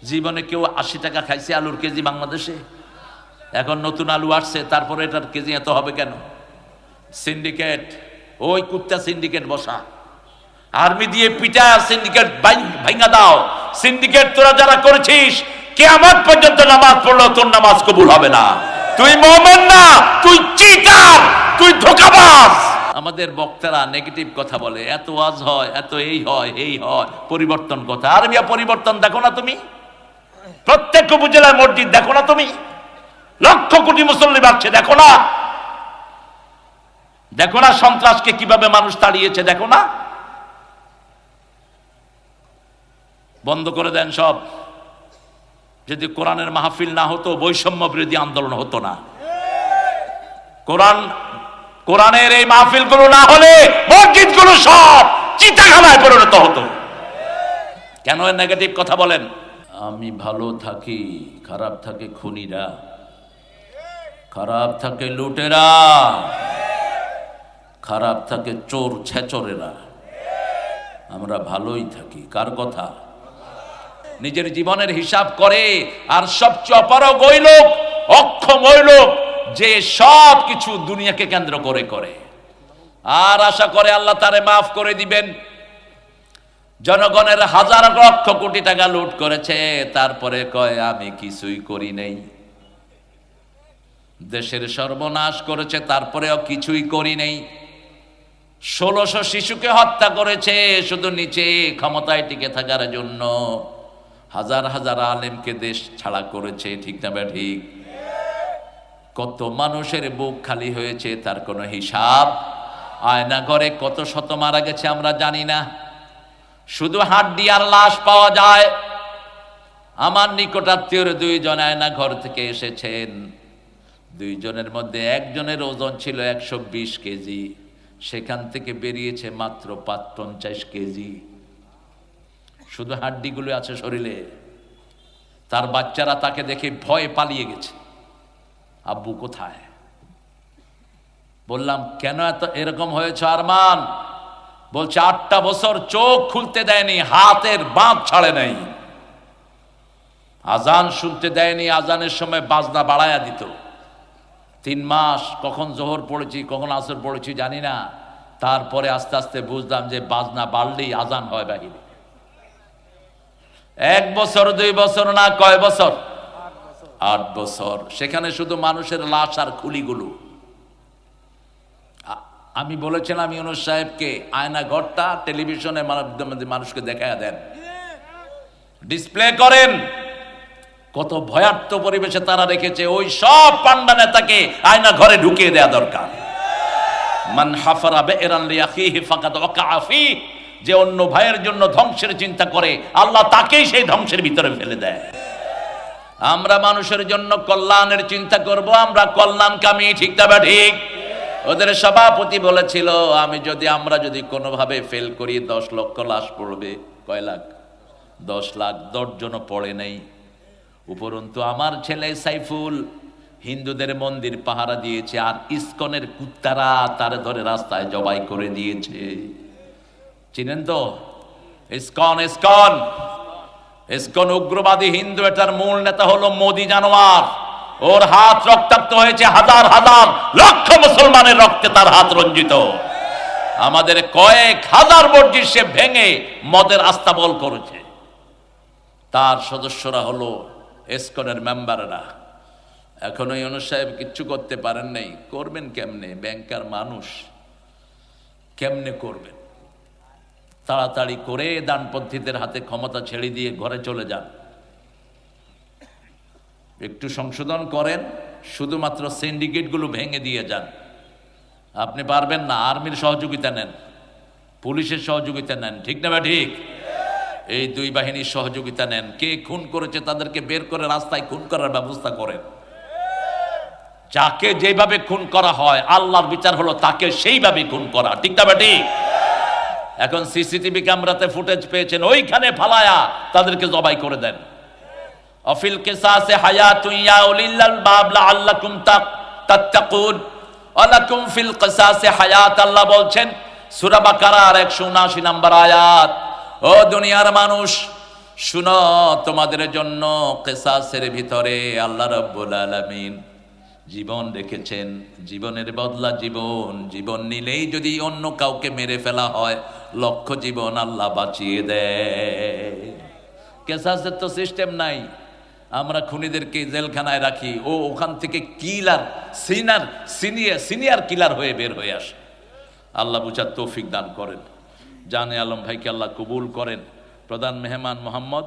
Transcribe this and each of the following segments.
জীবনে কেউ 80 টাকা খাইছে আলুর কেজি বাংলাদেশে? এখন নতুন আলু আসছে, তারপরে এটার কেজি এত হবে কেন? সিন্ডিকেট, ওই কুত্তা সিন্ডিকেট বসা, আর্মি দিয়ে পিটা সিন্ডিকেট ভাঙা দাও। সিন্ডিকেট তোরা যারা করেছিস, কিয়ামত পর্যন্ত নামাজ পড়লো তোর নামাজ কবুল হবে না। তুই মুমিন না, তুই চিটার, তুই ধোঁকাবাজ। আমাদের বক্তারা নেগেটিভ কথা বলে, এত ওয়াজ হয়, এত এই হয়, এই হয়, পরিবর্তন কথা। আর মিয়া পরিবর্তন দেখো না তুমি? প্রত্যেক উপজেলায় মসজিদ দেখো না তুমি? লক্ষ কোটি মুসল্লি বাড়ছে দেখো না? দেখো না সন্ত্রাসকে কিভাবে মানুষ তাড়িয়েছে দেখো না? বন্ধ করে দেন সব। যদি কোরআনের মাহফিল না হতো, বৈষম্য বিরোধী আন্দোলন হতো না। কোরআনের এই মাহফিলগুলো না হলে মসজিদগুলো সব চিতাখানায় পরিণত হতো। কেন নেগেটিভ কথা বলেন? আমি ভালো থাকি, খারাপ থাকে খুনিরা, খারাপ থাকে লুটেরা, খারাপ থাকে চোর ছেচরেরা, আমরা ভালোই থাকি। কার কথা? নিজের জীবনের হিসাব করে। আর সবচেয়ে অপারগ ওই লোক, অক্ষম ওই লোক যে সব কিছু দুনিয়াকে কেন্দ্র করে করে আর আশা করে আল্লাহ তারে মাফ করে দিবেন। জনগণের হাজার লক্ষ কোটি টাকা লুট করেছে, তারপরে কয় আমি কিছুই করি নাই। দেশের সর্বনাশ করেছে, তারপরেও কিছুই করি নাই। 1600 শিশুকে হত্যা করেছে শুধু নিচে ক্ষমতায় টিকে থাকার জন্য। হাজার হাজার আলেমকে দেশ ছাড়া করেছে, ঠিক না ঠিক? কত মানুষের বুক খালি হয়েছে, তার কোনো হিসাব। আয়না ঘরে কত শত মারা গেছে আমরা জানি না। শুধু হাড্ডি আর লাশ পাওয়া যায়। আমার নিকটাত্মীয়র 2 জন আয়না ঘর থেকে এসেছেন। 2 জনের মধ্যে একজনের ওজন ছিল 120 কেজি, সেখান থেকে বেরিয়েছে মাত্র 50 কেজি। শুধু হাড্ডিগুলো আছে শরীরে। তার বাচ্চারা তাকে দেখে ভয়ে পালিয়ে গেছে। আব্বু কোথায়? বললাম কেন এত এরকম হয়েছে আরমান? বলছে 8টা বছর চোখ খুলতে দেয়নি, হাতের বাঁধ ছাড়ে নাই, আজান শুনতে দেয়নি, আজানের সময় বাজনা বাড়ায়া দিত। 3 মাস কখন জোহর পড়েছি কখন আসর পড়েছি জানি না। তারপরে আস্তে আস্তে বুঝলাম যে বাজনা বাড়লেই আজান হয় বাহিরে। 1 বছর 2 বছর না, কয় বছর? 8 বছর। সেখানে শুধু মানুষের লাশ আর খুলিগুলো। আমি বলেছিলাম ইউনূস সাহেবকে, আয়না ঘরটা টেলিভিশনে মানুষকে দেখায়া দেন, ডিসপ্লে করেন। কত ভয়ার্থ পরিবেশে তারা রেখেছে। ওই সব পান্ডা নেতাকে আয়না ঘরে ঢুকিয়ে দেয়া দরকার। মান হাফারা বি'রান লিআখিহি ফাকাদ ওয়াকাআ ফীহি, যে অন্য ভাইয়ের জন্য ধ্বংসের চিন্তা করে আল্লাহ তাকেই সেই ধ্বংসের ভিতরে ফেলে দেয়। আমরা মানুষের জন্য কল্যাণের চিন্তা করব, আমরা কল্যাণকামী, ঠিক না ঠিক? ওদের সভাপতি বলেছিল আমরা যদি কোনোভাবে ফেল করি 10 লক্ষ লাশ পড়বে। কয় লাখ? 10 লাখ। 10 জনও পড়ে নাই। উপরন্তু আমার ছেলে সাইফুল হিন্দুদের মন্দির পাহারা দিয়েছে, আর ইসকনের কুত্তারা তারে ধরে রাস্তায় জবাই করে দিয়েছে। চিনেন তো ইসকন? ইসকন উগ্রবাদী হিন্দু, এটার মূল নেতা হলো মোদি জানোয়ার। ওর হাত রক্তাক্ত হয়েছে, হাজার হাজার লক্ষ মুসলমানের রক্তে তার হাত রঞ্জিত। আমাদের কয়েক হাজার মসজিদ সে ভেঙে মদের আস্তাবল করেছে। তার সদস্যরা হলো ইসকনের মেম্বাররা। এখনো ইউনূস সাহেব কিচ্ছু করতে পারেন নাই। করবেন কেমনে? ব্যাংকার মানুষ, কেমনে করবেন? তাড়াতাড়ি করে ডানপন্থীদের হাতে ক্ষমতা ছেড়ে দিয়ে ঘরে চলে যান। একটু সংশোধন করেন, শুধুমাত্র সিন্ডিকেটগুলো ভেঙে দিয়ে যান। আপনি পারবেন না, আর্মির সহযোগিতা নেন, পুলিশের সহযোগিতা নেন, ঠিক না ঠিক? এই 2 বাহিনীর সহযোগিতা নেন। কে খুন করেছে তাদেরকে বের করে রাস্তায় খুন করার ব্যবস্থা করেন। যাকে যেভাবে খুন করা হয় আল্লাহর বিচার হলো তাকে সেইভাবে খুন করা, ঠিক না ঠিক? এখন সিসিটিভি ক্যামেরাতে ফুটেজ পেয়েছেন, ওইখানে ফালায়া তাদেরকে জবাই করে দেন। অফিল কিসাসে হায়াতুন ইয়া উলিল আলবাব লাআল্লাকুম তাত্তাকুন ওয়ালাকুম ফিল কিসাসে হায়াত। আল্লাহ বলছেন সূরা বাকারার 179 নম্বর আয়াত, ও দুনিয়ার মানুষ, শুনো, তোমাদের জন্য কিসাসের ভিতরে আল্লাহ রাব্বুল আলামিন জীবন রেখেছেন। জীবনের বদলা জীবন, জীবন নিলেই যদি অন্য কাউকে মেরে ফেলা হয়, লক্ষ জীবন আল্লাহ বাঁচিয়ে দেয়। কেসাসের তো সিস্টেম নাই। আমরা খুনিদেরকে জেলখানায় রাখি, ও ওখান থেকে কিলার সিনিয়র কিলার হয়ে বের হয়ে আসে। আল্লাহ বুঝার তৌফিক দান করেন। জানে আলম ভাইকে আল্লাহ কবুল করেন। প্রধান মেহমান মোহাম্মদ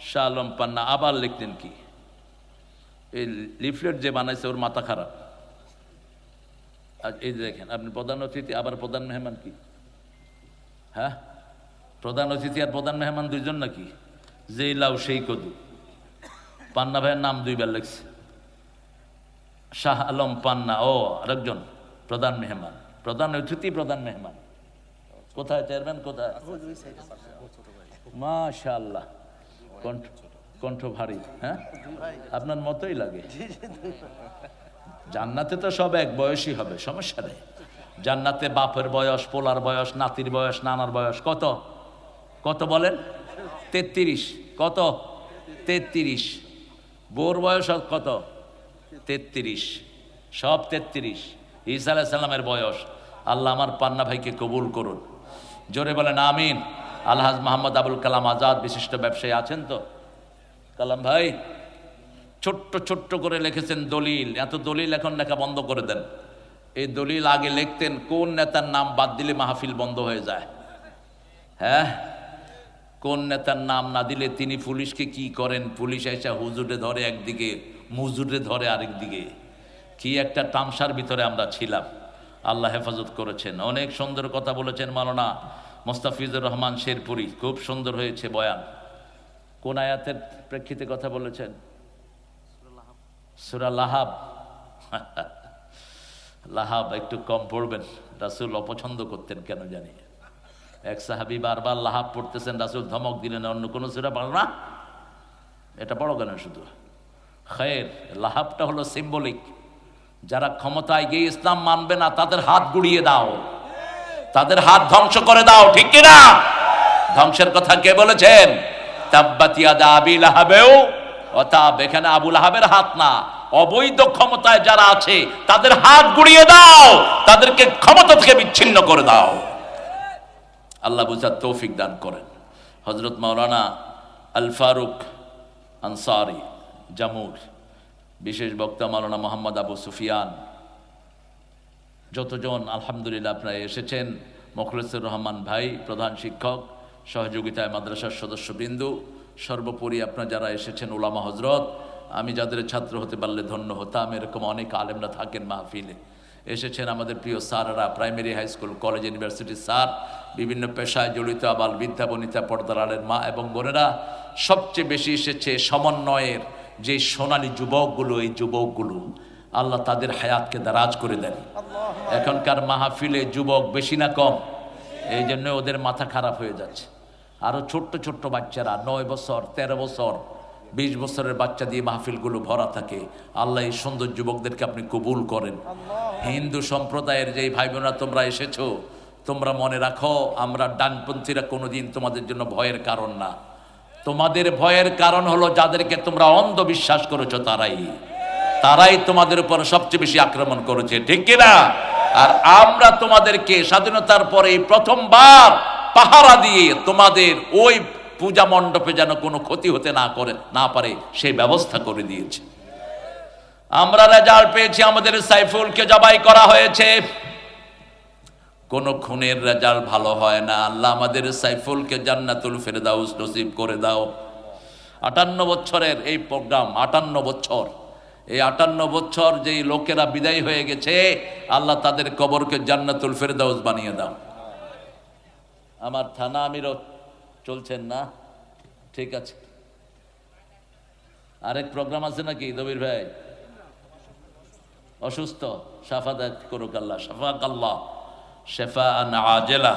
শাহ আলম পান্না আবার লিখলেন কি, এই লিফলেট যে বানাইছে ওর মাথা খারাপ। আর এই দেখেন আপনি প্রধান অতিথি আবার প্রধান মেহমান কি, হ্যাঁ প্রধান অতিথি আর প্রধান মেহমান দুইজন নাকি? যেই লাউ সেই কদু। পান্না ভাইয়ের নাম দুইবার লেখছে, শাহ আলম পান্না ও আরেকজন প্রধান মেহমান, প্রধান অতিথি প্রধান মেহমান। কোথায় চেয়ারম্যান কোথায়? মাশাআল্লাহ, কণ্ঠ ভারী। হ্যাঁ আপনার মতোই লাগে। জান্নাতে তো সব এক বয়সী হবে, সমস্যা নেই। জান্নাতে বাপের বয়স, পোলার বয়স, নাতির বয়স, নানার বয়স কত কত বলেন? 33। কত? 33। বোর বয়স কত? 33। সব 33। ঈসা আলাইহিস সালামের বয়স। আল্লাহ আমার পান্না ভাইকে কবুল করুন, জোরে বলেন আমিন। আলহাজ মোহাম্মদ আবুল কালাম আজাদ বিশিষ্ট ব্যবসায়ী আছেন তো? কালাম ভাই ছোট্ট ছোট্ট করে লিখেছেন দলিল। এত দলিল এখন লেখা বন্ধ করে দেন। এই দলিল আগে লিখতেন কোন নেতার নাম বাদ দিলে মাহফিল বন্ধ হয়ে যায়। হ্যাঁ, কোন নেতার নাম না দিলে তিনি পুলিশকে কি করেন, পুলিশ এসে হুজুরে ধরে একদিকে, মুজুরে ধরে আরেক দিকে। কি একটা তামসার ভিতরে আমরা ছিলাম। আল্লাহ হেফাজত করেছেন। অনেক সুন্দর কথা বলেছেন মাওলানা মোস্তাফিজুর রহমান শেরপুরি, খুব সুন্দর হয়েছে বয়ান। কোন আয়াতের প্রেক্ষিতে কথা বলেছেন? সূরা লাহাব। লাহাব একটু কম পড়বেন, রাসূল অপছন্দ করতেন কেন জানি। এক সাহাবী বারবার লাহাব পড়তেছেন, রাসূল ধমক দিলেন অন্য কোন সূরা পড়ো না, এটা পড়ো কেন শুধু। খায়ের, লাহাবটা হলো সিম্বলিক। যারা ক্ষমতায় গিয়ে ইসলাম মানবে না তাদের হাত গুড়িয়ে দাও, তাদের হাত ধ্বংস করে দাও, ঠিক কিনা? ধ্বংসের কথা কে বলেছেন? তাব্বাত ইয়াদা আবি লাহাবেও ওয়া তাব। এখানে আবু লাহাবের হাত না, অবৈধ ক্ষমতায় যারা আছে তাদের হাত গুড়িয়ে দাও, তাদেরকে ক্ষমতা থেকে বিচ্ছিন্ন করে দাও। আল্লাহ বুঝার তৌফিক দান করেন। হযরত মাওলানা আল ফারুক আনসারী জামুর, বিশেষ বক্তা মাওলানা মোহাম্মদ আবু সুফিয়ান, যতজন আলহামদুলিল্লাহ আপনারা এসেছেন, মোখলেসুর রহমান ভাই প্রধান শিক্ষক, সহযোগিতায় মাদ্রাসার সদস্যবৃন্দু, সর্বোপরি আপনারা যারা এসেছেন ওলামা হজরত, আমি যাদের ছাত্র হতে পারলে ধন্য হতাম। এরকম অনেক আলেমরা থাকেন মাহফিলে, এসেছেন আমাদের প্রিয় স্যাররা, প্রাইমারি হাই স্কুল কলেজ ইউনিভার্সিটির স্যার, বিভিন্ন পেশায় জড়িত আবাল বৃদ্ধা বনিতা পর্দার আলের মা এবং বোনেরা। সবচেয়ে বেশি এসেছে সমন্বয়ের যে সোনালী যুবকগুলো, এই যুবকগুলো আল্লাহ তাদের হায়াতকে দারাজ করে দেন। এখনকার মাহফিলে যুবক বেশি না কম? এই জন্য ওদের মাথা খারাপ হয়ে যাচ্ছে। আরো ছোট্ট ছোট্ট বাচ্চারা 9 বছর 13 বছর 20 বছরের বাচ্চা দিয়ে মাহফিলগুলো ভরা থাকে। আল্লাহ এই সুন্দর যুবকদেরকে আপনি কবুল করেন। হিন্দু সম্প্রদায়ের যেই ভাই বোনেরা তোমরা এসেছো, তোমরা মনে রাখো আমরা ডানপন্থীরা কোনোদিন তোমাদের জন্য ভয়ের কারণ না। তোমাদের ভয়ের কারণ হলো যাদেরকে তোমরা অন্ধবিশ্বাস করেছো, তারাই তোমাদের উপর সবচেয়ে বেশি আক্রমণ করেছে, ঠিক কিনা? আর আমরা তোমাদেরকে স্বাধীনতার পরে প্রথমবার পাহারা দিয়ে তোমাদের ওই পূজা মণ্ডপে যেন কোনো ক্ষতি হতে না পারে সেই ব্যবস্থা করে দিয়েছে। আমরা রেজাল্ট পেয়েছি, আমাদের সাইফুলকে জবাই করা হয়েছে। কোন খুনের রেজাল্ট ভালো হয় না। আল্লাহ আমাদের সাইফুলকে জান্নাতুল ফেরদাউস নসিব করে দাও। 58 বছরের এই প্রোগ্রাম, 58 বছর, এই 58 বছর যেই লোকেরা বিদায় হয়ে গেছে, আল্লাহ তাদের কবরকে জান্নাতুল ফেরদাউস বানিয়ে দাও। আমার থানা আমিরও চলছেন না? ঠিক আছে, আরেক প্রোগ্রাম আছে নাকি দবির ভাই? অসুস্থ, শাফাদাত করুক আল্লাহ, শাফাক আল্লাহ শেফাআন আজেলা।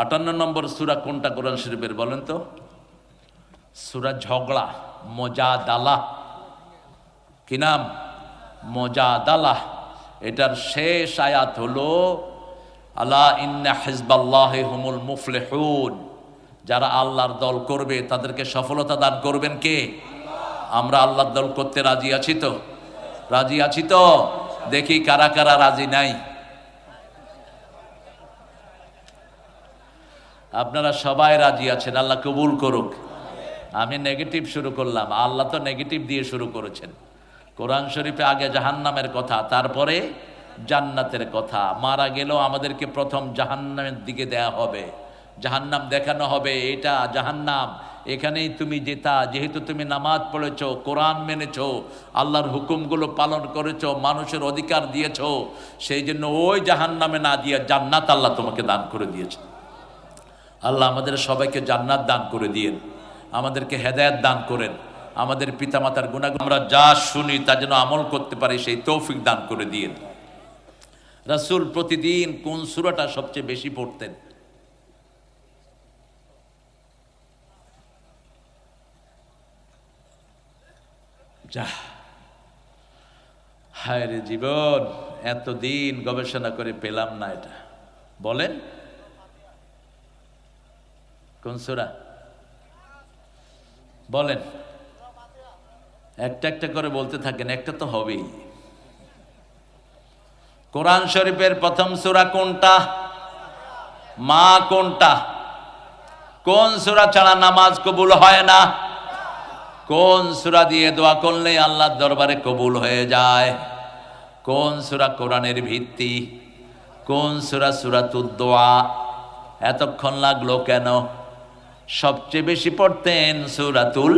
58 নম্বর সূরা কোনটা কোরআন শরীফের বলেন তো? সূরা ঝগড়া, মুজাদালা। কি নাম? মুজাদালা। এটার শেষ আয়াত হলো আলা ইন্না হিজবাল্লাহি হুমুল মুফলিহুন। যারা আল্লাহর দল করবে তাদেরকে সফলতা দান করবেন কে? আমরা আল্লাহর দল করতে রাজি আছি তো? রাজি আছি তো? দেখি কারা কারা রাজি নাই। আপনারা সবাই রাজি আছেন, আল্লাহ কবুল করুক। আমি নেগেটিভ শুরু করলাম, আল্লাহ তো নেগেটিভ দিয়ে শুরু করেছেন। কোরআন শরীফে আগে জাহান্নামের কথা, তারপরে জান্নাতের কথা। মারা গেলেও আমাদেরকে প্রথম জাহান্নামের দিকে দেয়া হবে, জাহান্নাম দেখানো হবে, এটা জাহান্নাম, এখানেই তুমি যেতা। যেহেতু তুমি নামাজ পড়েছো, কোরআন মেনেছো, আল্লাহর হুকুমগুলো পালন করেছো, মানুষের অধিকার দিয়েছো, সেই জন্য ওই জাহান্নামে না দিয়ে জান্নাত আল্লাহ তোমাকে দান করে দিয়েছে। আল্লাহ আমাদের সবাইকে জান্নাত দান করে দিয়েন, আমাদেরকে হেদায়েত দান করেন, আমাদের পিতামাতার গুনাহগুলো আমরা যা শুনি তা যেন আমল করতে পারি সেই তৌফিক দান করে দিয়েন। রাসূল প্রতিদিন কোন সূরাটা সবচেয়ে বেশি পড়তেন? যা হায় রে জীবন, এতদিন গবেষণা করে পেলাম না এটা। বলেন কোন সূরা? বলেন, একটা একটা করে বলতে থাকেন, একটা তো হবেই। কোরআন শরীফের প্রথম সূরা কোনটা? মা কোনটা? কোন সূরা ছাড়া নামাজ কবুল হয় না? কোন সূরা দিয়ে দোয়া করলে আল্লাহর দরবারে কবুল হয়ে যায়? কোন সূরা কোরআনের ভিত্তি? কোন সূরা? সূরাতুদ দোয়া। এতক্ষণ লাগলো কেন? সবচেয়ে বেশি পড়তেন সূরাতুল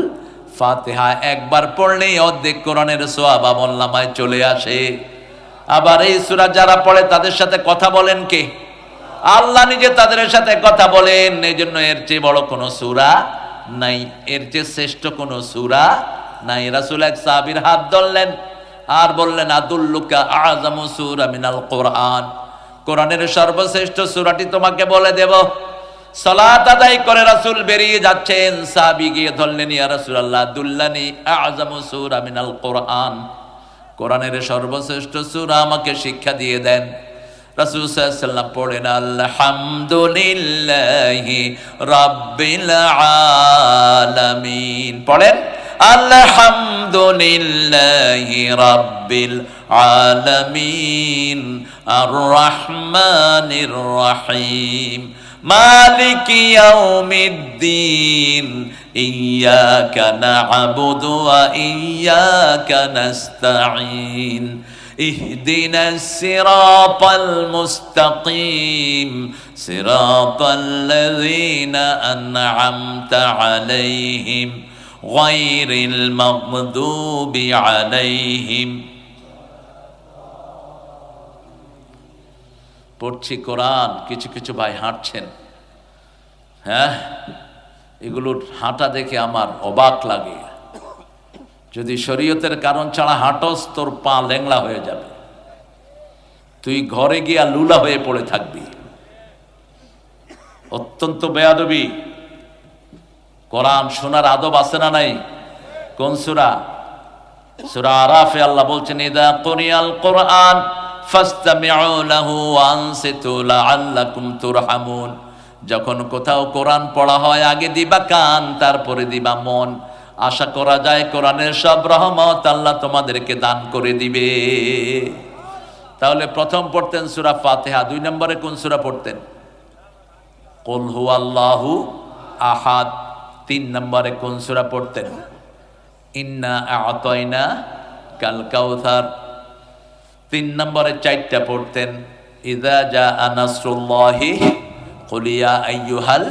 ফাতিহা। একবার পড়লেই অর্ধেক কোরআনের সওয়াব আমলনামায় চলে আসে। আবার এই সূরা যারা পড়ে তাদের সাথে কথা বলেন কে? আল্লাহ নিজে তাদের সাথে কথা বলেন। এই জন্য এর চেয়ে বড় কোনো সূরা নাই, এর চেয়ে শ্রেষ্ঠ কোনো সূরা নাই। রাসূল এক সাহাবীর হাত ধরলেন আর বললেন, আদুল্লুকা আযামু সূরা মিনাল কোরআন, কোরআনের সর্বশ্রেষ্ঠ সূরাটি তোমাকে বলে দেব। সালাত আদায় করে রাসূল বেরিয়ে যাচ্ছেন, সাহাবী গিয়ে ধরলেন, ইয়া রাসূলুল্লাহ দুল্লানি আযামু সূরা মিনাল কোরআন, কোরআনের সর্বশ্রেষ্ঠ সূরা আমাকে শিক্ষা দিয়ে দেন। রাসূল সাল্লাল্লাহু আলাইহি ওয়াসাল্লাম পড়েন, আলহামদুলিল্লাহি রাব্বিল আলামিন। পড়েন, আলহামদুলিল্লাহি রাব্বিল আলামিন আর রহমানির রহিম মালিকি ইয়াউমিদ্দিন ইয়্যাকা না'বুদু ওয়া ইয়্যাকা নাস্তাঈন ইহদিনাস সিরাতাল মুস্তাকিম সিরাতাল্লাযীনা আন'আমতা আলাইহিম গায়রিল মাগদুবি আলাইহিম। পড়ছি কোরআন, কিছু কিছু ভাই হাঁটছেন, হ্যাঁ, এগুলোর হাঁটা দেখে আমার অবাক লাগে। যদি শরীয়তের কারণ ছাড়া হাঁটস, তোর পা ল্যাংলা হয়ে যাবে, তুই ঘরে গিয়া লুলা হয়ে পড়ে থাকবি। অত্যন্ত বেয়াদবি। কোরআন শোনার আদব আছে না নাই? কোন সূরা? সূরা আরাফে আল্লাহ বলছেন, ইযা কুরিয়াল কোরআন ফাসতামিউ লাহু ওয়া আনসিতু লাআল্লাকুম তুরহামুন। যখন কোথাও কোরআন পড়া হয় আগে দিবা কান, তারপরে দিবা মন। আশা করা যায় কোরআনের সব রহমত আল্লাহ তোমাদেরকে দান করে দিবে। তাহলে প্রথম পড়তেন সূরা ফাতিহা, 2 নম্বরে কোন সূরা পড়তেন? কুল হুয়াল্লাহু আহাদ। 3 নম্বরে কোন সূরা পড়তেন? ইন্না আ'তাইনা কাল কাউসার। 3 নম্বরে 4টা পড়তেন, ইযা জাআ নাসরুল্লাহি কুল ইয়া আইয়ুহাল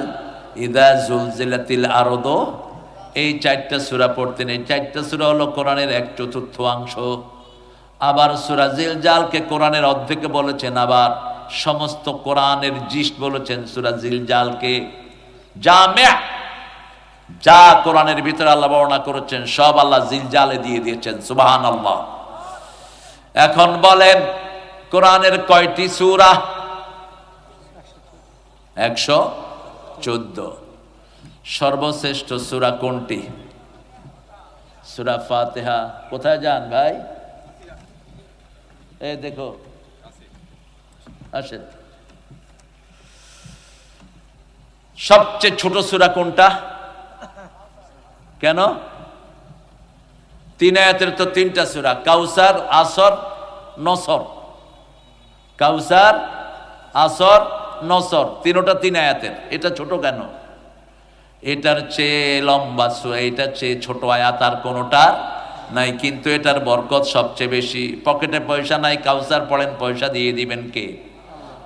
ইযা জুলজিলাতিল আরদু। এই 4টা সূরা পড়তেন। এই 4টা সূরা হলো কোরআনের 1/4 আবার সূরা জিলজালকে কোরআনের অর্ধেক বলেছেন, আবার সমস্ত কোরআনের জিস্ট বলেছেন সূরা জিলজালকে। জামি', যা কোরআনের ভিতরে আল্লাহ বর্ণনা করেছেন সব আল্লাহ জিলজালে দিয়ে দিয়েছেন। সুবহানাল্লাহ। এখন বলেন, কোরআনের কয়টি সূরা? 114। সর্বশ্রেষ্ঠ সূরা কোনটি? সূরা ফাতিহা। কোথায় যান ভাই? এই দেখো, আসেন। সবচেয়ে ছোট সূরা কোনটা? কেন? 3 আয়াতের তো 3টা সূরা, কাউসার, আসর, নসর। কাউসার, আসর, নসর, তিনটা 3 আয়াতের। এটা ছোট কেন? এটার চেয়ে লম্বা সূরা, এটার চেয়ে ছোট আয়াত আর কোনটা নাই, কিন্তু এটার বরকত সবচেয়ে বেশি। পকেটে পয়সা নাই, কাউসার পড়েন, পয়সা দিয়ে দিবেন কে?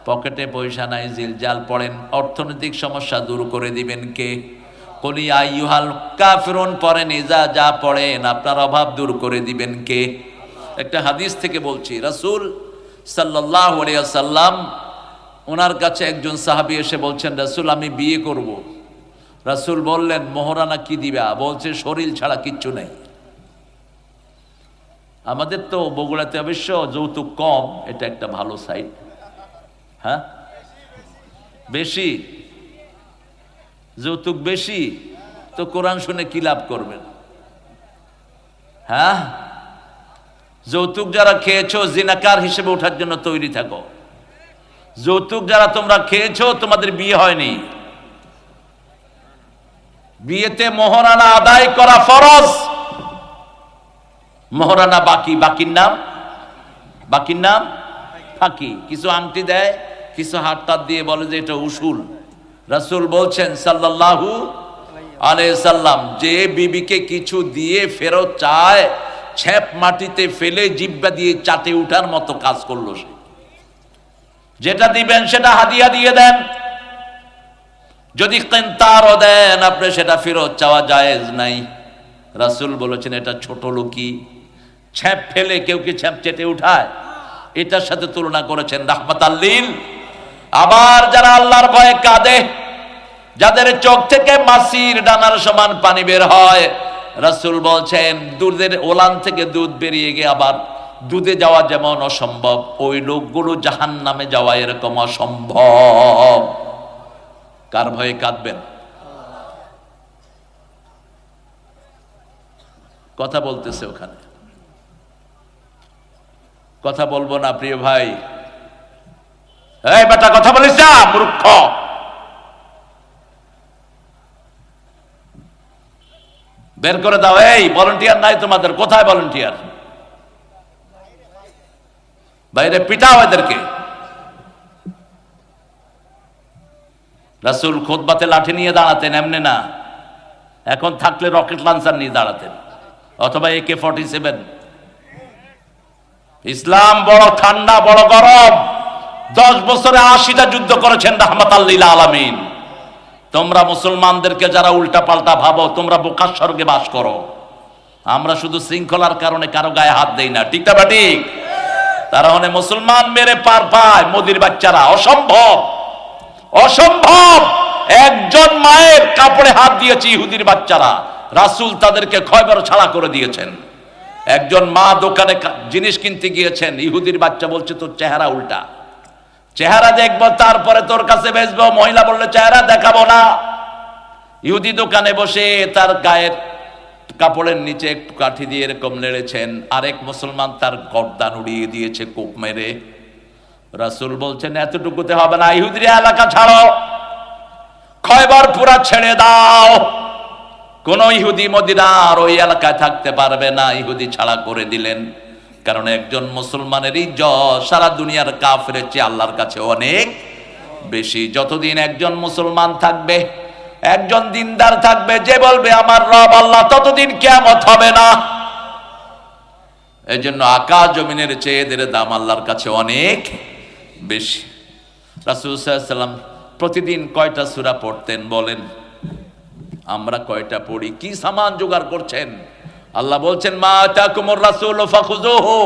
পকেটে পয়সা নাই, জিলজাল পড়েন, অর্থনৈতিক সমস্যা দূর করে দিবেন কে? কুল ইয়া আইয়ুহাল কাফিরুন পড়েন, ইজা যা পড়েন, আপনার অভাব দূর করে দিবেন কে? একটা হাদিস থেকে বলছি, রাসূল সাল্লাল্লাহু আলাইহি ওয়াসাল্লাম, ওনার কাছে একজন সাহাবী এসে বলছেন, রাসূল আমি বিয়ে করব। রাসূল বললেন, মোহরানা কি দিবা? বলছে, শরীর ছাড়া কিচ্ছু নেই। আমাদের তো বগুড়াতে অবশ্য যৌতুক কম, এটা একটা ভালো সাইড। হ্যাঁ, বেশি যৌতুক বেশি, তো কোরআন শুনে কি লাভ করবেন? হ্যাঁ, যৌতুক যারা খেয়েছো জিনাকার হিসেবে ওঠার জন্য তৈরি থাকো। যৌতুক যারা তোমরা খেয়েছো, তোমাদের বিয়ে হয়নি। বিয়েতে মোহরানা আদায় করা ফরজ। মোহরানা বাকি, বাকির নাম ফাঁকি। কিছু আংটি দেয়, কিছু হাত দিয়ে বলে যে এটা উসুল। রাসূল বলছেন সাল্লাল্লাহু আলাইহি সাল্লাম, যে বিবিকে কিছু দিয়ে ফেরত চায়, ছ্যাপ মাটিতে ফেলে জিহ্বা দিয়ে চাটে উঠার মতো কাজ করলো সে। যেটা দিবেন সেটা হাদিয়া দিয়ে দেন। যদি কিনতারও দেন, আপনি সেটা ফেরত চাওয়া জায়েজ নাই। রাসূল বলেছেন এটা ছোট লোকি। ছ্যাপ ফেলে কেউ কি ছ্যাপ চেটে উঠায়? এটার সাথে তুলনা করেছেন রাহমাতাল লিল। আবার যারা আল্লাহর ভয়ে কাঁদে, যাদের চোখ থেকে মাছির ডানার সমান পানি বের হয়, রাসূল বলছেন দুধের ওলান থেকে দুধ বেরিয়ে গিয়ে আবার দুধে যাওয়া যেমন অসম্ভব, ওই লোকগুলো জাহান্নামে যাওয়া এরকম অসম্ভব। কার ভয়ে কাঁদবেন? কথা বলতেছে ওখানে, কথা বলবো না প্রিয় ভাই? এই বেটা কথা বলিস না, মূর্খ। বের করে দাও। এই ভলান্টিয়ার নাই তোমাদের? কোথায় ভলান্টিয়ার? বাইরে পিটাও এদেরকে। রাসূল খুতবাতে লাঠি নিয়ে দাঁড়াতেন, এমনি না। এখন থাকলে রকেট লঞ্চার নিয়ে দাঁড়াতেন, অথবা AK-47। ইসলাম বড় ঠান্ডা, বড় গরম। 10 বছরে 80টা যুদ্ধ করেছেন রাহমাতাল লিল আলামিন। তোমরা মুসলমানদেরকে যারা উল্টা পাল্টা ভাবো, তোমরা বোকার স্বর্গে বাস করো। আমরা শুধু শৃঙ্খলার কারণে কারো গায়ে হাত দেই না, ঠিক না ঠিক? তারা অনেক মুসলমান মেরে পার পায় মোদির বাচ্চারা। অসম্ভব, অসম্ভব। একজন মায়ের কাপড়ে হাত দিয়েছে ইহুদির বাচ্চারা, রাসূল তাদেরকে খয়বর ছাড়া করে দিয়েছেন। একজন মা দোকানে জিনিস কিনতে গিয়েছেন, ইহুদির বাচ্চা বলছে তোর চেহারা উল্টা, চেহারা দেখবো তারপরে তোর কাছে বেচবো। মহিলা বললে চেহারা দেখাবো না। ইহুদি দোকানে বসে তার গায়ের কাপড়ের নিচে একটু কাঠি দিয়ে এরকম নেড়েছেন, আরেক মুসলমান তার গর্দান উড়িয়ে দিয়েছে কোপ মেরে। রাসূল বলছেন এতটুকুতে হবে না, ইহুদির এলাকা ছাড়ো, খয়বর পুরা ছেড়ে দাও। কোন ইহুদি মদিনার ওই এলাকায় থাকতে পারবে না। ইহুদি ছাড়া করে দিলেন, কারণ একজন মুসলমানের ইজ্জত সারা দুনিয়ার কাফেরের চেয়ে আল্লাহর কাছে অনেক বেশি। যতদিন একজন মুসলমান থাকবে, একজন দিনদার থাকবে, যে বলবে আমার রব আল্লাহ, ততদিন কিয়ামত হবে না। এই জন্য আকাশ জমিনের চেয়ে এদের দাম আল্লাহর কাছে অনেক বেশি। রাসূল সাল্লাল্লাহু আলাইহি ওয়াসাল্লাম প্রতিদিন কয়টা সূরা পড়তেন বলেন? আমরা কয়টা পড়ি? কি সামান জোগাড় করছেন? আল্লাহ বলছেন মা আতাকুমুর রাসূলু ফাখুযুহু,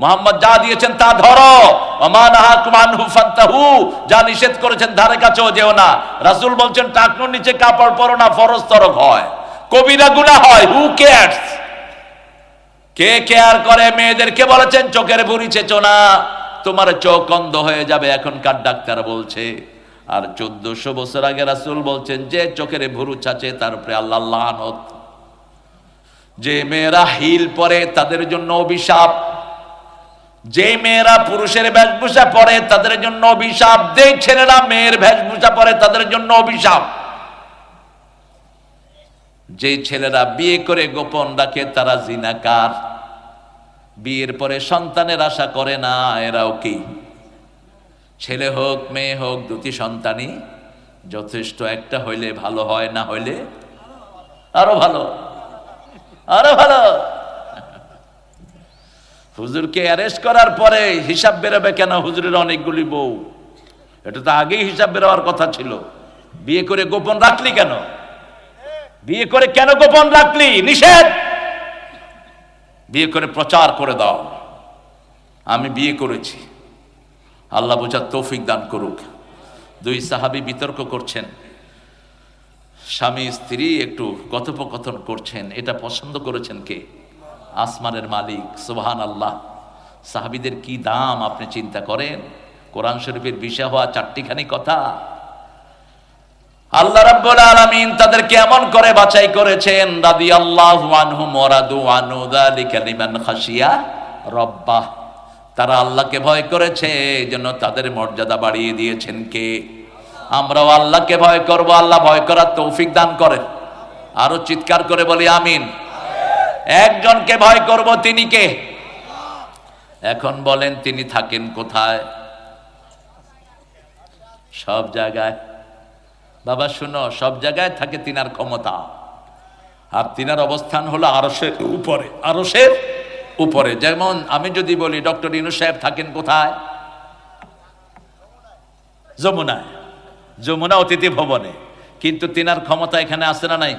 মুহাম্মদ যা দিয়েছেন তা ধরো, ওয়া মা নাহাকুম আনহু ফান্তাহু, যা নিষেধ করেছেন ধারে কাছেও যেও না। রাসূল বলছেন টাকনুর নিচে কাপড় পরো না, ফরজ তরক হয়, কবিরা গুনাহ হয়। হু কেয়ারস? কে কেয়ার করে? মেয়েদেরকে বলেছেন চোখের ভুঁড়ি চেচো না, তোমার চোখ অন্ধ হয়ে যাবে, এখনকার ডাক্তার বলছে। আর 1400 বছর আগে রাসূল বলছেন যে চোখের ভুরু চাচে তার উপরে আল্লাহর লানত। যে মেয়েরা হিল পরে তাদের জন্য অভিশাপ, যে মেয়েরা পুরুষের বেশভূষা পরে তাদের জন্য অভিশাপ, যে ছেলেরা মেয়ের বেশভূষা পরে তাদের জন্য অভিশাপ। যে ছেলেরা বিয়ে করে গোপন রাখে তারা জিনাকার, বিয়ের পরে সন্তানের আশা করে না, এরাও কি? ছেলে হোক মেয়ে হোক দুটি সন্তানই যথেষ্ট, একটা হইলে ভালো হয়, না হইলে আরো ভালো, আরো ভালো। হুজুরকে অ্যারেস্ট করার পরে হিসাব বেরোবে কেন? হুজুরের অনেকগুলি বউ, এটা তো আগেই হিসাব বেরোবার কথা ছিল। বিয়ে করে গোপন রাখলি কেন? বিয়ে করে কেন গোপন রাখলি? নিষেধ। বিয়ে করে প্রচার করে দাও আমি বিয়ে করেছি। আল্লাহ বোঝার তৌফিক দান করুক। দুই সাহাবী বিতর্ক করছেন, স্বামী স্ত্রী একটু কথোপকথন করছেন, এটা পছন্দ করেছেন কে? আসমানের মালিক। সুবহানাল্লাহ। সাহাবীদের কি দাম আপনি চিন্তা করেন। কোরআন শরীফের বিষয় হওয়া চারটিখানি কথা। আল্লাহ রাব্বুল আলামিন তাদেরকে এমন করে বাছাই করেছেন, রাদিয়াল্লাহু আনহুম ওয়া রাদু আনহু যালিকা লিমান খাশিয়া রাব্বাহ। তারা আল্লাহকে ভয় করেছে, এজন্য তাদের মর্যাদা বাড়িয়ে দিয়েছেন কে? আমরাও আল্লাহকে ভয় করব। আল্লাহ ভয় করার তৌফিক দান করেন। আরো চিৎকার করে বলি আমিন। একজনকে ভয় করব, তিনি কে? এখন বলেন তিনি থাকেন কোথায়? সব জায়গায়। বাবা শুনো, সব জায়গায় থাকে তিনার ক্ষমতা, আর তিনার অবস্থান হলো আরশের উপরে, আরশের উপরে। যেমন আমি যদি বলি ডক্টর ইউনূস সাহেব থাকেন কোথায়? যমুনায়, যমুনা অতিথি ভবনে, কিন্তু তিনার ক্ষমতা এখানে আসে না নাই?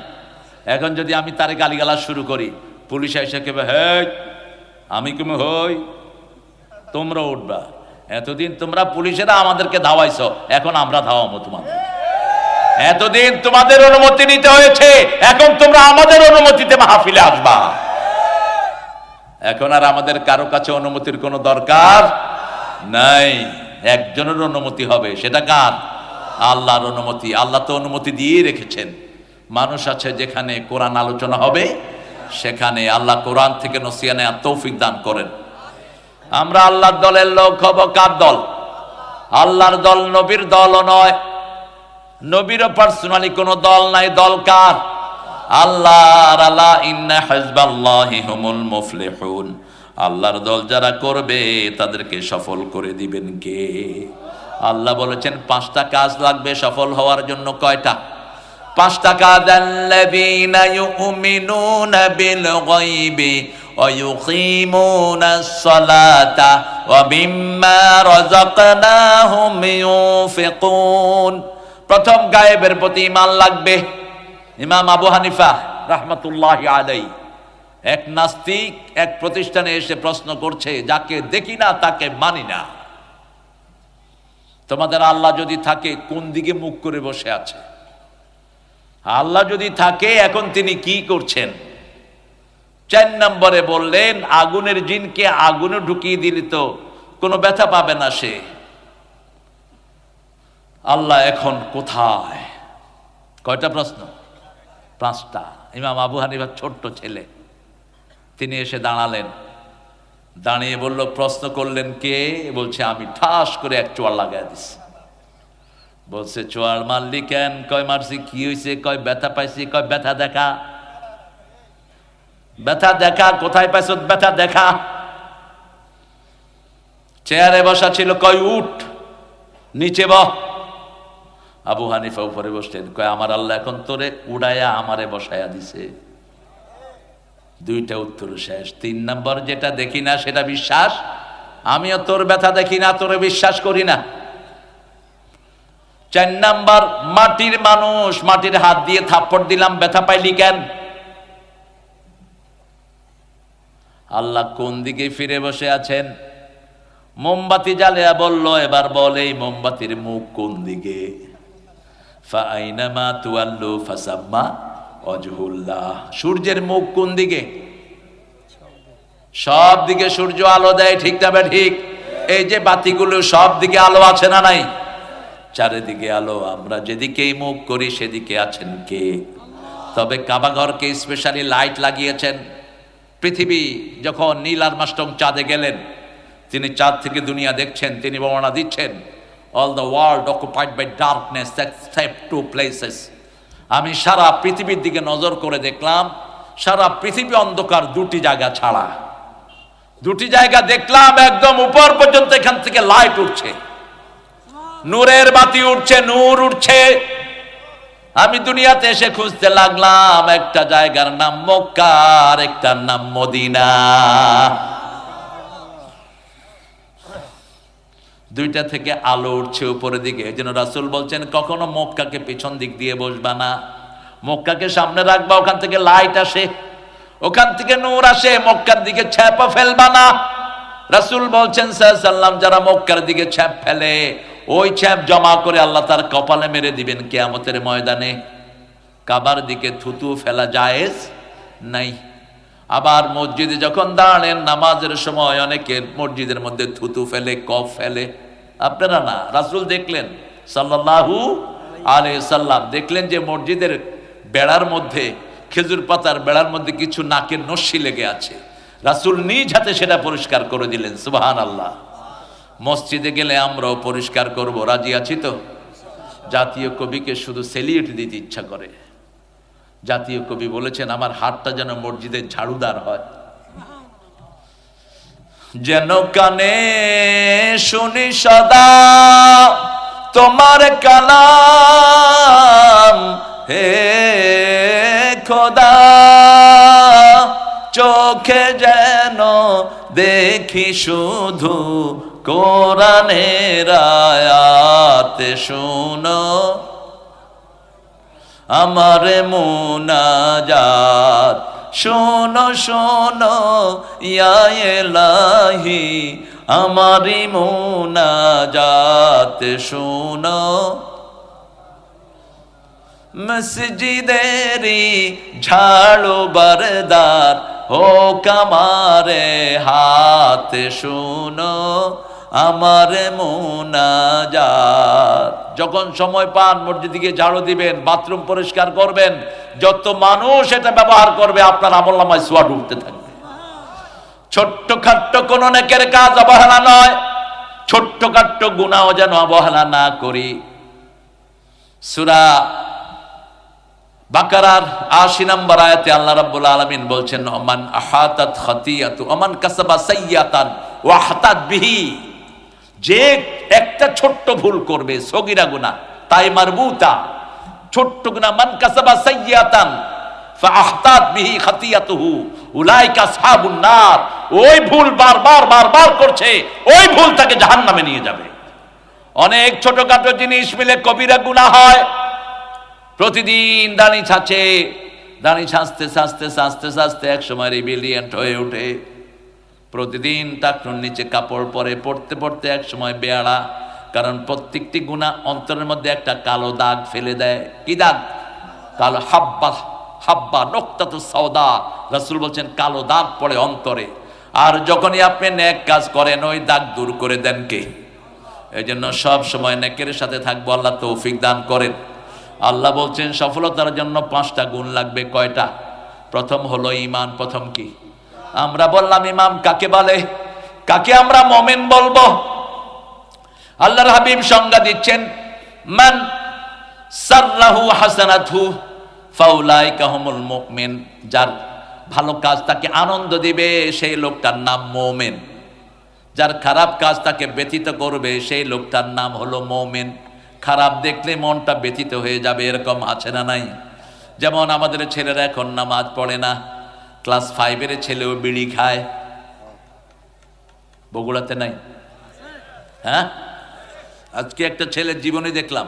এখন যদি আমি তারে গালিগালাজ শুরু করি, পুলিশ এসে কেবে হেই, আমি কেমন হই, তোমরা উঠবা। এতদিন তোমরা পুলিশেরা আমাদেরকে ধাওয়াইছো, এখন আমরা ধাওয়াবো তোমাদের। এতদিন তোমাদের অনুমতি নিতে হয়েছে, এখন তোমরা আমাদের অনুমতিতে মাহফিলে আসবা। এখন আর আমাদের কারো কাছে অনুমতির কোনো দরকার নাই। একজনের অনুমতি হবে, সেটা কার? আল্লাহর অনুমতি। আল্লাহ তো অনুমতি দিয়ে রেখেছেন। মানুষ আছে যেখানে কোরআন আলোচনা হবে সেখানে। আল্লাহ কোরআন থেকে নসিহত নেওয়ার তৌফিক দান করেন। আমরা আল্লাহর দলের লোক হব। কার দল? আল্লাহর দল, নবীর দলও নয়। নবীরও পার্সোনালি কোনো দল নাই। দল কার? আল্লাহর। আলা ইন্না হিজবাল্লাহি হুমুল মুফলিহুন। আল্লাহর দল যারা করবে তাদেরকে সফল করে দিবেন কে? আল্লাহ বলেছেন 5টা কাজ লাগবে সফল হওয়ার জন্য। কয়টা? 5টা কাজ। আল্লাযীনা ইউমিনুনা বিল গায়বি ওয়া ইউকিমুনাস সালাতা ওয়া মিম্মা রাযাকনাহুম ইউনফিকুন। প্রথম গায়েবের প্রতি ঈমান লাগবে। ইমাম আবু হানিফা রাহমাতুল্লাহি আলাইহি এক নাস্তিক এক প্রতিষ্ঠানে এসে প্রশ্ন করছে, যাকে দেখি না তাকে মানি না। তোমাদের আল্লাহ যদি থাকে কোন দিকে মুখ করে বসে আছে? আল্লাহ যদি থাকে এখন তিনি কি করছেন? 4 নম্বরে বললেন, আগুনের জিনকে আগুনে ঢুকিয়ে দিলে তো কোনো ব্যথা পাবে না সে। আল্লাহ এখন কোথায়? কয়টা প্রশ্ন? 5টা। ইমাম আবু হানিফার ছোট্ট ছেলে, তিনি এসে দাঁড়ালেন, দাঁড়িয়ে বলল, প্রশ্ন করলেন কে? বলছে আমি। ঠাস করে এক চোয়াল লাগাই দিছি। বলছে চোয়াল মারলি কেন? কয় মারছি। কি হয়েছে? কয় ব্যথা পাইছি। কয় ব্যথা দেখা। ব্যথা দেখা কোথায় পাইছ? ব্যথা দেখা। চেয়ারে বসা ছিল, কয় উঠ, নিচে বহ। আবু হানিফা উপরে বসলেন। কয় আমার আল্লাহ এখন তোরে উড়াইয়া আমারে বসাইয়া দিছে। 2টা উত্তর শেষ। 3 নম্বর, যেটা দেখি না সেটা বিশ্বাস। আমিও তোর ব্যথা দেখি না, তোরে বিশ্বাস করি না। 4 নম্বর, মাটির মানুষ, মাটির হাত দিয়ে থাপ্পড় দিলাম, ব্যথা পাইলি কেন? আল্লাহ কোন দিকে ফিরে বসে আছেন? মোমবাতি জ্বালিয়া বলল, এবার বল এই মোমবাতির মুখ কোন দিকে? ফাআইনামা তুওয়াল্লু ফাসাম্মা ওয়াজহুল্লাহ। সূর্যের মুখ কোন দিকে? সব দিকে সূর্য আলো দেয়, ঠিক না ঠিক? এই যে বাতিগুলো সব দিকে আলো আছে না নাই? চারিদিকে আলো। আমরা যেদিকেই মুখ করি সেদিকে আছেন কে? তবে কাবা ঘরকে স্পেশালি লাইট লাগিয়েছেন। পৃথিবী যখন নীল আর্মস্ট্রং চাঁদে গেলেন, তিনি চাঁদ থেকে দুনিয়া দেখছেন, তিনি বর্ণনা দিচ্ছেন, all the world occupied by darkness except 2 places. আমি সারা পৃথিবীর দিকে নজর করে দেখলাম, সারা পৃথিবী অন্ধকার, দুটি জায়গা ছাড়া। দুটি জায়গা দেখলাম একদম উপর পর্যন্ত, এখান থেকে লাইট উঠছে, নূরের বাতি উঠছে, নূর উঠছে। আমি দুনিয়াতে এসে খুঁজতে লাগলাম, একটা জায়গার নাম মক্কা আর একটার নাম মদিনা। দুইটা থেকে আলো উঠছে উপরের দিকে। এই জন্য রাসূল বলছেন কখনো মক্কাকে পিছন দিক দিয়ে বসবা না, মক্কাকে সামনে রাখবা, ওখান থেকে লাইট আসে, ওখান থেকে নূর আসে, মক্কার দিকে ছ্যাপা ফেলবা না। রাসূল বলছেন সাল্লাল্লাহু আলাইহি ওয়াসাল্লাম, যারা মক্কার দিকে ছ্যাপ ফেলে, ওই ছ্যাপ জমা করে আল্লাহ তার কপালে মেরে দিবেন কিয়ামতের ময়দানে। কাবার দিকে থুতু ফেলা জায়েজ নাই। আবার মসজিদে যখন দাঁড়ালেন নামাজের সময়, অনেকের মসজিদের মধ্যে থুতু ফেলে, কফ ফেলে। আপনারা না, রাসূল দেখলেন সাল্লাল্লাহু আলাইহি সাল্লাম, দেখলেন যে মসজিদের বেড়ার মধ্যে, খেজুর পাতার বেড়ার মধ্যে কিছু নাকের নস্যি লেগে আছে। রাসূল নিজ হাতে সেটা পরিষ্কার করে দিলেন। সুবহানাল্লাহ। মসজিদে গেলে আমরাও পরিষ্কার করব, রাজি আছি তো? জাতীয় কবিকে শুধু সেলিউট দিতে ইচ্ছা করে। জাতীয় কবি বলেছেন, আমার হাতটা যেন মসজিদের ঝাড়ুদার হয়, যেন কানে শুনি সদা তোমার কালাম, হে খোদা চোখে যেন দেখি শুধু কোরআনের আয়াত, শুনো আমার মুনাজাত, শোনো শোনো ইয়া ইলাহি আমারি মুনাজাত, শোনো মসজিদেরি ঝাড়ু বারদার হোক আমারে হাত, শোনো আমার মুনাজাত। যখন সময় পান মসজিদে গিয়ে ঝাড়ু দিবেন, বাথরুম পরিষ্কার করবেন, যত মানুষ এটা ব্যবহার করবে আপনার আমলনামায় সোয়াব উঠতে থাকবে। ছোট্ট খাট্ট কোন নেকের কাজ অবহেলা নয়, ছোট্ট খাট্ট গুনাহও যেন অবহেলা না করি। সূরা বাকারার ৮০ নম্বর আয়াতে আল্লাহ রাব্বুল আলামিন বলছেন, মান আহাতাত খাতিয়াতু ওমান কাসাবা সাইয়্যাতান ওয়া আহতাত বিহি, যে একটা ছোট্ট ভুল করবে, সগীরা গুনাহ, তাই মারবুতা, ছোট্ট গুনাহ, মান কাসাবা সাইয়্যাতান ফাআহতাত বিহি খাতিয়াতুহু উলাইকা আসহাবুন নার, ওই ভুল বারবার করছে, ওই ভুল তাকে জাহান্নামে নিয়ে যাবে। অনেক ছোটখাটো জিনিস মিলে কবিরা গুনাহ হয়। প্রতিদিন দাড়ি ছাঁচে, দাড়ি ছাঁচতে ছাঁচতে ছাঁচতে ছাঁচতে এক সময় রিবিলিয়েন্ট হয়ে ওঠে। প্রতিদিন টাকনুর নিচে কাপড় পরে, পড়তে পড়তে এক সময় বেয়াড়া। কারণ প্রত্যেকটি গুনাহ অন্তরের মধ্যে একটা কালো দাগ ফেলে দেয়। কি দাগ? কালো হাব্বা, হাব্বা নোক্তাতু সাওদা। রাসূল বলছেন কালো দাগ পড়ে অন্তরে। আর যখনই আপনি নেক কাজ করেন, ওই দাগ দূর করে দেন কে? এই জন্য সব সময় নেকের সাথে থাকবো, আল্লাহ তৌফিক দান করেন। আল্লাহ বলছেন সফলতার জন্য 5টা গুণ লাগবে। কয়টা? প্রথম হলো ঈমান। প্রথম কি? আমরা বললাম ইমাম কাকে বলে, কাকে আমরা মুমিন বলবো? আল্লাহর হাবিব সংজ্ঞা দিচ্ছেন, মান সাররাহু হাসানাতহু ফাউলাইকা হুমুল মুমিন, যার ভালো কাজ তাকে আনন্দ দিবে সেই লোকটার নাম মুমিন। যার খারাপ কাজ তাকে ব্যথিত করবে সেই লোকটার নাম হলো মুমিন। খারাপ দেখলে মনটা ব্যথিত হয়ে যাবে, এরকম আছে না নাই? যেমন আমাদের ছেলেরা এখন নামাজ পড়ে না, ক্লাস 5-এর ছেলেও বিড়ি খায়। বগুড়াতে নাই? হ্যাঁ, আজকে একটা ছেলের জীবনে দেখলাম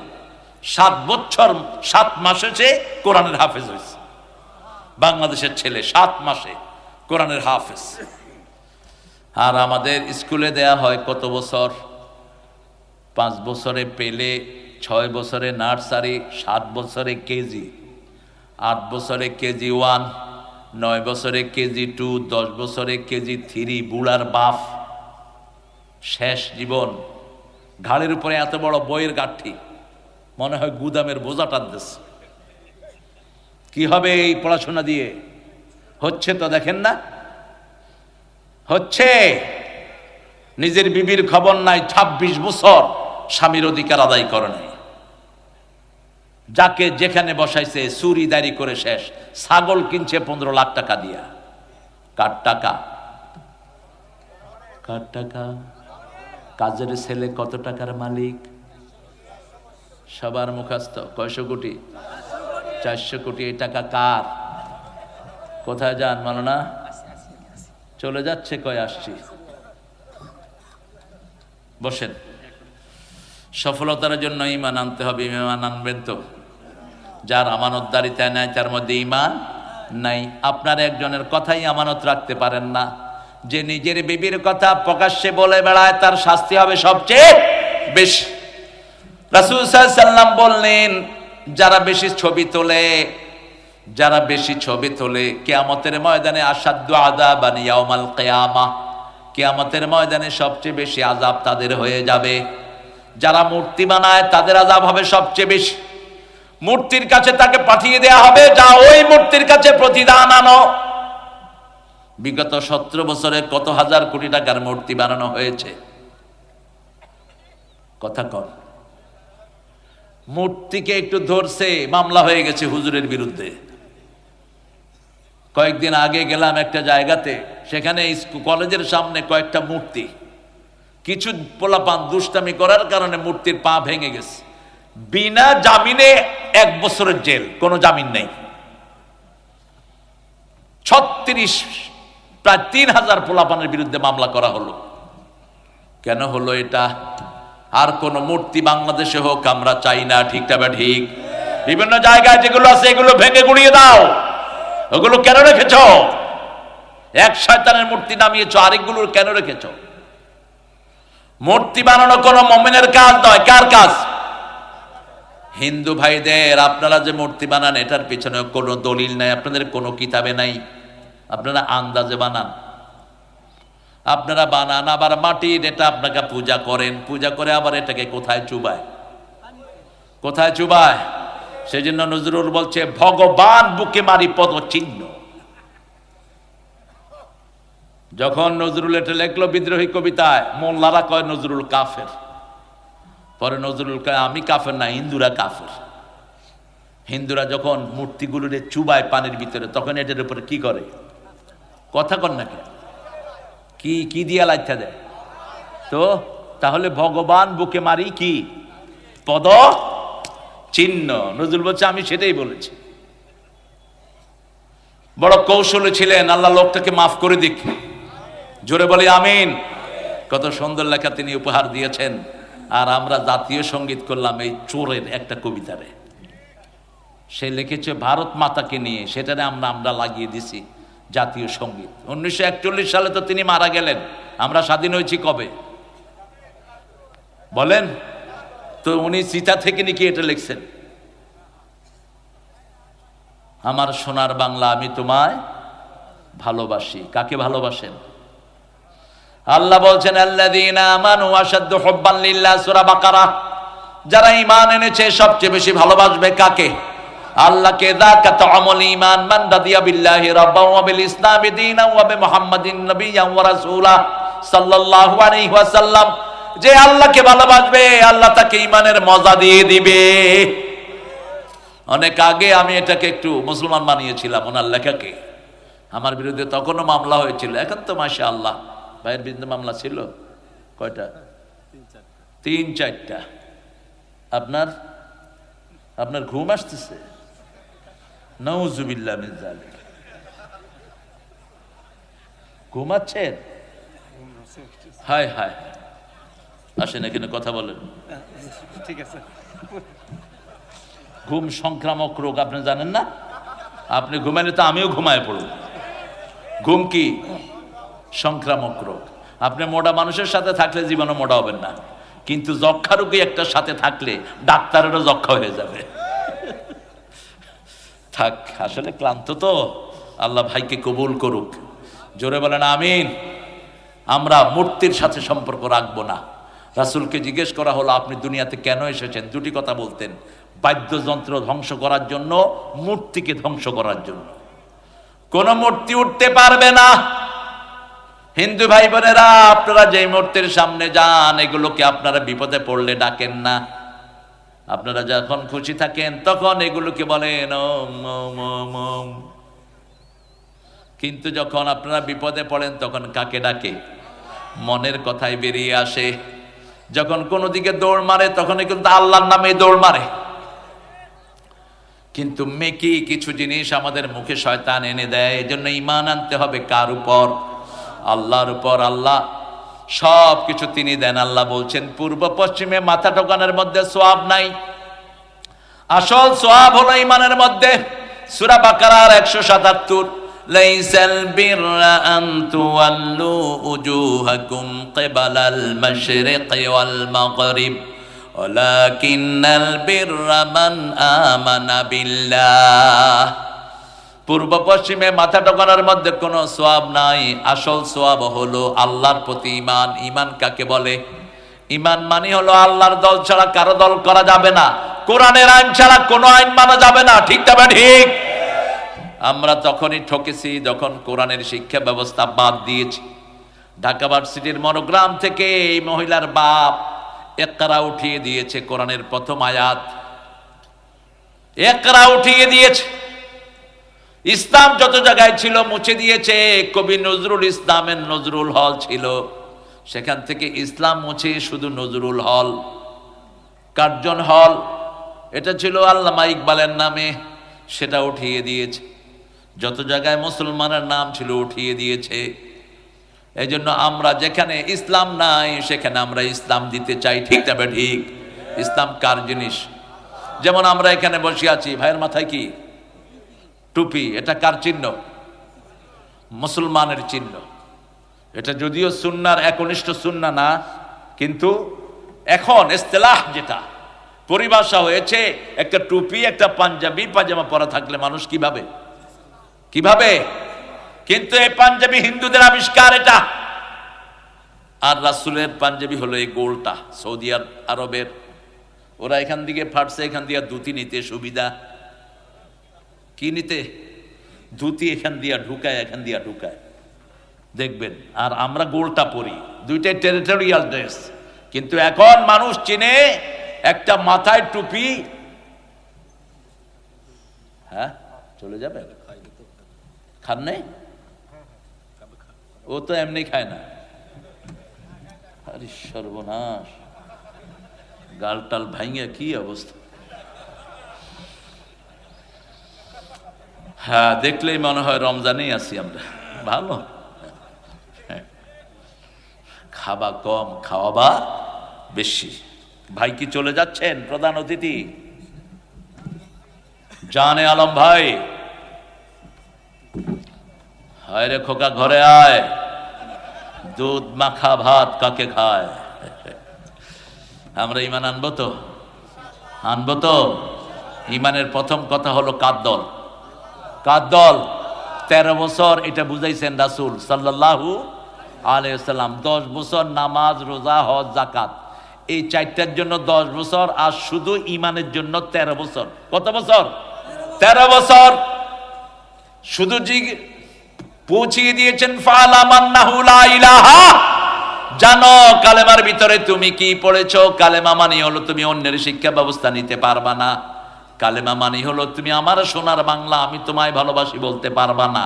7 বছর 7 মাসে সে কোরআনের হাফেজ হয়েছে। বাংলাদেশের ছেলে 7 মাসে কোরআনের হাফেজ। আর আমাদের স্কুলে দেয়া হয় কত বছর? 5 বছরে পেলে, 6 বছরে নার্সারি, 7 বছরে কেজি, 8 বছরে কেজি 1, 9 বছরে কেজি 2, 10 বছরে কেজি 3। বুড়ার বাপ, শেষ জীবন। ঘাড়ের উপরে এত বড় বইয়ের গাঠি, মনে হয় গুদামের বোঝা টানতেছে। কি হবে এই পড়াশোনা দিয়ে? হচ্ছে তো, দেখেন না হচ্ছে। নিজের বিবির খবর নাই, 26 বছর স্বামীর অধিকার আদায় করে নাই। যাকে যেখানে বসাইছে চুরিদারি করে শেষ। ছাগল কিনছে 15 লাখ টাকা দিয়া। কার টাকা? কার টাকা? কাজের ছেলে কত টাকার মালিক? সবার মুখস্থ। কয়শো কোটি? 400 কোটি। এই টাকা কার? কোথায় যান মাওলানা? চলে যাচ্ছে, কয় আসছি। বসেন। সফলতার জন্য ঈমান আনতে হবে। ঈমান আনবেন তো? যার আমানতদারিতা নাই তার মধ্যে ঈমান নাই। আপনার একজনের কথাই আমানত রাখতে পারেন না, যে নিজের বিবির কথা প্রকাশ্যে বলে বেড়ায়, তার শাস্তি হবে সবচেয়ে বেশি। রাসূল সাল্লাল্লাহু আলাইহি ওয়াসাল্লাম বললেন, যারা বেশি ছবি তোলে, যারা বেশি ছবি তোলে কিয়ামতের ময়দানে আসাদ্দু আযাবান ইয়াউমাল কিয়ামাহ, কিয়ামতের ময়দানে সবচেয়ে বেশি আযাব তাদের হয়ে যাবে। যারা মূর্তি বানায় তাদের আযাব হবে সবচেয়ে বেশি। মূর্তির কাছে তাকে পাঠিয়ে দেয়া হবে, যা ওই মূর্তির কাছে প্রতিদান আনো। বিগত 17 বছরে কত হাজার কোটি টাকার মূর্তি বানানো হয়েছে? কথা কর। মূর্তিকে একটু ধরছে, মামলা হয়ে গেছে হুজুরের বিরুদ্ধে। কয়েকদিন আগে গেলাম একটা জায়গাতে, সেখানে কলেজের সামনে কয়েকটা মূর্তি, কিছু পোলাপান দুষ্টামি করার কারণে মূর্তির পা ভেঙে গেছে। বিনা জামিনে 1 বছরের জেল, কোনো জামিন নেই। 36 প্রায় 3000 পোলাপানের বিরুদ্ধে মামলা করা হলো। কেন হলো এটা? আর কোন মূর্তি বাংলাদেশে হোক আমরা চাই না, ঠিকটা বা ঠিক? বিভিন্ন জায়গায় যেগুলো আছে এগুলো ভেঙে গুড়িয়ে দাও। ওগুলো কেন রেখেছ? এক শয়তানের মূর্তি নামিয়েছ, আরেকগুলোর কেন রেখেছ? মূর্তি বানানো কোন মুমিনের কাজ নয়। কার কাজ? হিন্দু ভাইদের। আপনারা যে মূর্তি বানান এটার পিছনে কোনো দলিল নাই, আপনাদের কোনো কিতাবে নাই, আপনারা আন্দাজে বানান। আপনারা বানান আবার মাটির, এটা আপনাকে পূজা করেন, পূজা করে আবার এটাকে কোথায় চুবায়? কোথায় চুবায়? সেই জন্য নজরুল বলছে, ভগবান বুকে মারি পদ চিহ্ন। যখন নজরুল এটা লেখলো বিদ্রোহী কবিতায়, মোল্লারা কয় নজরুল কাফের। পরে নজরুল কয়, আমি কাফের না, হিন্দুরা কাফের। হিন্দুরা যখন মূর্তিগুলোরে চুবায় পানির ভিতরে, তখন এটার উপরে কি করে? কথা কর নাকি? কি কি দিয়া লাইথা দেয়? তো তাহলে ভগবান বুকে মারি কি পদ চিহ্ন। নজরুল বলছে, আমি সেটাই বলেছি। বড় কৌশলী ছিলেন, আল্লাহ লোকটাকে মাফ করে দিক। জোরে বলি আমিন। কত সুন্দর লেখা তিনি উপহার দিয়েছেন। আর আমরা জাতীয় সঙ্গীত করলাম এই চোরের একটা কবিতারে। সে লিখেছে ভারত মাতাকে নিয়ে, সেটারে আমরা লাগিয়ে দিছি জাতীয় সঙ্গীত। 1941 সালে তো তিনি মারা গেলেন। আমরা স্বাধীন হয়েছি কবে বলেন তো? উনি চিতা থেকে নাকি এটা লিখছেন, আমার সোনার বাংলা আমি তোমায় ভালোবাসি। কাকে ভালোবাসেন? আল্লাহ বলছেন, আল্লাযীনা আমানু আশাদ্দু হুব্বান লিল্লাহ, সূরা বাকারা। যারা ঈমান এনেছে সবচেয়ে বেশি ভালোবাসবে কাকে? আল্লাহকে। যাকা তাআমুল ঈমান মান রাদিয়া বিল্লাহি রাব্বান ওয়া বিল ইসলামি দীনান ওয়া বিমুহাম্মাদিন নাবিয়্যান ওয়া রাসূলা সাল্লাল্লাহু আলাইহি ওয়াসাল্লাম। যে আল্লাহকে ভালোবাসবে, আল্লাহ তাকে ঈমানের মজা দিয়ে দিবে। অনেক আগে আমি এটাকে একটু মুসলমান বানিয়েছিলাম ওনার লেখাকে। আমার বিরুদ্ধে তখনও মামলা হয়েছিল। এখন তো মাশাআল্লাহ ভাইয়ের বিরুদ্ধে মামলা ছিল কয়টা? 3-4টা। আপনার ঘুম আসতেছে? নাউযুবিল্লাহ মিন যালিক। ঘুমাচ্ছেন? হায় হায়। আসেন এখানে কথা বলেন। ঠিক আছে। ঘুম সংক্রামক রোগ, আপনি জানেন না? আপনি ঘুমাইলে তো আমিও ঘুমায় পড়ব। ঘুম কি সংক্রামক রোগ। আপনি মোটা মানুষের সাথে থাকলে জীবনে মোটা হবেন না, কিন্তু যক্ষা রোগী একটা সাথে থাকলে ডাক্তারেরও যক্ষা হয়ে যাবে। থাক, আসলে ক্লান্ত তো। আল্লাহ ভাইকে কবুল করুক। জোরে বলেন আমিন। আমরা মূর্তির সাথে সম্পর্ক রাখবো না। রাসূলকে জিজ্ঞেস করা হলো, আপনি দুনিয়াতে কেন এসেছেন? দুটি কথা বলতেন, বাদ্যযন্ত্র ধ্বংস করার জন্য, মূর্তিকে ধ্বংস করার জন্য। কোন মূর্তি উঠতে পারবে না। হিন্দু ভাই বোনেরা, আপনারা যে মূর্তির সামনে যান, এগুলোকে আপনারা বিপদে পড়লে ডাকেন না। আপনারা যখন খুশি থাকেন তখন এগুলোকে বলেন ওম ওম ওম ওম। কিন্তু যখন আপনারা বিপদে পড়েন তখন কাকে ডাকে? মনের কথাই বেরিয়ে আসে। যখন কোনো দিকে দৌড় মারে তখন কিন্তু আল্লাহর নামে দৌড় মারে। কিন্তু মেকি কিছু জিনিস আমাদের মুখে শয়তান এনে দেয়। এজন্য ঈমান আনতে হবে কার উপর? আল্লাহর উপর। আল্লাহ সব কিছু তিনি দেন। আল্লাহ বলছেন পূর্ব পশ্চিমে মাথা ঠোকানোর মধ্যে সওয়াব নাই, আসল সওয়াব হলো ঈমানের মধ্যে। সূরা বাকারার 177, লাইসাল বিররা আন তুওয়াল্লু উজুহাকুম কিবালাল মাশরিকি ওয়াল মাগরিব ওয়ালাকিন্নাল বিররা মান আমানা বিল্লাহ। পূর্ব পশ্চিমে মাথা ঠোকানোর মধ্যে কোনো সওয়াব নাই, আসল সওয়াব হলো আল্লাহর প্রতি ঈমান। ঈমান কাকে বলে? ঈমান মানে হলো আল্লাহর দল ছাড়া কারো দল করা যাবে না, কোরআনের আইন ছাড়া কোনো আইন মানা যাবে না। ঠিক তবে ঠিক। আমরা তখনই ঠকেছি যখন কোরআনের শিক্ষা ব্যবস্থা বাদ দিয়েছি। ঢাকা ভার্সিটির মনোগ্রাম থেকে এই মহিলার বাপ ইকরা উঠিয়ে দিয়েছে, কোরআনের প্রথম আয়াত ইকরা উঠিয়ে দিয়েছে। ইসলাম যত জায়গায় ছিল মুছে দিয়েছে। কবি নজরুল ইসলামের নজরুল হল ছিল, সেখান থেকে ইসলাম মুছে শুধু নজরুল হল, কার্জন হল, এটা ছিল আল্লামা ইকবালের নামে, সেটা উঠিয়ে দিয়েছে। যত জায়গায় মুসলমানের নাম ছিল উঠিয়ে দিয়েছে। এই জন্য আমরা যেখানে ইসলাম নাই সেখানে আমরা ইসলাম দিতে চাই। ঠিক তবে ঠিক। ইসলাম কার জিনিস? যেমন আমরা এখানে বসে আছি, ভাইয়ের মাথায় কি টুপি, এটা কার চিহ্ন? মুসলমানের চিহ্ন। এটা যদিও সুন্নার একনিষ্ঠ সুন্না না, কিন্তু এখন ইস্তেলাহ যেটা পরিভাষা হয়েছে, একটা টুপি একটা পাঞ্জাবি পাজামা পরা থাকলে মানুষ কিভাবে কিভাবে? কিন্তু এই পাঞ্জাবি হিন্দুদের আবিষ্কার এটা, আর রাসূলের পাঞ্জাবি হলো এই গোলটা, সৌদি আরবের। ওরা এখান দিকে ফাটছে, এখান দিয়ে ধুতি নিতে সুবিধা। কি নিতে? ধুতি এখান দিয়া ঢুকায়, এখান দিয়া ঢুকায়, দেখবেন। আর আমরা গোলটা পরি, দুইটাই টেরিটোরিয়াল ড্রেস। কিন্তু এখন মানুষ চিনে একটা মাথায় টুপি। হ্যাঁ, চলে যাবে? খান নেই? ও তো এমনি খায় না। আরে সর্বনাশ, গালটাল ভাঙে কি অবস্থা। হ্যাঁ, দেখলেই মনে হয় রমজানেই আছি আমরা। ভালো, খাবা কম, খাওয়াবা বেশি। ভাই কি চলে যাচ্ছেন? প্রধান অতিথি জানে আলম ভাই, হায় রে খোকা ঘরে আয়, দুধ মাখা ভাত কাকে খায়? আমরা ঈমান আনবো তো? আনবো তো? ঈমানের প্রথম কথা হলো কার দল? কার দল? 13 বছর এটা বুঝাইছেন রাসূল সাল্লাল্লাহু আলাইহি ওয়াসাল্লাম। 10 বছর নামাজ, রোজা, হজ, যাকাত, এই চারটার জন্য 10 বছর, আর শুধু ঈমানের জন্য 13 বছর। কত বছর? 13 বছর। শুধু পৌঁছিয়ে দিয়েছেন ফালাম আন্নাহু লা ইলাহা, জানো কালেমার ভিতরে তুমি কি পড়েছো। কালেমা মানে হলো তুমি অন্যের শিক্ষা ব্যবস্থা নিতে পারবা না। কালেমা মানে হলো তুমি আমার সোনার বাংলা আমি তোমায় ভালোবাসি বলতে পারবা না।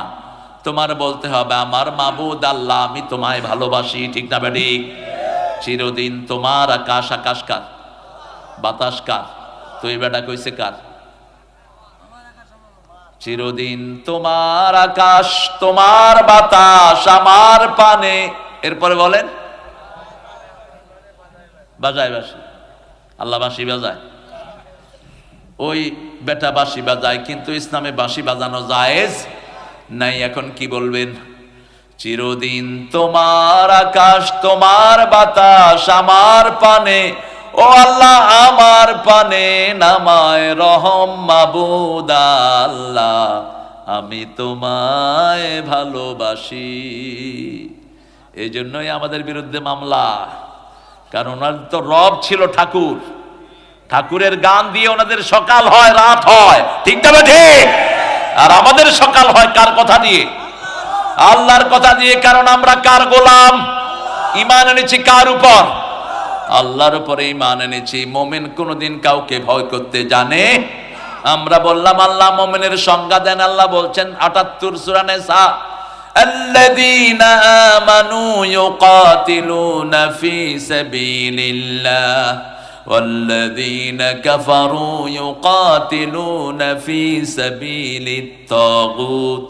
তোমার বলতে হবে আমার মাবুদ আল্লাহ আমি তোমায় ভালোবাসি। ঠিক না বেটি? চিরদিন তোমার আকাশ, আকাশ কার? বাতাস কার? তুই বেটা কইছে কার? চিরদিন তোমার আকাশ, তোমার বাতাস, আমার পানে। এরপরে বলেন বাজায় বাঁশি, আল্লাহ বাঁশি বাজায়। ওই বেটা বাঁশি বাজায়, কিন্তু ইসলামে বাঁশি বাজানো জায়েজ নাই। এখন কি বলবেন? চিরদিন তোমার আকাশ, তোমার বাতাস, আমার পানে, ও আল্লাহ আমার পানে নামায় রহম মাবুদ আল্লাহ আমি তোমায় ভালোবাসি। এই জন্যই আমাদের বিরুদ্ধে মামলা, কারণ ওনার তো রব ছিল ঠাকুর। ঠাকুরের গান দিয়ে ওনাদের সকাল হয়, রাত হয়। ঠিক না ঠিক? আর আমাদের সকাল হয় কার কথা দিয়ে? আল্লাহর কথা দিয়ে। কারণ আমরা কার গোলাম? ঈমান এনেছি কার উপর? আল্লাহর উপরে ঈমান এনেছি। মুমিন কোনদিন কাউকে ভয় করতে জানে। আমরা বললাম আল্লাহ মুমিনের সংজ্ঞা দেন। আল্লাহ বলছেন ৭৮ সূরা নিসা, আল্লাযীনা আমানু ইউকাতিলুনা ফি সাবিলিল্লাহ ওয়াল্লাযীনা কাফারু ইউকাতিলুনা ফি সাবিলিত তাগুত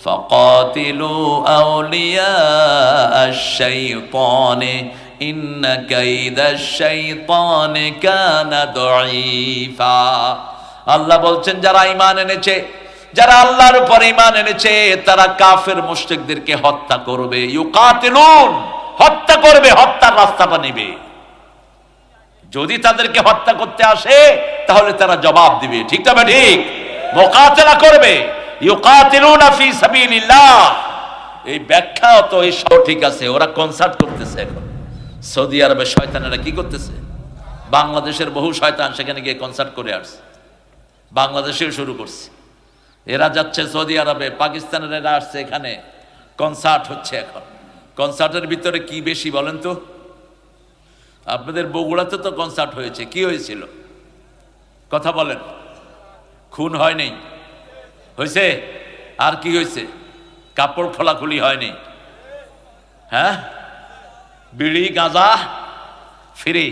ফাকাতিলু আউলিয়া আশ-শাইতানি ইন্না কাইদাশ শাইতানি কানা দাঈফা। আল্লাহ বলছেন যারা ঈমান এনেছে, যারা আল্লাহর উপর ঈমান এনেছে, তারা কাফের মুশরিকদেরকে হত্যা করবে। ইউকাতিলুন, হত্যা করবে, হত্যার রাস্তাটা নেবে। যদি তাদেরকে হত্যা করতে আসে তাহলে তারা জবাব দিবে। ঠিক না ঠিক? মুকাতালা করবে। ইউকাতিলুনা ফি সাবিলিল্লাহ। এই ব্যাখ্যা তো এই সব ঠিক আছে। ওরা কনসার্ট করতেছে এখন সৌদি আরবে। শয়তানেরা কি করতেছে? বাংলাদেশের বহু শয়তান সেখানে গিয়ে কনসার্ট করে আসছে। বাংলাদেশেও শুরু করছে। এরা যাচ্ছে সৌদি আরবে, পাকিস্তানের এরা আসছে, এখানে কনসার্ট হচ্ছে। এখন কনসার্টের ভিতরে কি বেশি বলেন তো? আপনাদের বগুড়াতে তো কনসার্ট হয়েছে, কি হয়েছিল? কথা বলেন। খুন হয়নি? হয়েছে। আর কি হয়েছে? কাপড় খোলাখুলি হয়নি? হ্যাঁ, বিড়ি গাঁজা ফ্রি।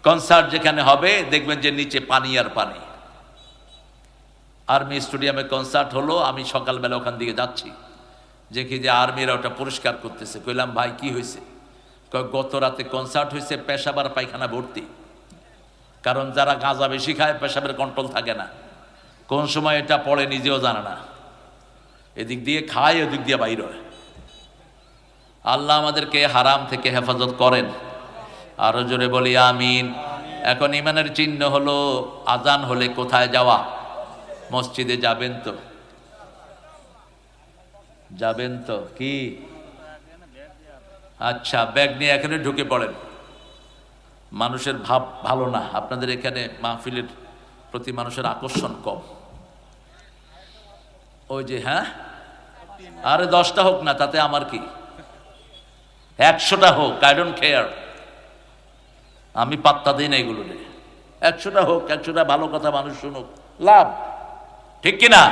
কনসার্ট যেখানে হবে দেখবেন যে নিচে পানি আর পানি। আর্মি স্টেডিয়ামে কনসার্ট হলো, আমি সকালবেলা ওখান দিকে যাচ্ছি, দেখি যে আর্মিরা ওটা পরিষ্কার করতেছে। কইলাম ভাই কি হয়েছে? গত রাতে কনসার্ট হয়েছে, পেশাবার পায়খানা ভর্তি। কারণ যারা গাঁজা বেশি খায় পেশাবের কন্ট্রোল থাকে না, কোন সময় এটা পড়ে নিজেও জানে না, এদিক দিয়ে খায় ওদিক দিয়ে বাইর হয়। আল্লাহ আমাদেরকে হারাম থেকে হেফাজত করেন। আরো জোরে বলি আমিন। এখন ঈমানের চিহ্ন হলো আজান হলে কোথায় যাওয়া? মসজিদে যাবেন তো? যাবেন তো? কি আচ্ছা, ব্যাগ নিয়ে এখানে ঢুকে পড়েন। মানুষের ভাব ভালো না আপনাদের এখানে, মাহফিলের প্রতি মানুষের আকর্ষণ কম। ওই যে হ্যাঁ, আরে 10টা হোক না, তাতে আমার কি? 100টা হোক, আই ডোন্ট কেয়ার। আমি পাত্তা দিই না এগুলো নিয়ে। 100টা হোক, 100টা ভালো কথা মানুষ শুনুক, লাভ। ঠিক কিনা?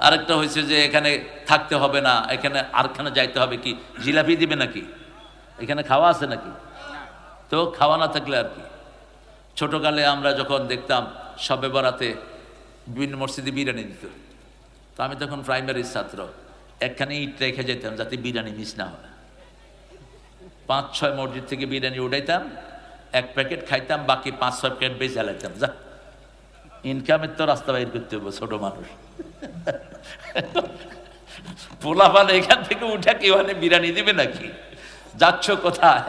আরেকটা হয়েছে যে এখানে থাকতে হবে না, এখানে আরখানে যাইতে হবে। কি জিলাপি দিবে নাকি? এখানে খাওয়া আছে নাকি? তো খাওয়া না থাকলে আর কি? ছোটকালে আমরা যখন দেখতাম শবে বরাতে বিভিন্ন মসজিদে বিরিয়ানি দিত, তো আমি তখন প্রাইমারির ছাত্র, একখানে ইট রেখে যেতাম যাতে বিরিয়ানি মিস না হয়। 5-6 মসজিদ থেকে বিরিয়ানি উঠাইতাম, 1 প্যাকেট খাইতাম, বাকি 5-6 প্যাকেট বেঁচে লাইতাম। যা, ইনকামের তো রাস্তা বাইর করতে হবে, ছোট মানুষ। পোলাপান এখান থেকে উঠে কি ওখানে বিরিয়ানি দিবে নাকি? যাচ্ছ কোথায়?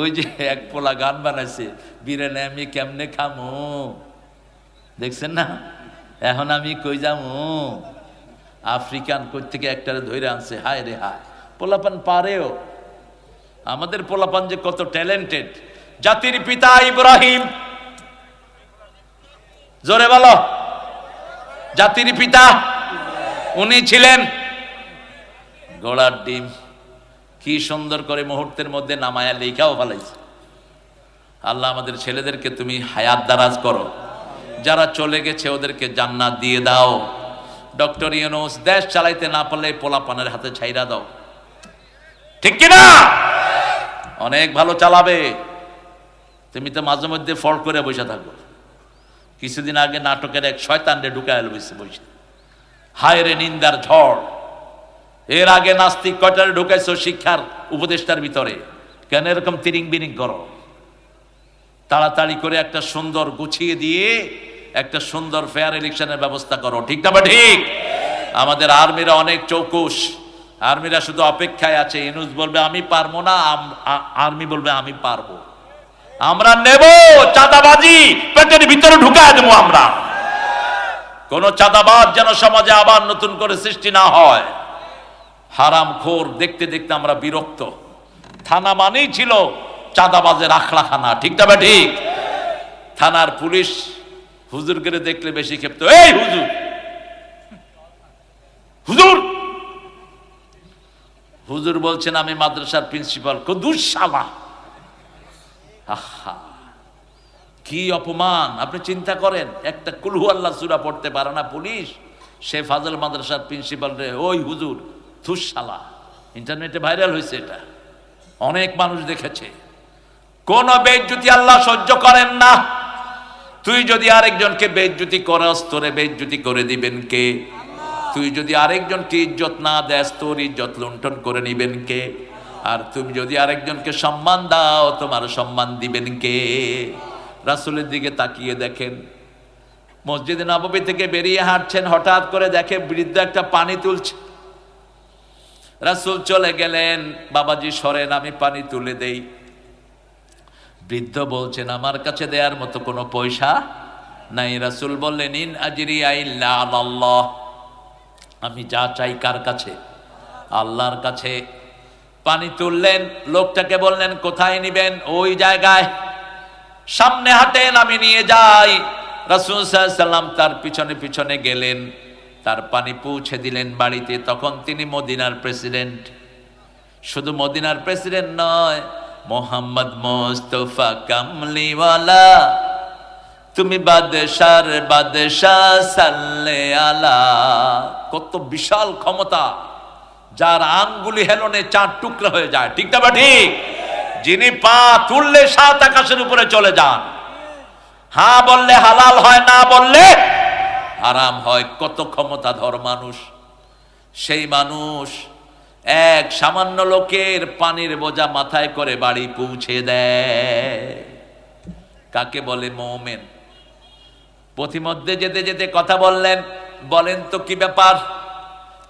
ওই যে এক পোলা গান বানাইছে, বিরিয়ানি আমি কেমনে খামু, দেখছেন না? এখন আমি কই যামু? আফ্রিকান কই থেকে একটারে ধরে আনছে। হায় রে হায়, পোলাপান পারেও। আমাদের পোলাপান যে কত ট্যালেন্টেড। জাতির পিতা ইব্রাহিম, জোরে বলো, জাতির পিতা উনি ছিলেন ঘোড়ার ডিম। কি সুন্দর করে মুহূর্তের মধ্যে নামায়া লেখাও ফেলাইছে। আল্লাহ আমাদের ছেলেদেরকে তুমি হায়াত দারাজ করো, যারা চলে গেছে ওদেরকে জান্নাত দিয়ে দাও। ডক্টর ইউনূস দেশ চালাইতে না পারলে পোলাপানের হাতে ছাইরা দাও। ঠিক কিনা? অনেক ভালো চালাবে। তুমি তো মাঝে মধ্যে ফল করে বসে থাকো। কিছুদিন আগে নাটকের এক শয়তানরে ঢুকায় বসে বসে, হায় রে নিন্দার ঝড়। এর আগে নাস্তিক কয়টারে ঢুকাইছো শিক্ষার উপদেষ্টার ভিতরে? কেন এরকম তিরিং বিরিং করো? তাড়াতাড়ি করে একটা সুন্দর গুছিয়ে দিয়ে একটা সুন্দর ফেয়ার ইলেকশনের ব্যবস্থা করো। ঠিক না? ঠিক। আমাদের আর্মিরা অনেক চৌকুশ। আর্মিরা শুধু অপেক্ষায় আছে, ইউনূস বলবে আমি পারবো না, আর্মি বলবে আমি পারবো। আমরা নেব চাঁদাবাজি, পেটের ভিতরে ঢুকায় দেবো আমরা। কোন চাঁদাবাজ যেন সমাজে আবার নতুন করে সৃষ্টি না হয়। হারাম খোর দেখতে দেখতে আমরা বিরক্ত। থানা মানেই ছিল চাঁদাবাজের আখড়াখানা। ঠিক না? ঠিক। থানার পুলিশ হুজুরকে দেখলে বেশি ক্ষেপ্ত। এই হুজুর, হুজুর, হুজুর বলছেন আমি মাদ্রাসার প্রিন্সিপাল। দুঃশালা, আহা, কি অপমান! আপনি চিন্তা করেন, একটা কুল হু আল্লাহ সূরা পড়তে পারে না পুলিশ, সে ফাজল মাদ্রাসার প্রিন্সিপাল রে ওই হুজুর থুসালা। ইন্টারনেটে ভাইরাল হয়েছে, এটা অনেক মানুষ দেখেছে। কোন বেইজ্জতি আল্লাহ সহ্য করেন না। তুই যদি আরেকজনকে বেইজ্জতি করস, তোরে বেইজ্জতি করে দিবেন কে? তুই যদি আরেকজনকে ইজ্জত না দেস, তোর ইজ্জত লুণ্ঠন করে নিবেন কে? আর তুমি যদি আরেকজনকে সম্মান দাও, তোমার সম্মান দিবেন কে? রাসূলের দিকে তাকিয়ে দেখেন, মসজিদে নববী থেকে বেরিয়ে হাঁটছেন, হঠাৎ করে দেখে বৃদ্ধ একটা পানি তুলছে। রাসূল চলে গেলেন, বাবাজি সরেন, আমি পানি তুলে দেই। বৃদ্ধ বলছেন, আমার কাছে দেওয়ার মতো কোনো পয়সা নাই। রাসূল বললেন, ইন আজরিয়া ইল্লা আলাল্লাহ, আমি যা চাই কার কাছে? আল্লাহর কাছে। পানি তুললেন, লোকটাকে বললেন, কোথায় নিবেন? ওই জায়গায়, সামনে হাঁটেন, আমি নিয়ে যাই। রাসূল সাল্লাল্লাহু আলাইহি সাল্লাম তার পিছনে পিছনে গেলেন, তার পানি পৌঁছে দিলেন বাড়িতে। তখন তিনি মদিনার প্রেসিডেন্ট। শুধু মদিনার প্রেসিডেন্ট নয়, মোহাম্মদ মোস্তফা কামলিওয়ালা, তুমি বাদশার বাদশাহ সাল্লে আলা। কত বিশাল ক্ষমতা, যার আঙ্গুলি হেলনে 4 টুকরা হয়ে যায়, ঠিক না? ঠিক। যিনি পা তুললে 7 আকাশের উপরে চলে যান। হ্যাঁ বললে হালাল হয়, না বললে হারাম হয়। কত ক্ষমতাধর মানুষ। সেই মানুষ এক সামান্য লোকের পানির বোঝা মাথায় করে বাড়ি পৌঁছে দেয়। কাকে বলে? মুমিন। পথিমধ্যে যেতে যেতে কথা বললেন, বলেন তো কি ব্যাপার?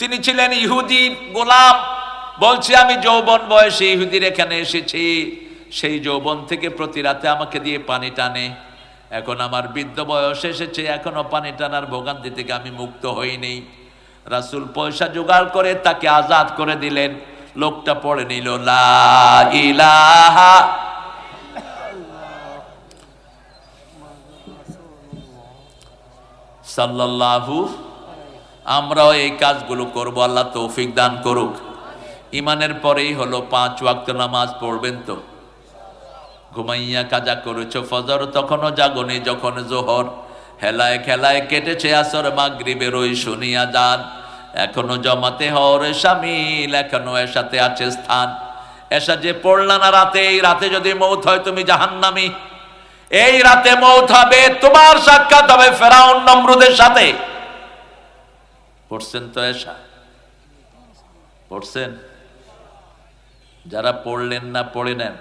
তিনি ছিলেন ইহুদি গোলাম। বলছে, আমি যৌবন বয়সে ইহুদির এখানে এসেছি, সেই যৌবন থেকে প্রতি রাতে আমাকে দিয়ে পানি টানে। এখন আমার বৃদ্ধ বয়স এসেছে, এখনো পানি টানার ভোগান্তি থেকে আমি মুক্ত হইনি। রাসূল পয়সা জোগাড় করে তাকে আজাদ করে দিলেন। লোকটা পড়ে নিল লা ইলাহা। সাল্লাল্লাহু। আমরাও এই কাজগুলো করব, আল্লাহ তৌফিক দান করুক। ইমানের পরেই হলো 5 ওয়াক্ত নামাজ পড়বেন তো। ঘুমাইয়া কাজা করেছো ফজর, তখনও জাগনি যখন জোহর। হেলায় খেলায় কেটেছে আসর, মাগরিবের ওই শুনিয়া যান। এখনো জমাতে হওয়ার শামিল, এখনো এর সাথে আছে স্থান। এসা যে পড়লা না রাতে, এই রাতে যদি মৌত হয় তুমি জাহান্নামী। এই রাতে মৌত হবে, তোমার সাক্ষাৎ হবে ফেরাউন নমরুদের সাথে। পড়ছেন তো এসা? পড়ছেন? যারা পড়লেন না, পড়ে নেন।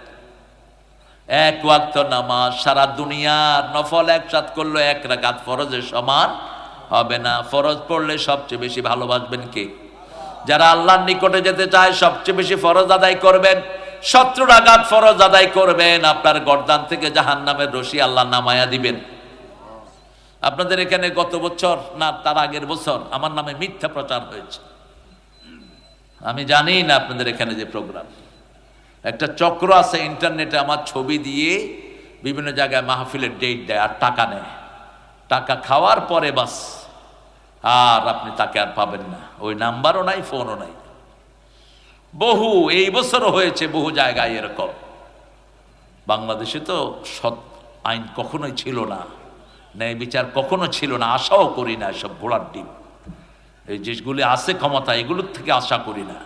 1 ওয়াক্ত নামাজ সারা দুনিয়ার নফল একসাথ করলো 1 রাকাত ফরজের সমান হবে না। ফরজ পড়লে সবচেয়ে বেশি ভালোবাসবেন কে? যারা আল্লাহর নিকটে যেতে চায় সবচেয়ে বেশি ফরজ আদায় করবেন। 70 রাকাত ফরজ আদায় করবেন, আপনার গর্দান থেকে জাহান্নামের রশি আল্লাহ নামায়া দিবেন। আপনাদের এখানে গত বছর না তার আগের বছর আমার নামে মিথ্যা প্রচার হয়েছে। আমি জানি না আপনাদের এখানে যে প্রোগ্রাম, একটা চক্র আছে ইন্টারনেটে, আমার ছবি দিয়ে বিভিন্ন জায়গায় মাহফিলের ডেট দেয় আর টাকা নেয়। টাকা খাওয়ার পরে বাস, আর আপনি তাকে আর পাবেন না। ওই নাম্বারও নাই, ফোনও নাই। বহু, এই বছরও হয়েছে বহু জায়গায় এরকম। বাংলাদেশে তো সৎ আইন কখনোই ছিল না, ন্যায় বিচার কখনো ছিল না, আশাও করি না। সব ঘোড়ার ডিম। এই জিনিসগুলি আছে ক্ষমতা, এগুলোর থেকে আশা করি না।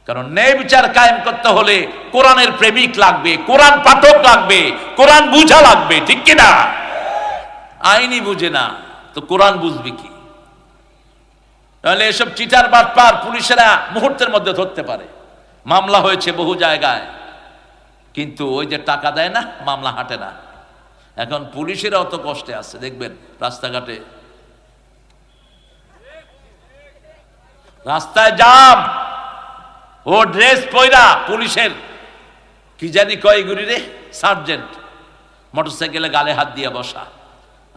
কারণ ন্যায় বিচার কায়েম করতে হলে কোরআনের প্রেমিক লাগবে, কোরআন পাঠক লাগবে, কোরআন বুঝা লাগবে, ঠিক কিনা? আইনই বুঝে না তো কোরআন বুঝবে কি? তাহলে এসব চিটার বাটপার পুলিশেরা মুহূর্তের মধ্যে ধরতে পারে। মামলা হয়েছে বহু জায়গায়, কিন্তু ওই যে টাকা দেয় না, মামলা হাঁটে না। এখন পুলিশেরা অত কষ্টে আছে, দেখবেন রাস্তাঘাটে, রাস্তায় জাম। ও ড্রেস পয়রা পুলিশের, কি জানি কয় গুড়ি রে, সার্জেন্ট, মোটরসাইকেলে গালে হাত দিয়ে বসা।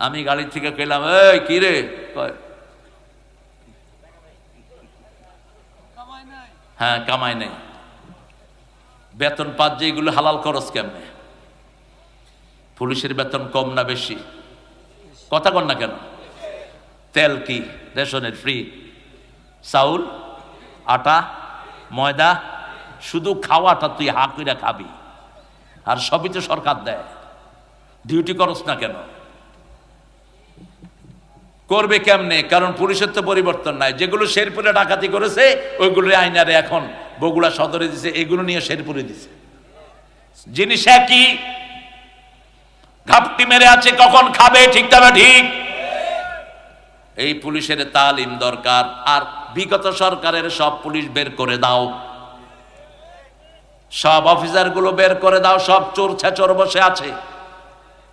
আমি গাড়ি থেকে কইলাম, এই কি রে? হ্যাঁ, কামাই নেই। বেতন পাত যে এগুলো হালাল খরচ কেমনে? পুলিশের বেতন কম না বেশি? কথা কন না কেন? তেল কি রেশনের ফ্রি? চাউল, আটা, ময়দা, শুধু খাওয়াটা তুই হা কইরা খাবি। আর সবই তো সরকার দেয়, ডিউটি করস না কেন? করবে কেমনে? কারণ পুলিশের তো পরিবর্তন নাই। যেগুলো শেরপুরে ডাকাতি করেছে ওইগুলো আইনারে এখন বগুড়া সদরে দিছে, এগুলো নিয়ে শেরপুরে দিছে। জিনিস একই, ঘাপটি মেরে আছে, কখন খাবে, ঠিক তবে ঠিক। এই পুলিশের তালিম দরকার। আর বিগত সরকারের সব পুলিশ বের করে দাও, সব অফিসার গুলো বের করে দাও, সব চোর ছেচর বসে আছে।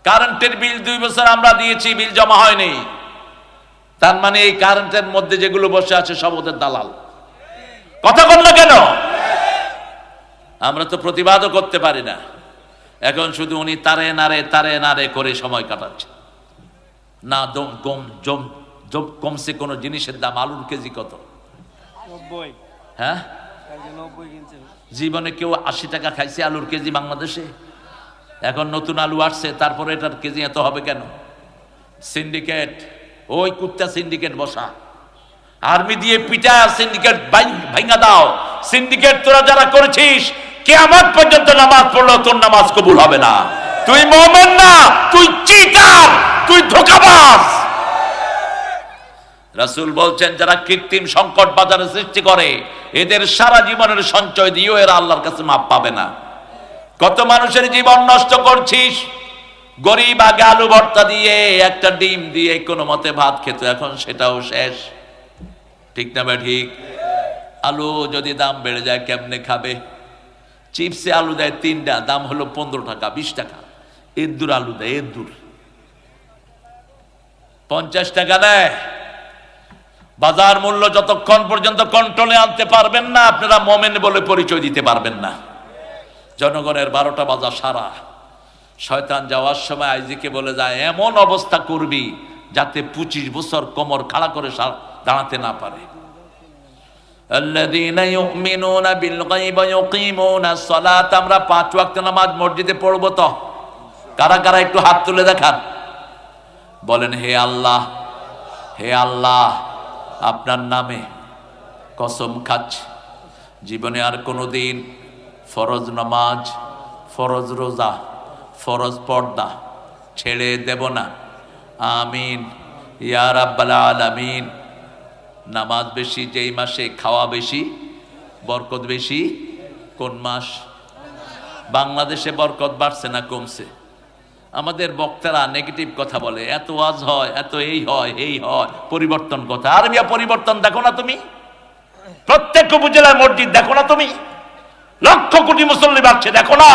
কারেন্টের বিল 2 বছর আমরা দিয়েছি, বিল জমা হয়নি। তার মানে এই কারেন্টের মধ্যে যেগুলো বসে আছে সব ওদের দালাল। কথা বল না কেন? আমরা তো প্রতিবাদও করতে পারি না। এখন শুধু উনি তারে নারে করে সময় কাটাচ্ছে। না কমছে কোন জিনিসের দাম। আলুর কেজি কত? 90। হ্যাঁ, 90 কিনছে। জীবনে কেউ 80 টাকা খাইছে আলুর কেজি বাংলাদেশে? এখন নতুন আলু আসছে, তারপরে এটার কেজি এত হবে কেন? সিন্ডিকেট, ওই কুত্তা সিন্ডিকেট বসা, আর্মি দিয়ে পিটা সিন্ডিকেট ভাঙা দাও। সিন্ডিকেট তোরা যারা করেছিস, কিয়ামত পর্যন্ত নামাজ পড়লেও তোর নামাজ কবুল হবে না। তুই মুমিন না, তুই চিটার, তুই ধোঁকাবাজ। রাসূল বলছেন, যারা কৃত্রিম সংকট বাজারে সৃষ্টি করে এদের সারা জীবনের সঞ্চয় দিয়েও এরা আল্লাহর কাছে মাপ পাবে না। কত মানুষের জীবন নষ্ট করছিস। গরিব আগে আলু ভর্তা দিয়ে একটা ডিম দিয়ে কোনো মতে ভাত খেত, এখন সেটাও শেষ। ঠিক না ভাই? ঠিক। আলু যদি দাম বেড়ে যায় কেমনে খাবে? চিপসে আলু দেয় 3টা, দাম হলো 15 টাকা 20 টাকা। এদ্দুর আলু দেয়, এদ্দুর 50 টাকা দেয়। বাজার মূল্য যতক্ষণ পর্যন্ত কন্ট্রোলে আনতে পারবেন না, আপনারা মোমেন বলে পরিচয় দিতে পারবেন না। জনগণের 12টা বাজা সারা। শয়তান যাওয়ার সময় আইজিকে বলে যায়, এমন অবস্থা করবি যাতে 25 বছর কোমর খাড়া করে দাঁড়াতে না পারে। আল্লাযীনা ইউমিনুনা বিল গায়বি ওয়া ইউকিমুনাস সালাত। আমরা 5 ওয়াক্ত নামাজ মসজিদে পড়ব তো? কারা কারা একটু হাত তুলে দেখান, বলেন, হে আল্লাহ, হে আল্লাহ, আপনার নামে কসম খাচ্ছি জীবনে আর কোনোদিন ফরজ নামাজ, ফরজ রোজা, ফরজ পর্দা ছেড়ে দেব না। আমিন ইয়া রাব্বাল আলামিন। নামাজ বেশি যেই মাসে, খাওয়া বেশি, বরকত বেশি। কোন মাস? বাংলাদেশে বরকত বাড়ছে না কমছে? আমাদের বক্তারা নেগেটিভ কথা বলে, এত ওয়াজ হয়, এত এই হয়, এই হয়, পরিবর্তন কথা। আর মিয়া পরিবর্তন দেখো না তুমি? প্রত্যেক উপজেলার মসজিদ দেখো না তুমি? লক্ষ কোটি মুসল্লি বাড়ছে দেখো না?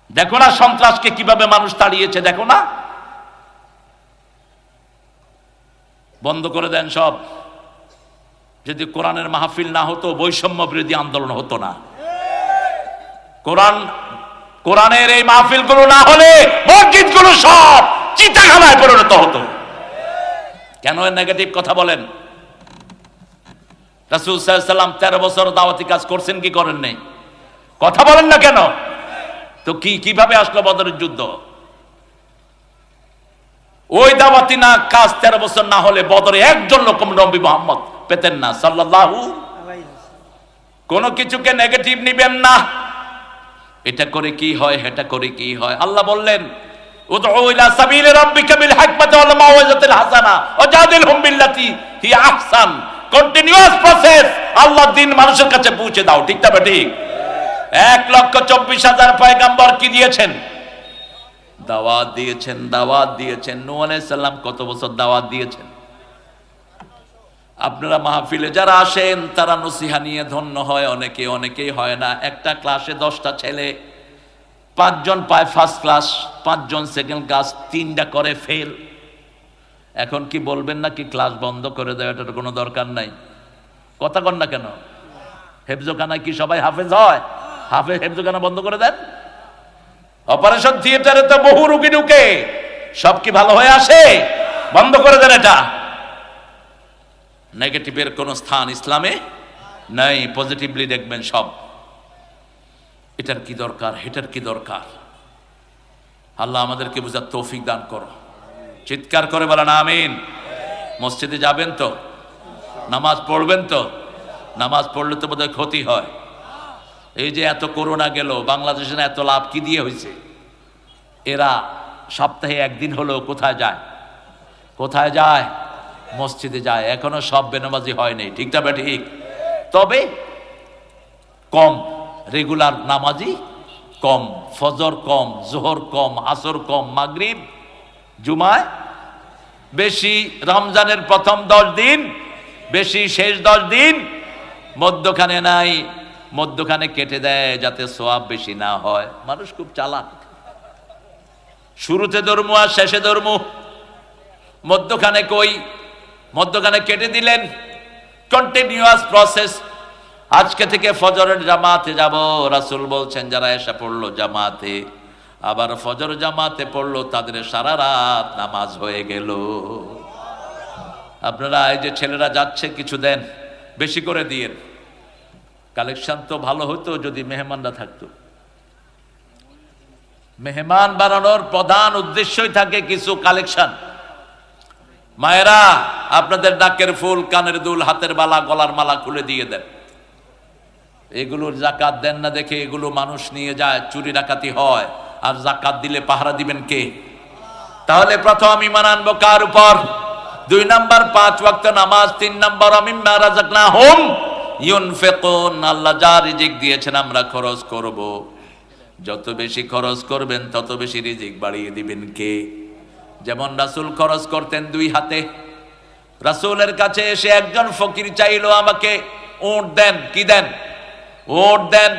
দেখো না সন্ত্রাসকে কিভাবে মানুষ তাড়িয়েছে দেখো না? বন্ধ করে দেন সব। যদি কোরআনের মাহফিল না হতো, বৈষম্য বিরোধী আন্দোলন হতো না। কোরআনের এই মাহফিল গুলো না হলে মসজিদ গুলো সব চিতাখানায় পরিণত হতো। কেন নেগেটিভ কথা বলেন? রাসূল সাল্লাল্লাহু আলাইহি ওয়াসাল্লাম 13 বছর দাওয়াতি কাজ করছেন কি করেন নাই? কথা বলেন না কেন? তো কিভাবে আসলো বদরের যুদ্ধ? ওই দাওয়াতি না কাজ 13 বছর না হলে বদরে একজন লোক নবী মুহাম্মদ পেতেন না সাল্লাল্লাহু। কোন কিছুকে নেগেটিভ নিবেন না। এটা করে কি হয়, এটা করে কি হয়? আল্লাহ বললেন, উদউ ইলা সাবিলি রাব্বিকা বিল হিকমাতি ওয়াল মাউইজাতিল হাসানা ওয়াজাদিলহুম বিল্লাতি হিয়া আহসান। Continuous process. আল্লাহ দিন মানুষের কাছে পৌঁছে দাও। ঠিক না ঠিক? 1,24,000 পয়গম্বর কি দিয়েছেন? দাওয়াত দিয়েছেন, দাওয়াত দিয়েছেন। নূহ আলাইহিস সালাম কত বছর দাওয়াত দিয়েছেন? আপনারা মাহফিলে যারা আসেন তারা নসিহা নিয়ে ধন্য হয়, অনেকেই হয় না। একটা ক্লাসে 10টা ছেলে, 5 জন পায় ফার্স্ট ক্লাস, 5 জন সেকেন্ড ক্লাস, 3টা করে ফেল। এখন কি বলবেন না কি ক্লাস বন্ধ করে দেয়? এটার কোনো দরকার নাই। কথা কন না কেন? হেফজখানায় কি সবাই হাফেজ হয়? হেফজখানা বন্ধ করে দেন। অপারেশন থিয়েটারে তো বহু রোগী ঢুকে, সব কি ভালো হয়ে আসে? বন্ধ করে দেন এটা। নেগেটিভের কোন স্থান ইসলামে নাই। পজিটিভলি দেখবেন সব। এটার কি দরকার, এটার কি দরকার? আল্লাহ আমাদেরকে বুঝার তৌফিক দান করো। চিৎকার করে বলেন আমিন। মসজিদে যাবেন তো? নামাজ পড়বেন তো? নামাজ পড়লে তো বোধহয় ক্ষতি হয়। এই যে এত করোনা গেল, বাংলাদেশের এত লাভ কি দিয়ে হয়েছে? এরা সপ্তাহে একদিন হলো কোথায় যায়? কোথায় যায়? মসজিদে যায়। এখনো সব বেনামাজি হয়নি, ঠিক না বে ঠিক? তবে কম, রেগুলার নামাজি কম, ফজর কম, জোহর কম, আসর কম, মাগরিব জুমায় বেশি, রমজানের প্রথম 10 দিন বেশি, শেষ 10 দিন মধ্যখানে নাই, মধ্যখানে কেটে দেয় যাতে সোয়াব বেশি না হয়। মানুষ খুব চালাক, শুরুতে ধর্ম আর শেষে ধর্ম, মধ্যখানে কই? মধ্যখানে কেটে দিলেন। Continuous process. আজকে থেকে ফজরের জামাতে যাব, রাসূল বলছেন যারা এসে পড়লো জামাতে, আবার ফজর জামাতে পড়লো, তাদের সারা রাত নামাজ হয়ে গেল। আপনারা এই যে ছেলেরা যাচ্ছে কিছু দেন, বেশি করে দিয়েন। কালেকশন তো ভালো হতো যদি মেহমানরা থাকতো। মেহমান বানানোর প্রধান উদ্দেশ্যই থাকে কিছু কালেকশন। মায়েরা আপনাদের নাকের ফুল, কানের দুল, হাতের বালা, গলার মালা খুলে দিয়ে দেন। এগুলোর জাকাত দেন না দেখে এগুলো মানুষ নিয়ে যায়, চুরি ডাকাতি হয়। আর জাকাত দিলে পাহারা দিবেন কে? তাহলে প্রথম ঈমান আনবো কার উপর? 2 নাম্বার 5 ওয়াক্ত নামাজ, 3 নাম্বার মিম্মা রাযাকনাহুম ইউনফিকুন। আল্লাহ যা রিজিক দিয়েছেন আমরা খরচ করব। যত বেশি খরচ করবেন তত বেশি রিজিক বাড়িয়ে দিবেন কে? যেমন রাসূল খরচ করতেন 2 হাতে। রাসূলের কাছে এসে একজন ফকির চাইলো আমাকে উট দেন। কি দেন? উট দেন।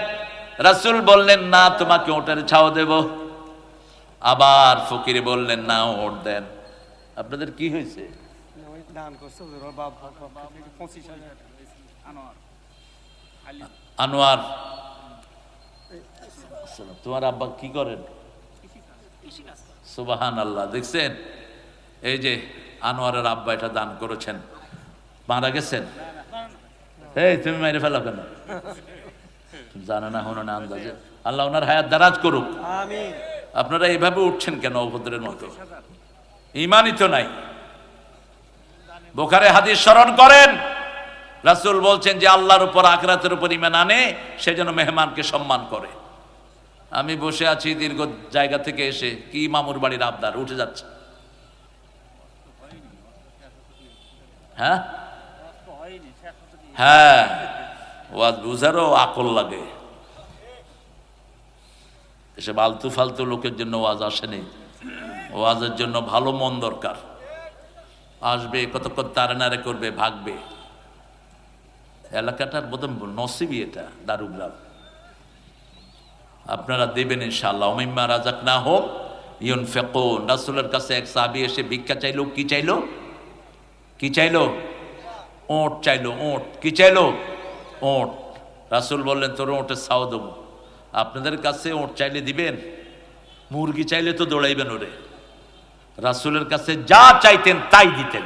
রাসূল বললেন না, তোমাকে উটের ছাও দেব। আবার ফকির বললেন না, উট দেন। আপনাদের কি হয়েছে? দান করছে ওর বাপ 25,000 আনোয়ার, তোমার আব্বা কি করেন? সুবহানাল্লাহ। দেখছেন এই যে আনোয়ারের আব্বা এটা দান করেছেন। মারা গেছেন? এই তুমি মেরে ফেলো কেন? জানো না, হনো না আন্দাজে। আল্লাহ ওনার হায়াত দারাজ করুক। আমিন। আপনারা এইভাবে উঠছেন কেন অভদ্রের মতো? ঈমানই তো নাই। বুখারী হাদিস স্মরণ করেন, রাসূল বলছেন যে আল্লাহর উপর, আখিরাতের উপর ঈমান আনে সেজন্য মেহমানকে সম্মান করে। আমি বসে আছি দীর্ঘ জায়গা থেকে এসে, কি মামুর বাড়ির আবদার উঠে যাচ্ছে। হ্যাঁ হ্যাঁ, ওয়াজ বুঝারও আকল লাগে। এসব আলতু ফালতু লোকের জন্য ওয়াজ আসেনি। ওয়াজের জন্য ভালো মন দরকার। আসবে, কতক্ষণ তাড়ানাড়ে করবে, ভাগবে। এলাকাটার বোধহয় নসিবই এটা, দারুগ্রাম। আপনারা দেবেন ইনশাআল্লাহ। মিম্মা রাযাকনাহুম ইউনফিকুন। রাসূলের কাছে এক সাহাবী এসে ভিক্ষা চাইলো। কি চাইলো? কি চাইলো? ওট চাইলো। ওট। কি চাইলো? ওট। রাসূল বললেন তোর ওটের ছাও দেবো। আপনাদের কাছে ওট চাইলে দিবেন? মুরগি চাইলে তো দৌড়াইবেন ওরে। রাসূলের কাছে যা চাইতেন তাই দিতেন।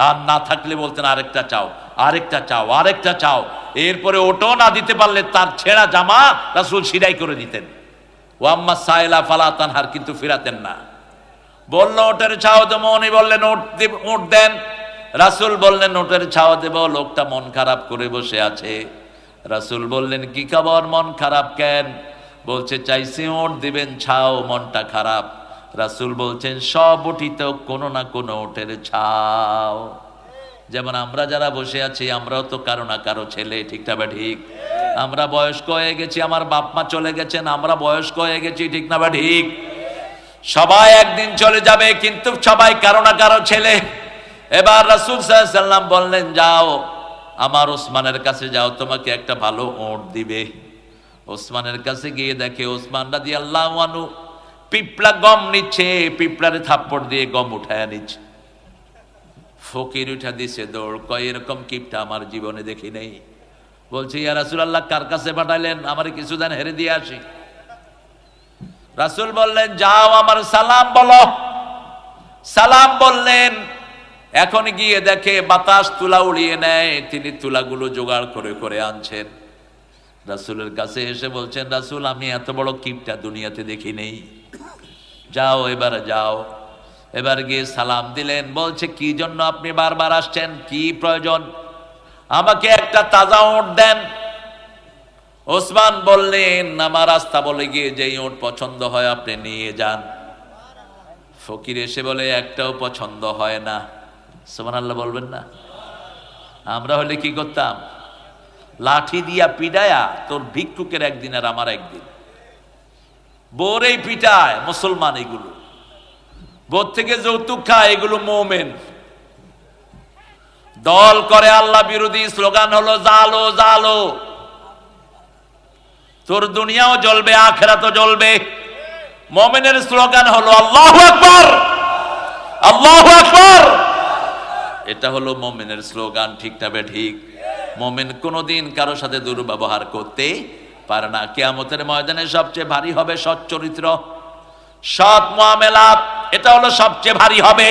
আর না থাকলে বলতেন আরেকটা চাও, আরেকটা চাও, আরেকটা চাও। এরপরে ওটাও না দিতে পারলে তার ছেঁড়া জামা রাসূল সিলাই করে দিতেন। ওয়াম্মা সাইলা ফালা তানহার, কিন্তু ফিরাতেন না। বলল ওটের ছাও দেবো, উনি বললেন ওট দেন। রাসূল বললেন ওটের ছাও দেব। লোকটা মন খারাপ করে বসে আছে। রাসূল বললেন কি খবর, মন খারাপ কেন? বলছে চাইছি ওট দিবেন, ছাও, মনটা খারাপ। রাসূল বলছেন সব উঠি তো কোনো না কোনো ওটের ছাও। যেমন আমরা যারা বসে আছি, আমরাও তো কারো না কারো ছেলে, ঠিক না বা ঠিক? আমরা বয়স্ক হয়ে গেছি, আমার বাপ মা চলে গেছেন, আমরা বয়স্ক হয়ে গেছি, ঠিক না বা ঠিক? সবাই একদিন চলে যাবে, কিন্তু সবাই কারো না কারো ছেলে। এবার রাসূল সাল্লাল্লাহু আলাইহি ওয়াসাল্লাম বললেন যাও আমার ওসমানের কাছে যাও, তোমাকে একটা ভালো ওট দিবে। ওসমানের কাছে গিয়ে দেখে ওসমান রাদিয়াল্লাহু আনহু পিপলা গম নিচ্ছে, পিপলারে থাপ্পড় দিয়ে গম উঠায় নিচ্ছে। ফকির উঠা দিছে দৌড়, কয় এরকম কিপটা আমার জীবনে দেখি নাই। বলছে ইয়া রাসূলুল্লাহ কার কাছে পাঠাইলেন, আমারে কিছু দেন, হেরে দিয়ে আসি। রাসূল বললেন যাও আমার সালাম বলো। সালাম বললেন। এখন গিয়ে দেখে বাতাস তুলা উড়িয়ে নেয়, তিনি তুলাগুলো জোগাড় করে করে আনছেন। রাসূলের কাছে এসে বলছেন রাসূল আমি এত বড় কিপটা দুনিয়াতে দেখি নেই। যাও এবার যাও। এবার গিয়ে সালাম দিলেন। বলছে কি জন্য আপনি বারবার আসছেন, কি প্রয়োজন? আমাকে একটা তাজা ওট দেন। ওসমান বললেন, আমার রাস্তা বলে গিয়ে যেই উট পছন্দ হয় আপনি নিয়ে যান। ফকির এসে বলে, একটাও পছন্দ হয় না। সুবহানাল্লাহ বলবেন না? আমরা হলে কি করতাম? লাঠি দিয়া পিডায়া, তোর ভিক্ষুকের একদিন আর আমার একদিন। বোরেই পিটায় মুসলমান, এগুলো বোর থেকে যৌতুক খায়, এগুলো মোমেন। দল করে আল্লাহ বিরোধী, স্লোগান হলো জালো জালো। তোর দুনিয়াও জ্বলবে, আখিরাতও জ্বলবে। মুমিনের স্লোগান হলো আল্লাহু আকবার, আল্লাহু আকবার। এটা হলো মুমিনের স্লোগান, ঠিক না বে ঠিক? মুমিন কোনোদিন কারো সাথে দুর্ব্যবহার করতে পারে না। কিয়ামতের ময়দানে সবচেয়ে ভারী হবে সৎ চরিত্র, সৎ মুআমালাত, এটা হলো সবচেয়ে ভারী হবে।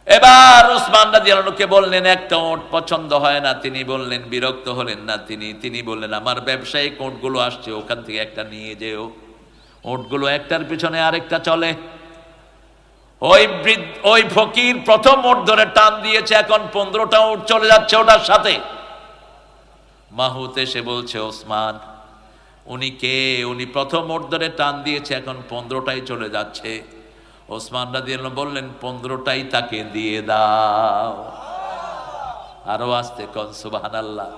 এবার উসমান রাদিয়াল্লাহু আনহুকে বললেন, একটা উট পছন্দ হয় না। তিনি বললেন, বিরক্ত হলেন না তিনি বললেন, আমার ব্যবসায়িক উটগুলো আসছে, ওখান থেকে একটা নিয়ে যেও। উটগুলো একটার পিছনে আরেকটা চলে। ওই ফকির প্রথম উট ধরে টান দিয়েছে, এখন 15টা উট চলে যাচ্ছে ওটার সাথে। মাহুত এসে বলছে, ওসমান উনি কে? উনি প্রথম উট ধরে টান দিয়েছে, এখন 15টাই চলে যাচ্ছে। ওসমান রাদিয়াল্লাহু আনহু বললেন, 15টাই তাকে দিয়ে দাও। আরো আস্তে কোন সুবহানাল্লাহ।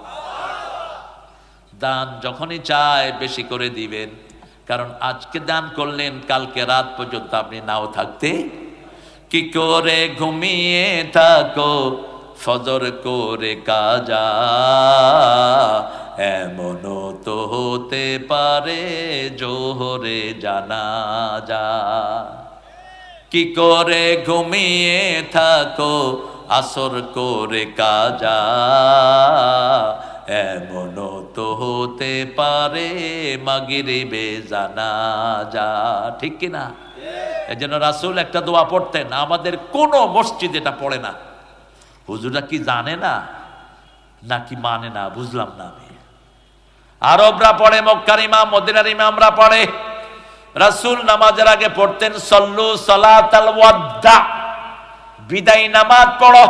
দান যখনই চায় বেশি করে দিবেন, কারণ আজকে দান করলেন, কালকে রাত পর্যন্ত আপনি নাও থাকতে। কি করে ঘুমিয়ে থাকো ফজর করে কাজা, এমনও তো হতে পারে জোহরে জানাজা। কি করে ঘুমিয়ে থাকো আসর করে কাজা, এমনও তো হতে পারে মাগরিবে জানাজা। ঠিক কিনা? এজন্য রাসূল একটা দোয়া পড়তেন, আমাদের কোন মসজিদ এটা পড়ে না। হুজুররা কি জানে না নাকি মানে না, বুঝলাম না আমি। আরবরা পড়ে, মক্কার ইমাম, মদিনার ইমামরা পড়ে। রাসূল নামাজের আগে পড়তেন, সল্লু সালাতাল ওয়াদা, বিদায় নামাজ পড়ো।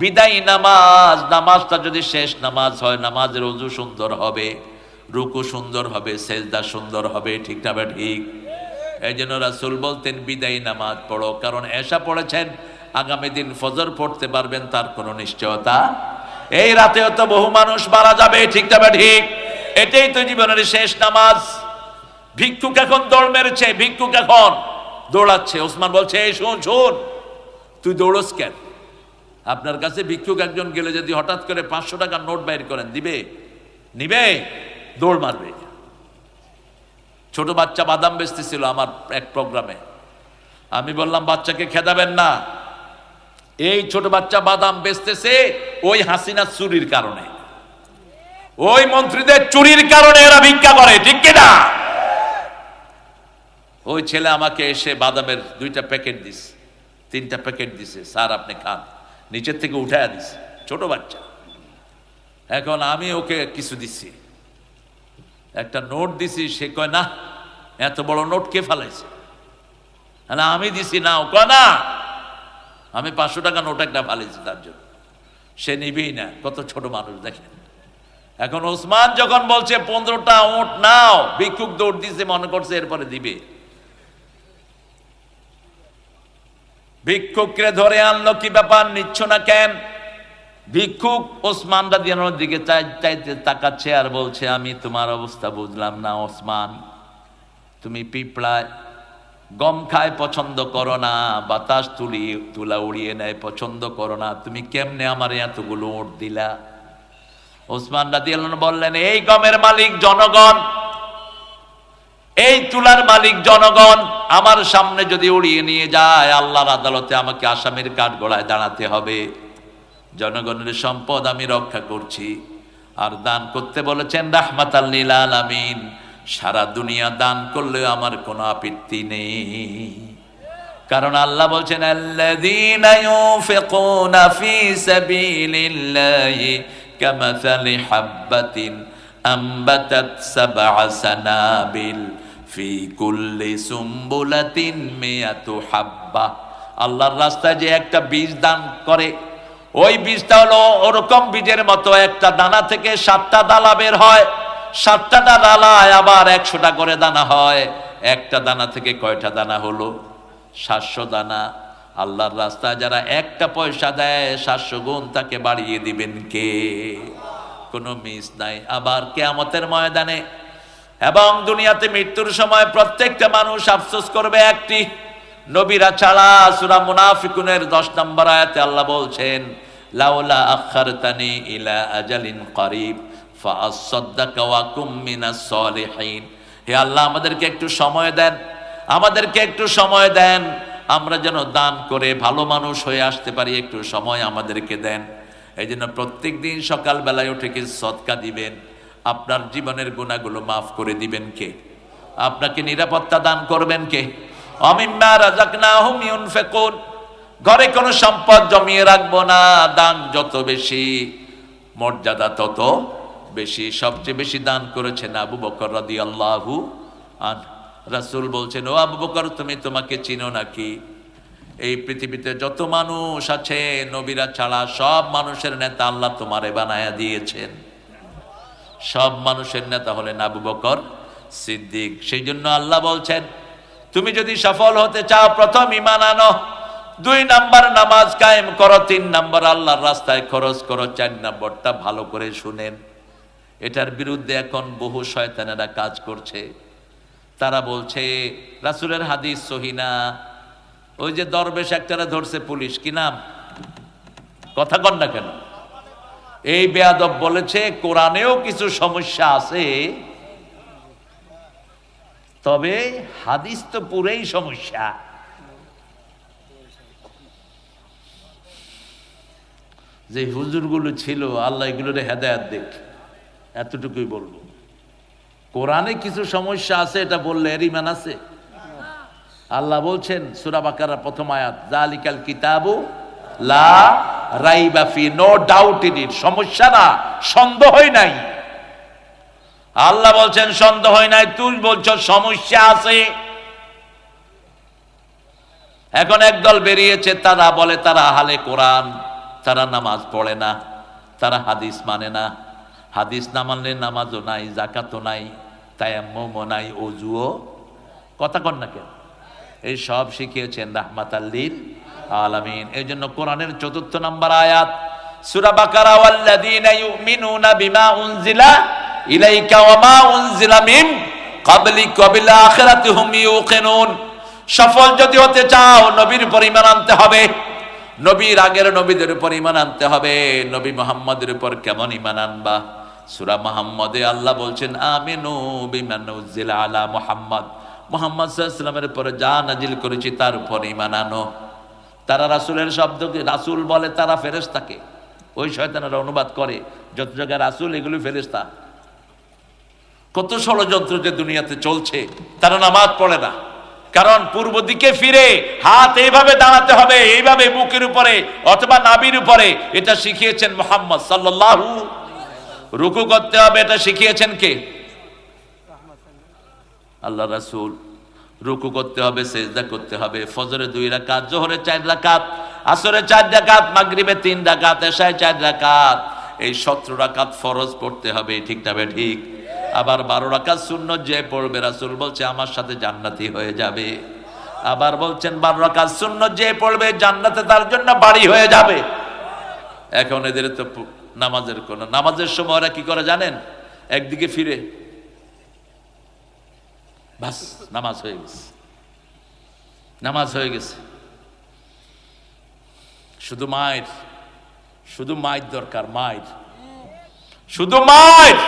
বিদায় নামাজ, নামাজটা যদি শেষ নামাজ হয়, নামাজের ওযু সুন্দর হবে, রুকু সুন্দর হবে, সেজদা সুন্দর হবে। ঠিক না ঠিক? এই জন্য রাসূল বলতেন, বিদায় নামাজ পড়ো। কারণ এশা পড়েছেন, আগামী দিন ফজর পড়তে পারবেন তার কোনো নিশ্চয়তা। এই রাতেও তো বহু মানুষ মারা যাবে। ঠিক না ঠিক? এটাই তো জীবনের শেষ নামাজ। ভিক্ষুক এখন দৌড় মেরেছে, ভিক্ষুক এখন দৌড়াচ্ছে। ওসমান বলছে, এই শোন শোন, তুই দৌড়স কেন? আপনার কাছে ভিক্ষুক একজন গেলে যদি হঠাৎ করে 500 টাকার নোট বাইর করেন, দিবে? নিবে? দৌড় মারবে। ছোট বাচ্চা বাদাম বেচতেছিল আমার এক প্রোগ্রামে। আমি বললাম, বাচ্চাকে খেদাবেন না। এই ছোট বাচ্চা বাদাম বেচতেছে ওই হাসিনা চুরির কারণে, ওই মন্ত্রীদের চুরির কারণে এরা ভিক্ষা করে। ঠিক কিনা? ওই ছেলে আমাকে এসে বাদামের 2টা প্যাকেট দিস, 3টা প্যাকেট দিছে, স্যার আপনি খান। নিচের থেকে উঠায়া দিছে, ছোট বাচ্চা। এখন আমি ওকে কিছু দিছি, একটা নোট দিছি। সে কয়, না, এত বড় নোট কে ফালাইছে? আমি দিছি না। ও কয়, না, আমি 500 টাকা নোট একটা ফালাইছি তার জন্য। সে নিবেই না। কত ছোট মানুষ দেখেন। এখন ওসমান যখন বলছে 15টা উট নাও, ভিক্ষুক দৌড় দিছে, মনে করছে এরপরে দিবে। ভিক্ষুককে ধরে আনলো, কি ব্যাপার, নিচ্ছ না কেন? ভিক্ষুক ওসমান রাদিয়াল্লাহু আনহুর দিকে চাইতে তাকাচ্ছে আর বলছে, আমি তোমার অবস্থা বুঝলাম না ওসমান। তুমি পিঁপড়ায় গম খায় পছন্দ করো না, বাতাস তুলা উড়িয়ে নেয় পছন্দ করো না, তুমি কেমনে আমার এতগুলো উট দিলা? ওসমান রাদিয়াল্লাহু আনহু বললেন, এই গমের মালিক জনগণ, এই তুলার মালিক জনগণ। আমার সামনে যদি উড়িয়ে নিয়ে যায়, আল্লাহর আদালতে আমাকে আসামির কাঠগড়ায় দাঁড়াতে হবে। জনগণের সম্পদ আমি রক্ষা করছি। আর দান করতে বলেছেন রাহমাতাল লিল আলামিন, সারা দুনিয়া দান করলেও আমার কোনো আপত্তি নেই। কারণ আল্লাহ বলছেন, আল্লাযীনা ইউনফিকুনা ফী সাবিলিল্লাহি কামাসালি হাববাতিন আম্বাতাত সাবআ সানাবিল ফি কুল্লি সুম্বুলাতিন মিয়াতু হাব্বা। আল্লাহর রাস্তায় যে একটা বীজ দান করে, ওই বীজটা হলো ওরকম বীজের মতো, একটা দানা থেকে 7টা ডালা বের হয়, 7টা ডালায় আবার 100টা করে দানা হয়। একটা দানা থেকে কয়টা দানা হলো? 700 দানা। আল্লাহর রাস্তায় যারা একটা পয়সা দেয় 700 গুণ তাকে বাড়িয়ে দিবেন কে? কোনো মিস নাই। আবার কিয়ামতের ময়দানে এবং দুনিয়াতে মৃত্যুর সময় প্রত্যেকটা মানুষ আফসোস করবে একটি, নবীরা ছাড়া। সূরা মুনাফিকুনের 10 নম্বর আয়াতে আল্লাহ বলছেন, লাউলা আখারতানি ইলা আজালিন করিব ফাআসাদদাকা ওয়া কুম মিনাস সলিহিন। হে আল্লাহ, আমাদেরকে একটু সময় দেন, আমাদেরকে একটু সময় দেন, আমরা যেন দান করে ভালো মানুষ হয়ে আসতে পারি, একটু সময় আমাদেরকে দেন। এই জন্য প্রত্যেক দিন সকাল বেলায় উঠে কি সদকা দিবেন, আপনার জীবনের গুনাহগুলো মাফ করে দিবেন কে? আপনাকে নিরাপত্তা দান করবেন কে? অমিম্মা রাযাকনাহুম ইউনফিকুন। ঘরে কোনো সম্পদ জমিয়ে রাখবো না, দান যত বেশি মর্যাদা তত বেশি। সবচেয়ে বেশি দান করেছেন আবু বকর রাদিয়াল্লাহু আনহু। রাসূল বলছেন, ও আবু বকর, তুমি তোমাকে চিনো নাকি? এই পৃথিবীতে যত মানুষ আছে নবীরা ছাড়া সব মানুষের নেতা আল্লাহ তোমারে বানায়া দিয়েছেন। সব মানুষের নেতা হলেন আবু বকর সিদ্দিক। সেই জন্য আল্লাহ বলছেন, তুমি যদি সফল হতে চাও প্রথম ঈমান আনো, 2 নাম্বার নামাজ কায়েম করো, 3 নাম্বার আল্লাহর রাস্তায় খরচ করো, 4 নাম্বারটা ভালো করে শুনেন। এটার বিরুদ্ধে এখন বহু শয়তানেরা কাজ করছে। তারা বলছে রাসূলের হাদিস সহিহ না। ওই যে দরবেশ একটারা ধরছে পুলিশ, কি নাম? কথা কন না কেন? এই বেয়াদব বলেছে কোরআনেও কিছু সমস্যা আছে, তবে হাদিস তো পুরাই সমস্যা। যে হুজুরগুলো ছিল আল্লাহ এগুলোর হেদায়েত দেখ, এতটুকুই বলবো। কোরআনে কিছু সমস্যা আছে এটা বললে এর ঈমান আছে? আল্লাহ বলছেন সূরা বাকারার প্রথম আয়াত, যালিকাল কিতাবু লা রাইবা ফি, নো ডাউট ইন ইট। সমস্যা না, সন্দেহই নাই। আল্লাহ বলছেন সন্দেহই নাই, তুই বলছ সমস্যা আছে। এখন একদল বেরিয়েছে, তারা বলে তারা আহলে কোরআন, তারা নামাজ পড়ে না, তারা হাদিস মানে না। হাদিস না মানলে নামাজও নাই, যাকাতও নাই, তায়াম্মুমও নাই, ওযুও। কথা কন না কেন? এই সব শিখিয়েছেন রাহমাতাল লিল আলামিন। এই জন্য কোরআনের 4 নম্বর আয়াত সূরা বাকারা, ওয়াল্লাযীনা ইউমিনুনা বিমা উনজিলা ইলাইকা ওয়া মা উনজিলা মিন ক্বাবলিকা ওয়া বিল আখিরাতি হুম ইউকিনুন। সফল যদি হতে চাও নবীর উপর ঈমান আনতে হবে, নবীর আগের নবীদের উপর ঈমান আনতে হবে। নবী মুহাম্মদের উপর কেমন ঈমান আনবা? সূরা মুহাম্মদে আল্লাহ বলছেন, আমিনু বিমা নুজিলা আলা মুহাম্মদ, মুহাম্মদ সাল্লাল্লাহু আলাইহি ওয়াসাল্লামের উপরে যা নাজিল করেছি তার উপর ঈমান আনো। তারা রাসূলের শব্দকে রাসূল বলে, তারা ফেরেশতাকে। ওই শয়তানেরা অনুবাদ করে যত জায়গায় রাসূল, এগুলো ফেরেশতা। কত ষড়যন্ত্র যে দুনিয়াতে চলছে। তারা নামাজ পড়ে না, কারণ পূর্ব দিকে ফিরে হাত এইভাবে দাঁড়াতে হবে, এইভাবে বুকের উপরে অথবা নাভির উপরে, এটা শিখিয়েছেন মুহাম্মদ সাল্লাল্লাহু। রুকু করতে হবে, এটা শিখিয়েছেন কে? আল্লাহ রাসূল। রুকু করতে হবে, সেজদা করতে হবে। ফজরে 2 রাকাত, জোহরে 4 রাকাত, আসরে 4 রাকাত, মাগরিবে 3 রাকাত, এশায় 4 রাকাত। এই 17 রাকাত ফরজ পড়তে হবে, ঠিক না ঠিক? আবার 12 রাকাত সুন্নত যে পড়বে রাসূল বলছে আমার সাথে জান্নাতি হয়ে যাবে। আবার বলছেন 12 রাকাত সুন্নত যে পড়বে জান্নাতে তার জন্য বাড়ি হয়ে যাবে। এখন এদের তো নামাজের কোন, নামাজের সময় ওরা কি করে জানেন? একদিকে ফিরে, বাস নামাজ হয়ে গেছে, নামাজ হয়ে গেছে। শুধু মায়ের, শুধু মায়ের দরকার, মায়ের, শুধু মায়ের।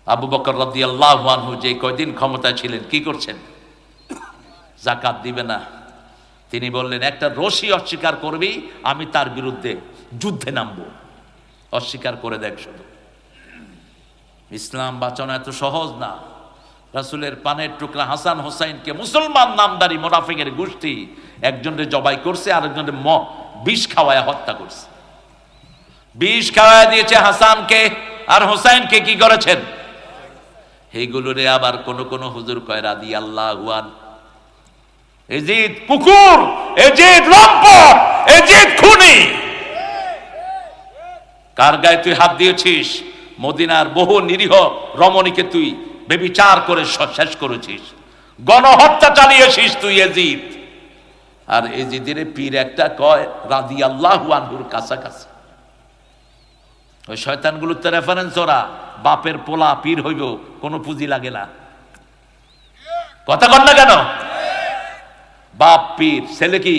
আবু বকর রাদিয়াল্লাহু আনহু যে কয়দিন ক্ষমতায় ছিলেন কি করছেন? যাকাত দিবে না। তিনি বললেন, একটা রশি অস্বীকার করবি, আমি তার বিরুদ্ধে যুদ্ধে নামবো। অস্বীকার করে দেখ শুধু। ইসলাম বাঁচানো এত সহজ না। রাসূলের পানের টুকরা হাসান হোসাইনকে মুসলমান নামদারি মুনাফিকের গোষ্ঠী একজনের জবাই করছে, আরেকজনের বিষ খাওয়ায় হত্যা করছে। বিষ খাওয়ায় দিয়েছে হাসানকে, আর হোসাইনকে কি করেছেন? এইগুলোরে আবার কোন কোন হুজুর কয় রাদিয়াল্লাহু আনহু। এজিদ কুকুর, এজিদ লম্পট, এজিদ খুনি। কার গায়ে তুই হাত দিয়েছিস? মদিনার বহু নিরীহ রমণীকে তুই বেবিচার করে শেষ করেছিস, গণহত্যা চালিয়েছিস তুই এজিদ। আর এজিদের পীর একটা কয় রাদিয়াল্লাহু আনহুর কাছাকাছি। ওই শয়তানগুলোর তো রেফারেন্স ওরা, বাপের পোলা পীর হইব, কোনো পুঁজি লাগে না। কথা কন না কেন? বাপ পীর, ছেলে কি?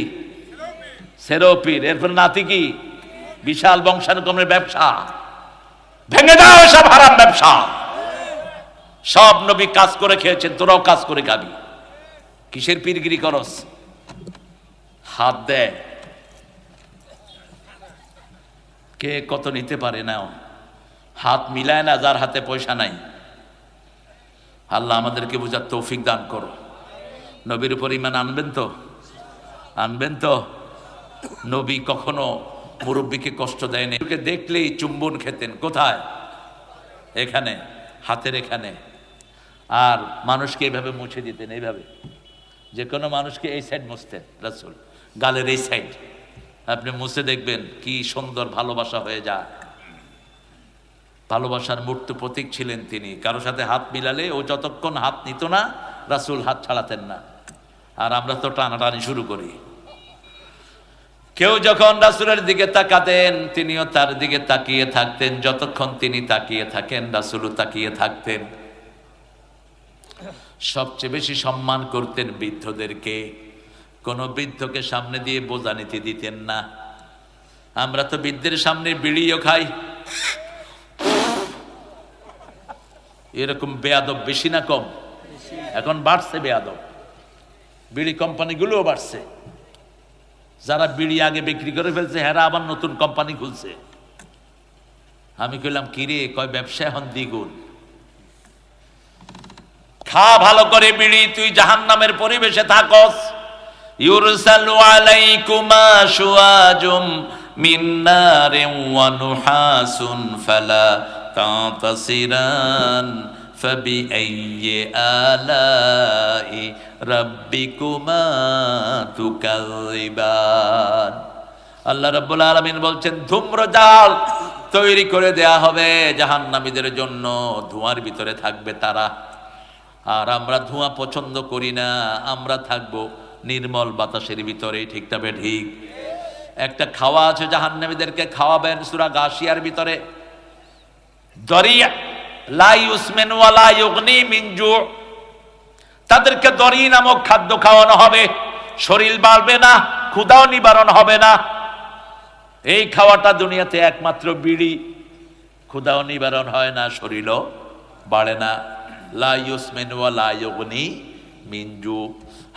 ছেলেও পীর, এরপর নাতি কি? বিশাল বংশানুক্রমের ব্যবসা। ভেঙে দাও সব হারাম ব্যবসা। সব নবী কাজ করে খেয়েছেন, তোরাও কাজ করে খাবি। কিসের পীরগিরি করস? হাত দেয় কে কত নিতে পারে না, হাত মিলায় না যার হাতে পয়সা নাই। আল্লাহ আমাদেরকে বুঝার তৌফিক দান করো। নবীর উপর ঈমান আনবেন তো? আনবেন তো? নবী কখনো মুরব্বীকে কষ্ট দেয়নি। দেখলেই চুম্বন খেতেন। কোথায়? এখানে, হাতের এখানে। আর মানুষকে এইভাবে মুছে দিতেন, এইভাবে। যে কোনো মানুষকে এই সাইড মুছতেন রাসূল, গালের এই সাইড। আপনি মুছে দেখবেন কি সুন্দর ভালোবাসা হয়ে যায়। ভালোবাসার মূর্ত প্রতীক ছিলেন তিনি। কারোর সাথে হাত মিলালে ও যতক্ষণ হাত নিত না, রাসূল হাত ছাড়াতেন না। আর আমরা তো টানাটানি শুরু করি। কেউ যখন রাসূলের দিকে তাকাতেন, তিনিও তার দিকে তাকিয়ে থাকতেন। যতক্ষণ তিনি তাকিয়ে থাকেন, রাসূলও তাকিয়ে থাকতেন। সবচেয়ে বেশি সম্মান করতেন বৃদ্ধদেরকে। কোন বৃদ্ধকে সামনে দিয়ে বোঝা নিতে দিতেন না। আমরা তো বৃদ্ধের সামনে বিড়িও খাই। এরকম বেয়াদব বেশি না কম? এখন বাড়ছে বেয়াদব। বিড়ি কোম্পানিগুলোও বাড়ছে। যারা বিড়ি আগে বিক্রি করে ফেলছে, হেরা আবার নতুন কোম্পানি খুলছে। আমি কইলাম কিরে? কয় ব্যবসা এখন দ্বিগুণ। খা ভালো করে বিড়ি, তুই জাহান্নামের পরিবেশে থাকস। ইউরসালু আলাইকুমা শুআজুম মিন নারিন ওয়া নুহাসুন ফালা তাতাসিরান ফাবিআইয়ি আলাই রাব্বিকুমা তুকাযিবান। আল্লাহ রাব্বুল আলামিন বলছেন, ধূম্রজাল তৈরি করে দেয়া হবে জাহান্নামীদের জন্য, ধোঁয়ার ভিতরে থাকবে তারা। আর আমরা ধোঁয়া পছন্দ করি না, আমরা থাকবো নির্মল বাতাসের ভিতরে। ঠিক তবে ঠিক। একটা খাওয়া আছে জাহান্নামীদেরকে খাওয়াবেন সূরা গাশিয়ার ভিতরে, দরিয়া লা ইউসমিন ওয়া লা ইউগনি মিন জু। তাদেরকে দরি নামক খাদ্য খাওয়ানো হবে, শরীর বাড়বে না, ক্ষুধাও নিবারণ হবে না। এই খাওয়াটা দুনিয়াতে একমাত্র বিড়ি। ক্ষুধাও নিবারণ হয় না, শরীরও বাড়ে না। লা ইউসমিন ওয়া লা ইউগনি মিন জু।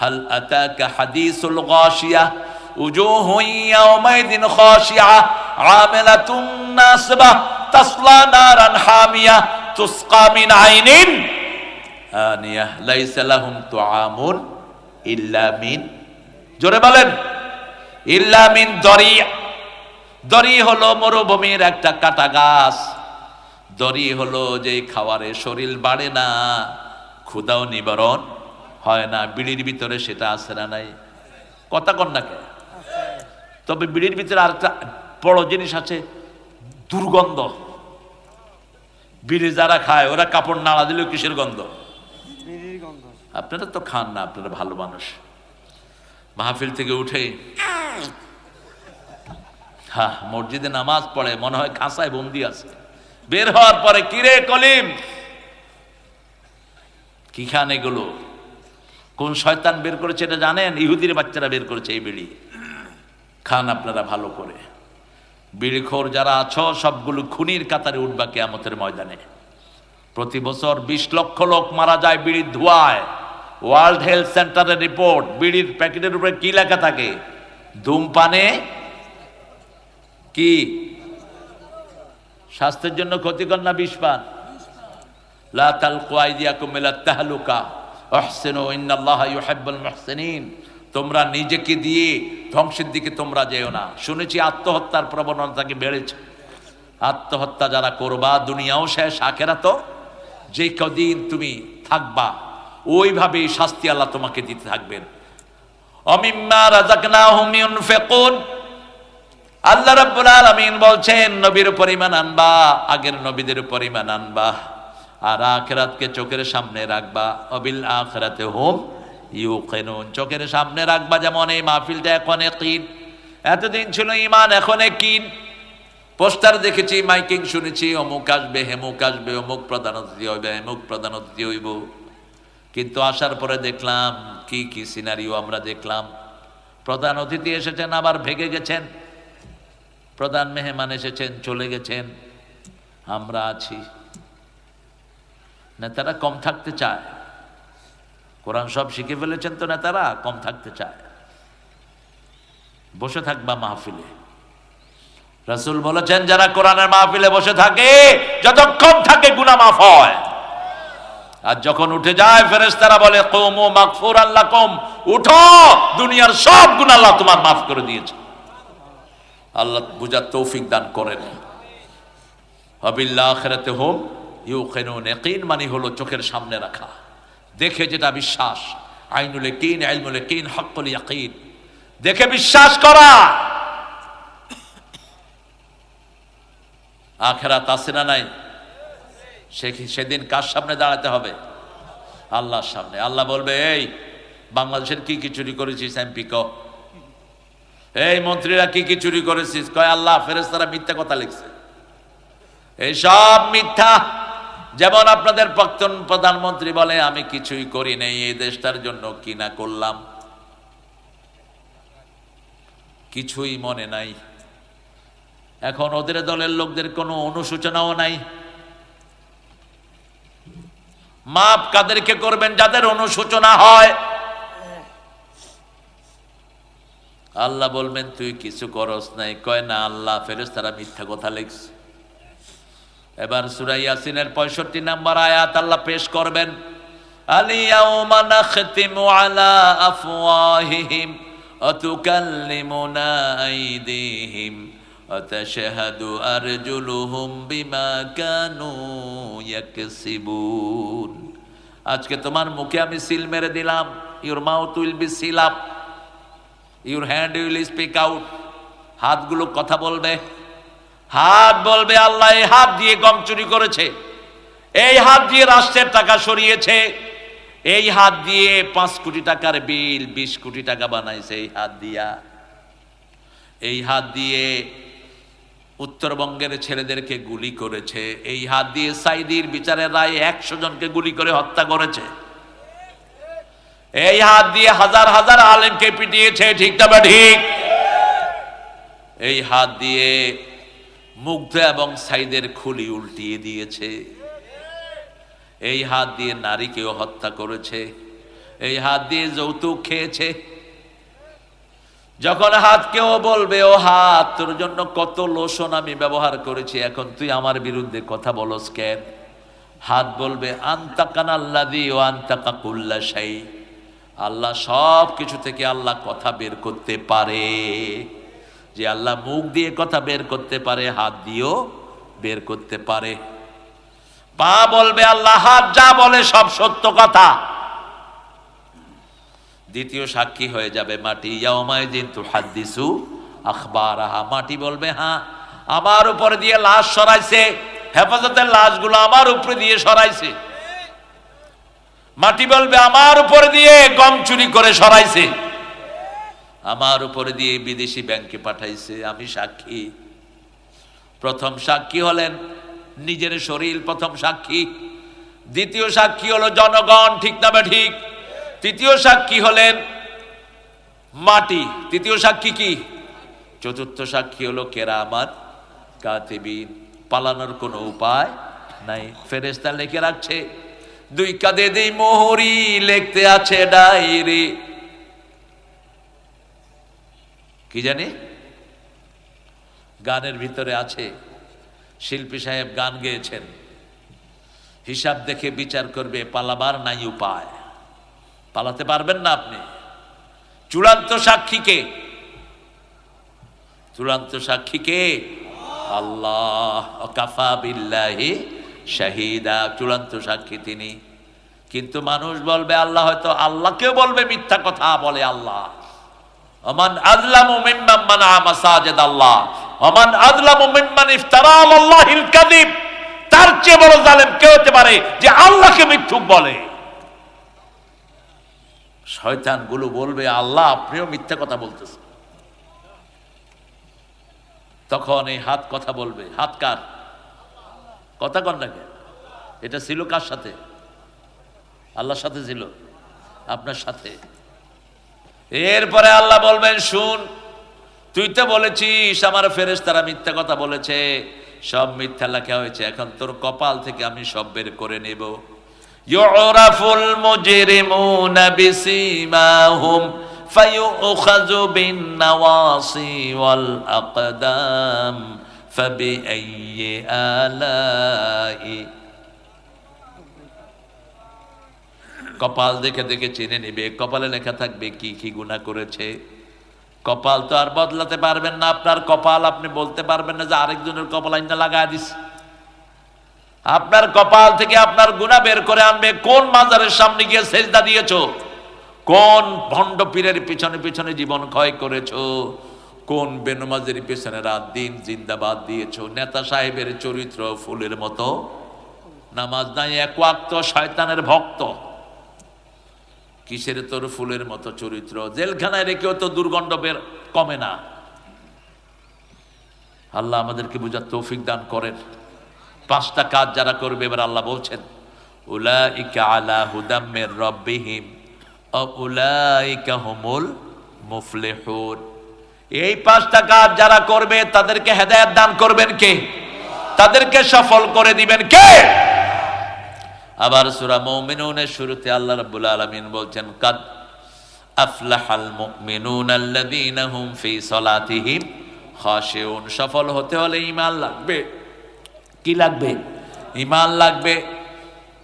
হাল আতাকা হাদিসুল গাশিয়া উজুহু ইয়াওমাইদিন খাশিয়া আমিলাতুন নাসবা তাসলা নারান হামিয়া তুসকা মিন আইনিন আনিয়া লাইসা লাহুম তুআমুন ইল্লা মিন, জোরে বলেন, ইল্লা মিন দরিয়া। দরি হলো মরুভূমির একটা কাটা গাছ। দরি হলো যে খাওয়ারে শরীর বাড়ে না, ক্ষুধাও নিবারণ হয় না। বিড়ির ভিতরে সেটা আছে না নাই? কথা কন না কে? তবে বিড়ির ভিতরে আরেকটা বড় জিনিস আছে, দুর্গন্ধ। বিড়ি যারা খায় ওরা কাপড় নাড়া দিলেও কিসের গন্ধ? বিড়ির গন্ধ। আপনারা তো খান না, আপনারা ভালো মানুষ। মাহফিল থেকে উঠে হ্যাঁ মসজিদে নামাজ পড়ে, মনে হয় খাঁচায় বন্দি আছে। বের হওয়ার পরে, কিরে কলিম, কি খান এগুলো? কোন শয়তান বের করেছে এটা জানেন? ইহুদির বাচ্চারা বের করেছে এই বিড়ি। খান আপনারা ভালো করে। বিড়িখোর যারা আছো সবগুলো খুনির কাতারে উঠবা কিয়ামতের ময়দানে। প্রতি বছর 20 লক্ষ লোক মারা যায় বিড়ির ধোঁয়ায়। ওয়ার্ল্ড হেলথ সেন্টারের রিপোর্ট। বিড়ির প্যাকেটের উপরে কি লেখা থাকে? ধূমপানে কি স্বাস্থ্যের জন্য ক্ষতিকর না বিষ পান? লা তালকু আইদিয়াকুম ইলা তাহলুকা আহসিনু ইন্নাল্লাহা ইউহিব্বুল মুহসিনিন। তোমরা নিজেকে দিয়ে ধ্বংসের দিকে তোমরা যেও না। শুনেছি আত্মহত্যার প্রবণতাকে বেড়েছে। আত্মহত্যা যারা করবা দুনিয়াও শেষ, আখিরাতও। যে কদিন তুমি থাকবা ওইভাবেই শাস্তি আল্লাহ তোমাকে দিতে থাকবেন। অমিম্মা রাযাকনাহুম ইউনফিকুন, আল্লাহ রাব্বুল আলামিন বলছেন নবীর পরিমাণ আনবা, আগের নবীদের পরিমাণ আনবা, আর আখিরাতকে চোখের সামনে রাখবা। অবিল আখিরাতে হুম ইউকিনুন, চোখের সামনে রাখবা। যেমন এই মাহফিলটা এখন ইয়াকিন, এতদিন ছিল ঈমান, এখন ইয়াকিন। পোস্টার দেখেছি, মাইকিং শুনেছি, অমুক আসবে, হেমুক আসবে, অমুক প্রধান অতিথি হইবে, হেমুক প্রধান অতিথি হইব, কিন্তু আসার পরে দেখলাম কি কি সিনারিও আমরা দেখলাম। প্রধান অতিথি এসেছেন, আবার ভেগে গেছেন। প্রধান মেহমান এসেছেন, চলে গেছেন। আমরা আছি। নেতারা কম থাকতে চায়, কোরআন সব শিখে ফেলেছেন তো নেতারা কম থাকতে চায়। বসে থাকবা মাহফিলে। রাসূল বলেছেন যারা কোরআনের মাহফিলে বসে থাকে যতক্ষণ থাকে গুনাহ মাফ হয়, আর যখন উঠে যায় ফেরেশতারা বলে কুমু মাগফুরান লাকুম, উঠো, দুনিয়ার সব গুনাহ আল্লাহ তোমার মাফ করে দিয়েছে। আল্লাহ বুঝার তৌফিক দান করেন। ওয়াবিল আখিরাতি হুম ইউকিনুন, ইয়াকিন মানে হলো চোখের সামনে রাখা, দেখে যেটা বিশ্বাস। আইনুল ইয়াকিন, ইলমুল ইয়াকিন, হক্কুল ইয়াকিন, দেখে বিশ্বাস করা। আখিরাত আছে না নাই? সেদিন কার সামনে দাঁড়াতে হবে? আল্লাহর সামনে। আল্লাহ বলবে এই বাংলাদেশের কি কি চুরি করেছিস এমপি ক, এই মন্ত্রীরা কি কি চুরি করেছিস কয় আল্লাহ ফেরেশতারা মিথ্যা কথা লিখছে। এই সব মিথ্যা। যেমন আপনাদের প্রাক্তন প্রধানমন্ত্রী বলে আমি কিছুই করি নাই, এই দেশটার জন্য কি না করলাম, কিছুই মনে নাই। এখন ওদের দলের লোকদের কোনো অনুশোচনাও নাই। মাপ কাদেরকে করবেন? যাদের অনুশোচনা হয়। আল্লাহ বলবেন তুই কিছু করস নাই, কয় না আল্লাহ ফেরেশতারা মিথ্যা কথা লিখছে। এবার সূরা ইয়াসিনের 65 নম্বর আয়াত আল্লাহ পেশ করবেন, আলিয়াউমা নাখতিমু আলা আফওয়াহিহিম ওয়া তুকাল্লিমুনা আইদিহিম ওয়া তাশহাদু আরজুলুহুম বিমা কানু ইয়াকসিবুন। আজকে তোমার মুখে আমি সিল মেরে দিলাম, your mouth will be seal up, your hand will speak out. হাতগুলো কথা বলবে। হাত বলবে আল্লাহ এই হাত দিয়ে গম চুরি করেছে, এই হাত দিয়ে রাষ্ট্রের টাকা সরিয়েছে, এই হাত দিয়ে 5 কোটি টাকার বিল 20 কোটি টাকা বানাইছে এই হাত দিয়া, এই হাত দিয়ে উত্তরবঙ্গের ছেলেদেরকে গুলি করেছে, এই হাত দিয়ে সাইদির বিচারের রায় 100 জনকে গুলি করে হত্যা করেছে, এই হাত দিয়ে হাজার হাজার আলেমকে পিটিয়েছে, ঠিক না ঠিক? এই হাত দিয়ে মুগ্ধ এবং সাইদের খুলি উল্টিয়ে দিয়েছে, এই হাত দিয়ে নারীকেও হত্যা করেছে, এই হাত দিয়ে যৌতুক খেয়েছে। যখন হাতকেও বলবে ও হাত তোর জন্য কত লোশন আমি ব্যবহার করেছি, এখন তুই আমার বিরুদ্ধে কথা বলস কেন? হাত বলবে আনতাকানাল্লাযী ওয়া আনতাকা কুল্লা শাই, আল্লাহ সব কিছু থেকে আল্লাহ কথা বের করতে পারে। যে আল্লাহ মুখ দিয়ে কথা বের করতে পারে, হাত দিয়েও বের করতে পারে। পা বলবে আল্লাহ হাত যা বলে সব সত্য কথা। দ্বিতীয় সাক্ষী হয়ে যাবে মাটি, ইয়াউমাইযিন তুহাদ্দিসু আখবারাহা। মাটি বলবে হ্যাঁ আমার উপরে দিয়ে লাশ সরাইছে, হেফাজতের লাশগুলো আমার উপরে দিয়ে সরাইছে। মাটি বলবে আমার উপরে দিয়ে গম চুরি করে সরাইছে, আমার উপরে দিয়ে বিদেশি ব্যাংকে পাঠাইছে, আমি সাক্ষী। প্রথম সাক্ষী হলেন নিজের শরীর, প্রথম সাক্ষী। দ্বিতীয় সাক্ষী হলো জনগণ, ঠিক না ঠিক? তৃতীয় সাক্ষী হলেন মাটি। তৃতীয় সাক্ষী কি? চতুর্থ সাক্ষী হলো কেরামাত কাতিবিন। পালানোর কোনো উপায় নাই, ফেরেশতা লিখে রাখছে। 2 কাঁধে দেই মোহরি, লিখতে আছে ডায়েরি। কি জানি গানের ভিতরে আছে, শিল্পী সাহেব গান গেয়েছেন, হিসাব দেখে বিচার করবে, পালাবার নাই উপায়। পালাতে পারবেন না আপনি। চূড়ান্ত সাক্ষী কে? চূড়ান্ত সাক্ষী কে? আল্লাহ। কাফা বিল্লাহি শাহিদা, চূড়ান্ত সাক্ষী তিনি। কিন্তু মানুষ বলবে আল্লাহ, হয়তো আল্লাহকেও বলবে মিথ্যা কথা বলে আল্লাহ। ওমান আযলামু মিম্মান মানআ মাসাজিদ আল্লাহ ওমান আযলামু মিম্মান ইফতারা আলাল্লাহিল কাযিব। তার চেয়ে বড় জালেম কে হতে পারে যে আল্লাহকে মিথ্যুক বলে? শয়তানগুলো বলবে আল্লাহ আপনিও মিথ্যা কথা বলতেছেন। তখন এই হাত কথা বলবে। হাত কার? কথা কর না কেন? এটা ছিল কার সাথে? আল্লাহর সাথে ছিল, আপনার সাথে। এরপরে আল্লাহ বলবেন শুন, তুই তো বলেছিস আমার ফেরেশতারা মিথ্যা কথা বলেছে, সব মিথ্যা লেখা হয়েছে, এখন তোর কপাল থেকে আমি সব বের করে নেব। ইউরাফুল মুজরিমুনা বিসিমাহুম ফায়ুখাযু বিন নাওয়াসি ওয়াল আকদাম ফাবিআইয়ি আলাই। কপাল দেখে দেখে চিনে নিবে। কপালে লেখা থাকবে কি কি গুনাহ করেছে। কপাল তো আর বদলাতে পারবেন না। আপনার কপাল আপনি বলতে পারবেন না যে আরেকজনের কপাল আইনা লাগায় দিস। আপনার কপাল থেকে আপনার গুনাহ বের করে আনবে। কোন মাজারের সামনে গিয়ে সেজদা দিয়েছো, কোন ভণ্ড পীরের পিছনে পিছনে জীবন ক্ষয় করেছো, কোন বেনমাজের পিছনে রাত দিন জিন্দাবাদ দিয়েছো। নেতা সাহেবের চরিত্র ফুলের মতো, নামাজ নাই, এক ওয়াক্ত শয়তানের ভক্ত। কিসের তোর ফুলের মতো চরিত্র? জেলখানায় রেখেও তো দুর্গন্ধ বের কমে না। আল্লাহ আমাদেরকে বুঝার তৌফিক দান করেন। 5টা কাজ যারা করবে, এবার আল্লাহ বলছেন উলাইকা আলা হুদাম মির রাব্বিহিম ওয়া উলাইকা হুমুল মুফলিহুন। এই 5টা কাজ যারা করবে তাদেরকে হেদায়েত দান করবেন কে? তাদেরকে সফল করে দিবেন কে? আবার সূরা মুমিনুনের শুরুতে আল্লাহ রাব্বুল আলামিন বলছেন কাদ আফলাহাল মুমিনুনা আল্লাযীনা হুম ফি সালাতিহিম খাশিউন। সফল হতে হলে ঈমান লাগবে। কি লাগবে? ঈমান লাগবে।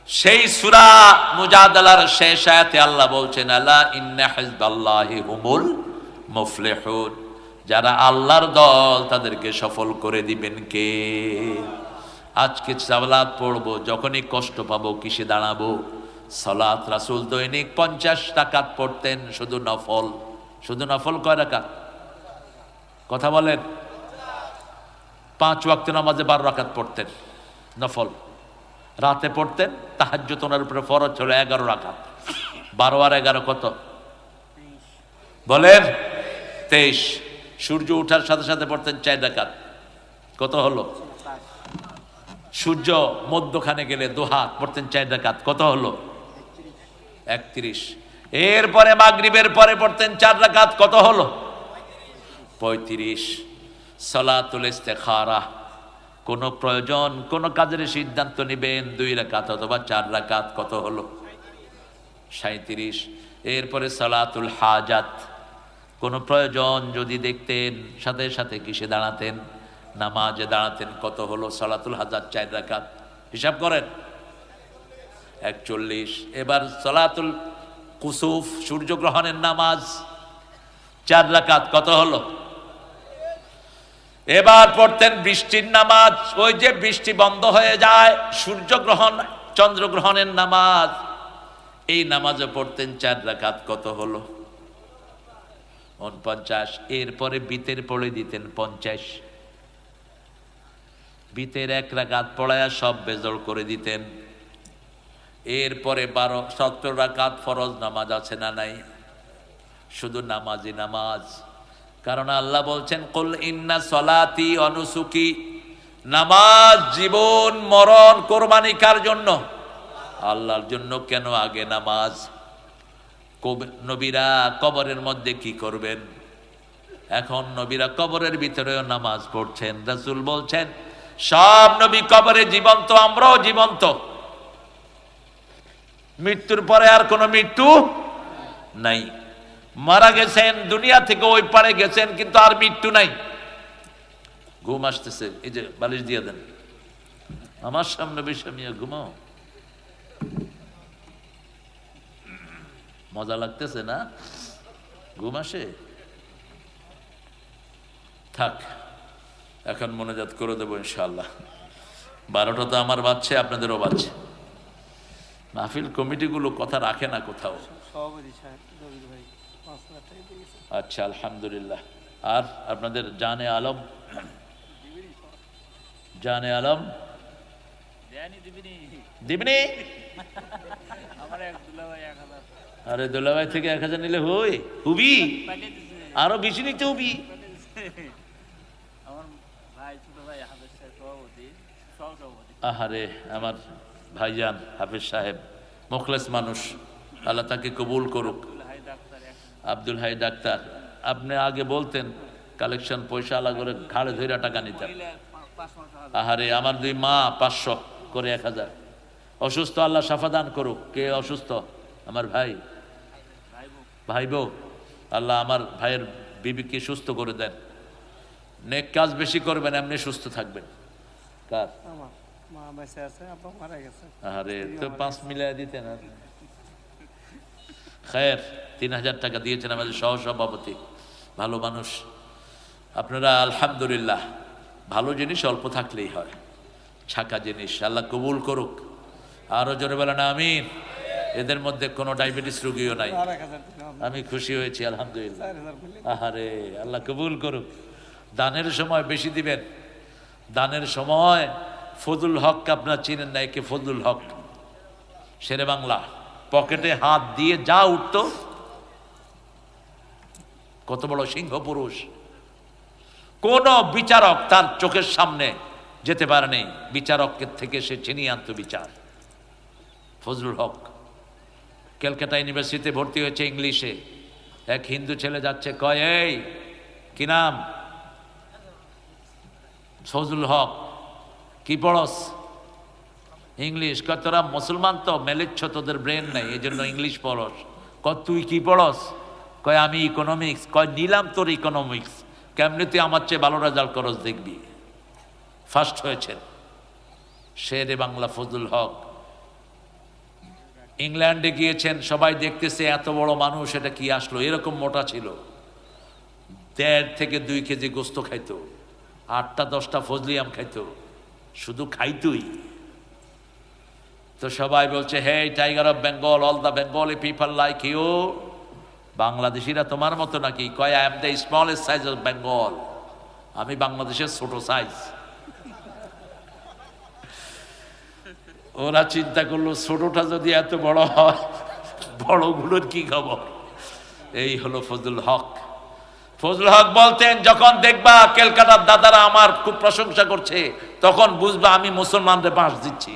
সেই সূরা মুজাদালার শেষ আয়াতে আল্লাহ বলছেন আলা ইন্না হিজবাল্লাহি হুমুল মুফলিহুন। যারা আল্লাহর দল তাদেরকে সফল করে দিবেন কে? আজকে সালাত পড়বো, যখনই কষ্ট পাবো কিসে দাঁড়াবো? সালাত। রাসূল দৈনিক 50 রাকাত পড়তেন, শুধু নফল। শুধু নফল কয় রাকাত? কথা বলেন। 5 ওয়াক্ত নামাজে 12 রাকাত পড়তেন নফল। রাতে পড়তেন তাহাজ্জুদ, ওনার উপরে ফরজ হলো 11 রাকাত। 12 আর 11 কত বলেন? 23। সূর্য ওঠার সাথে সাথে পড়তেন 4 রাকাত। কত হলো? সূর্য মধ্যখানে গেলে দোহা পড়তেন 4 রাকাত। কত হলো? 31। এরপরে মাগরিবের পরে পড়তেন 4 রাকাত। কত হলো? 35। সালাতুল ইস্তিখারা, কোন প্রয়োজন, কোন কাজের সিদ্ধান্ত নেবেন 2 রাকাত অথবা 4 রাকাত। কত হলো? 37। এরপরে সালাতুল হাজাত, কোন প্রয়োজন যদি দেখতেন সাথে সাথে কিসে দাঁড়াতেন? নামাজে দাঁড়াতেন। কত হলো? সালাতুল হাজাত 4 রাকাত। হিসাব করেন। 41। এবার সালাতুল কুসুফ, সূর্যগ্রহণের নামাজ 4 রাকাত। কত হলো? এবার পড়তেন বৃষ্টির নামাজ, ওই যে বৃষ্টি বন্ধ হয়ে যায়, সূর্যগ্রহণ চন্দ্রগ্রহণের নামাজ, এই নামাজও পড়তেন 4 রাকাত। কত হলো? 49। এরপরে বিতের পড়ে দিতেন 50। বিতের 1 রাকাত পড়ায়া সব বেজড় করে দিতেন। এরপরে 70 রাকাত ফরজ নামাজ আছে না নাই? শুধু নামাজি নামাজ। কারণ আল্লাহ বলছেন কুল ইন্না সলাতি ওয়া নুসুকি। নামাজ, জীবন, মরণ, কোরবানি কার জন্য? আল্লাহর জন্য। কেন আগে নামাজ? নবীরা কবরের মধ্যে কি করবেন? এখন নবীরা কবরের ভিতরেও নামাজ পড়ছেন। রাসূল বলছেন সব নবী কবরে জীবন্ত, আমরাও জীবন্ত। মৃত্যুর পরে আর কোনো মৃত্যু নাই। মারা গেছেন, দুনিয়া থেকে ওই পারে গেছেন, কিন্তু আর মৃত্যু নাই। ঘুম আসতেছে, এই যে বালিশ দিয়ে দেন, আমার সামনে বসে মিয়া ঘুমাও। মজা লাগতেছে না? ঘুম আসে? থাক, এখন মনোজাত করে দেবো ইনশাআল্লাহ। 12টা তো আমার বাচ্চা, আপনাদেরও বাচ্চা। মাহফিল কমিটিগুলো কথা রাখে না কোথাও। সভাপতি সাহেব, রবি ভাই 5,00,000 টাকা দিয়ে গেছে। আচ্ছা, আলহামদুলিল্লাহ। আর আপনাদের জানে আলম, জানে আলম দিবনি? আরে দুলাভাই থেকে 1,000 নিলে হুবি, আরো বেশি নিতে হুবি। আহারে আমার ভাইজান হাফেজ সাহেব মুখলেস মানুষ, আল্লাহ তাকে কবুল করুক। আব্দুল হাই ডাক্তার, আপনি আগে বলতেন কালেকশন পয়সা আলা করে ঘাড়ে ধরে টাকা নিতেন। আহারে আমার দুই মা 500 করে 1,000। অসুস্থ, আল্লাহ শাফা দান করুক। কে অসুস্থ? আমার ভাই, ভাই বউ। আল্লাহ আমার ভাইয়ের বিবিকে সুস্থ করে দেন। নেক কাজ বেশি করবেন, এমনি সুস্থ থাকবেন। কার? আমার মা বেঁচে আছে, আব্বা মারা গেছে। আরে তো 5 মিলিয়ে দিতেন। আর খের 3,000 টাকা দিয়েছেন আমাদের সহসভাপতি, ভালো মানুষ। আপনারা আলহামদুলিল্লাহ, ভালো জিনিস অল্প থাকলেই হয়, ছাকা জিনিস আল্লাহ কবুল করুক। আরো জোরে বলেন আমিন। এদের মধ্যে কোনো ডায়াবেটিস রোগীও নাই। 4,000 দিলাম। আমি খুশি হয়েছি আলহামদুলিল্লাহ। 4,000 বললেন। আহারে আল্লাহ কবুল করুক। দানের সময় বেশি দিবেন। দানের সময় ফজলুল হক, আপনার চিনেন না? একে ফজলুল হক, শেরে বাংলা। পকেটে হাত দিয়ে যা উঠতো, কত বড় সিংহ পুরুষ। কোন বিচারক তার চোখের সামনে যেতে পারেনি, বিচারকের থেকে সে ছিনিয়ে আনতো বিচার। ফজলুল হক ক্যালকাটা ইউনিভার্সিটিতে ভর্তি হয়েছে ইংলিশে। এক হিন্দু ছেলে যাচ্ছে, কয় এই কি নাম? ফজলুল হক। কি পড়স? ইংলিশ। কয় তোরা মুসলমান তো মেলেচ্ছ, তোদের ব্রেন নাই, এই জন্য ইংলিশ পড়স। কয় তুই কি পড়স? কয় আমি ইকোনমিক্স। কয় নিলাম তোর ইকোনমিক্স, কেমনি তুই আমার চেয়ে ভালো রেজাল্ট করস দেখবি। ফার্স্ট হয়েছেন শেরে বাংলা ফজলুল হক। ইংল্যান্ডে গিয়েছেন, সবাই দেখতেছে এত বড় মানুষ, এটা কি আসলো? এরকম মোটা ছিল, 1.5 থেকে 2 কেজি গোস্ত খাইতো, 8টা-10টা ফজলিয়াম খাইতো, শুধু খাইতোই। তো সবাই বলছে, hey tiger of Bengal, all the Bengali people like you. বাংলাদেশিরা তোমার মতো নাকি? কয় I am the smallest size of Bengal. আমি বাংলাদেশের ছোট সাইজ। ওরা চিন্তা করলো, ছোটটা যদি এত বড় হয়, বড়গুলোর কি খবর? এই হলো ফজলুল হক। ফজলুল হক বলতেন, যখন দেখবা ক্যালকাটার দাদারা আমার খুব প্রশংসা করছে, তখন বুঝবা আমি মুসলমানদের বাঁশ দিচ্ছি।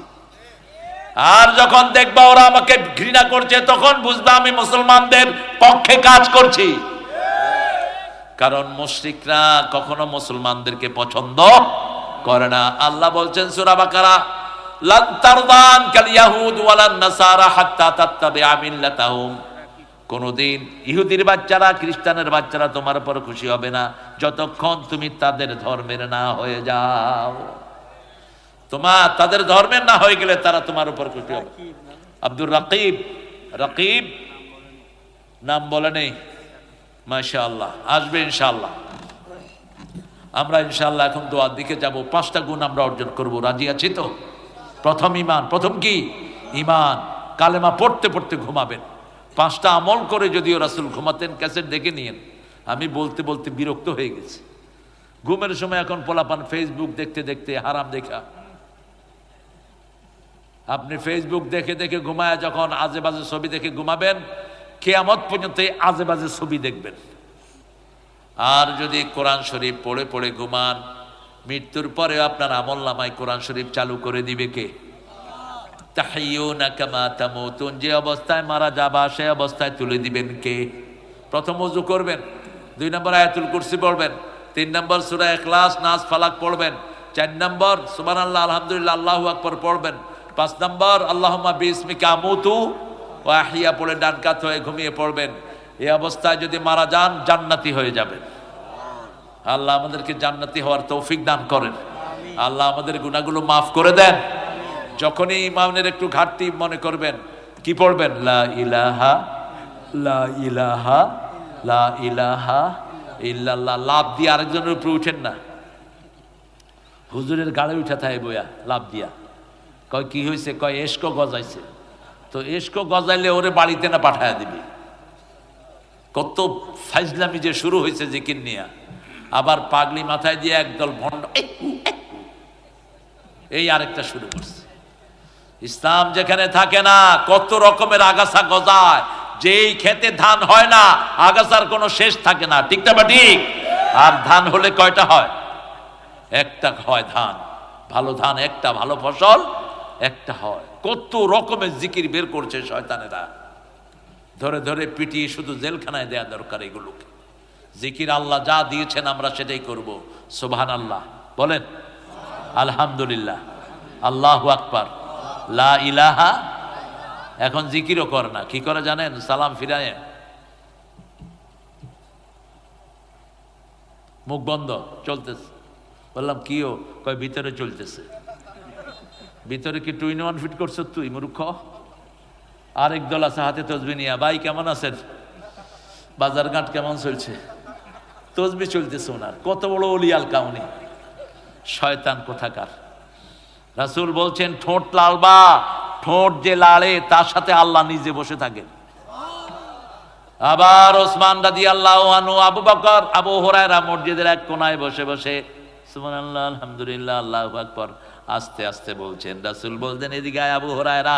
আর যখন দেখবা ওরা আমাকে ঘৃণা করছে, তখন বুঝবা আমি মুসলমানদের পক্ষে কাজ করছি। কারণ মুশরিকরা কখনো মুসলমানদেরকে পছন্দ করে না। আল্লাহ বলছেন সূরা বাকারা, লান তারদান কাল ইয়াহুদ ওয়ালান নাসারা হাত্তা তাত্তাবিআ মিল্লাতাহুম। কোনদিন ইহুদির বাচ্চারা, খ্রিস্টানের বাচ্চারা তোমার উপর খুশি হবে না যতক্ষণ তুমি তাদের ধর্মের না হয়ে যাও। তোমার তাদের ধর্মের না হয়ে গেলে তারা তোমার উপর খুশি হবে। আব্দুর রাকিব, রাকিব নাম বলে নেই, মাশাআল্লাহ, আসবে ইনশাআল্লাহ। আমরা ইনশাআল্লাহ এখন দোয়ার দিকে যাব। 5টা গুণ আমরা অর্জন করব, রাজি আছি তো? প্রথম ঈমান। প্রথম কি? ঈমান। কালেমা পড়তে পড়তে ঘুমাবেন। 5টা আমল করে যদিও রাসূল ঘুমাতেন, ক্যাসেট দেখে নিয়েন। আমি বলতে বলতে বিরক্ত হয়ে গেছি। ঘুমের সময় এখন পোলাপান ফেসবুক দেখতে দেখতে, হারাম দেখা। আপনি ফেসবুক দেখে দেখে ঘুমায় যখন আজে বাজে ছবি দেখে ঘুমাবেন, কিয়ামত পর্যন্ত আজে বাজে ছবি দেখবেন। আর যদি কোরআন শরীফ পড়ে পড়ে ঘুমান, মৃত্যুর পরে আপনার আমলনামায় কোরআন শরীফ চালু করে দিবে কে? তাহিয়ুনা কামা তামুতুন, যে অবস্থায় মারা যাবা সেই অবস্থায় তুলে দিবেন কে? প্রথম ওযু করবেন, 2 নম্বর আয়াতুল কুরসি পড়বেন, 3 নম্বর সূরা ইখলাস, নাস, ফালাক পড়বেন, 4 নম্বর সুবহানাল্লাহ, আলহামদুলিল্লাহ, আল্লাহু আকবার পড়বেন, 5 নম্বর আল্লাহুম্মা বিসমিকা আমুতু ওয়া আহইয়া পড়ে ডান কাত হয়ে ঘুমিয়ে পড়বেন। এই অবস্থায় যদি মারা যান, জান্নাতি হয়ে যাবেন। আল্লাহ আমাদেরকে জান্নাতি হওয়ার তৌফিক দান করেন। আল্লাহ আমাদের গুনাহগুলো মাফ করে দেন। যখনই ইমানের একটু ঘাটতি মনে করবেন, কি পড়বেন? লা ইলাহা লা ইলাহা লা ইলাহা ইল্লাল্লাহ। লাভ দিয়ে আরেকজনের উপরে উঠেন না। হুজুরের গাড়ি উঠা থাকে বইয়া লাভ দিয়া। কয় কি হয়েছে? কয় এসকো গজাইছে। তো এসকো গজাইলে ওরে বাড়িতে না পাঠায়া দিবি। কত ফাইজলামি যে শুরু হয়েছে জিকির নিয়ে। আবার পাগলি মাথায় দিয়ে একদল ভণ্ড এই আরেকটা শুরু করছে। ইসলাম যেখানে থাকে না কত রকমের আগাছা গজায়, যেই খেতে ধান হয় না আগাছার কোনো শেষ থাকে না, ঠিক না? ঠিক। আর ধান হলে কয়টা হয়? একটা হয় ধান, ভালো ধান একটা, ভালো ফসল একটা হয়। কত রকমের জিকির বের করছে শয়তানেরা, ধরে ধরে পিটিয়ে শুধু জেলখানায় দেয়া দরকার এগুলোকে। জিকির আল্লাহ যা দিয়েছেন আমরা সেটাই করব। সুবহানাল্লাহ বলেন, আলহামদুলিল্লাহ, আল্লাহু আকবার, লা ইলাহা। এখন জিকিরও করে না, কি করে জানেন? সালাম ফিরায় মুখ বন্ধ চলতেছে। বললাম কিও? কয় ভিতরে চলতেছে। ভিতরে কি 2 in 1 ফিট করছো তুই মূর্খ? আরেক দল আছে হাতে তসবি নিয়া, ভাই কেমন আছেন, বাজার ঘাট কেমন চলছে? তসবি চলতেছে ওনার। কত বড় ওলিয়াল কাউনি, শয়তান কোথাকার। রাসূল বলছেন ঠোঁট লালবা, ঠোঁট যে লাড়ে তার সাথে আল্লাহ নিজে বসে থাকেন। আবার ওসমান রাদিয়াল্লাহু আনহু, আবু বকর, আবু হুরায়রা মসজিদের এক কোনায় বসে বসে সুবহানাল্লাহ, আলহামদুলিল্লাহ, আল্লাহু আকবার আস্তে আস্তে বলছেন। রাসূল বলতেন এদিকে আয় আবু হুরায়রা,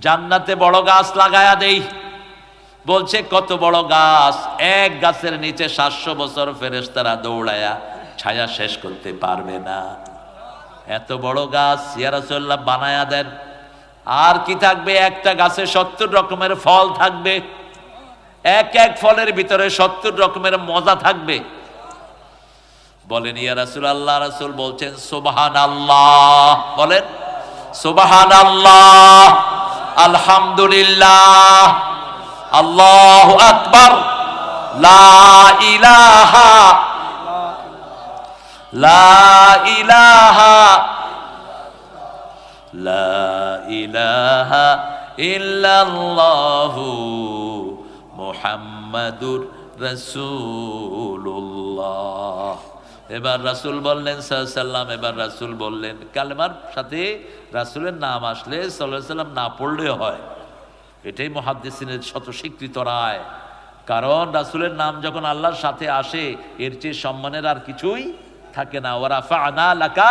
জান্নাতে বড় গাছ লাগায়া দেই। বলছে কত বড় গাছ? এক গাছের নিচে 700 বছর ফেরেশতারা দৌড়ায়া ছায়া শেষ করতে পারবে না, এত বড় গাছ। ইয়া রাসূলুল্লাহ বানায়া দেন। আর কি থাকবে? একটা গাছে 70 রকমের ফল থাকবে, এক এক ফলের ভিতরে 70 রকমের মজা থাকবে। বলেন ইয়া রাসূলুল্লাহ। রাসূল বলছেন সুবহানাল্লাহ, বলেন সুবহানাল্লাহ, আলহামদুলিল্লাহ, আল্লাহু আকবার, লা ইলাহা, লা ইলাহা, লা ইলাহা ইল্লাল্লাহু মুহাম্মাদুর রাসূলুল্লাহ। এবার রাসূল বললেন সাল্লাল্লাহু আলাইহি সাল্লাম, এবার রাসূল বললেন কালেমার সাথে রাসূলের নাম আসলে সাল্লাল্লাহু আলাইহি সাল্লাম না পড়লেও হয়। এটাই মুহাদ্দিসিনের শত স্বীকৃত রায়। কারণ রাসূলের নাম যখন আল্লাহর সাথে আসে এর চেয়ে সম্মানের আর কিছুই থাকে না। ওয়া রাফা'না লাকা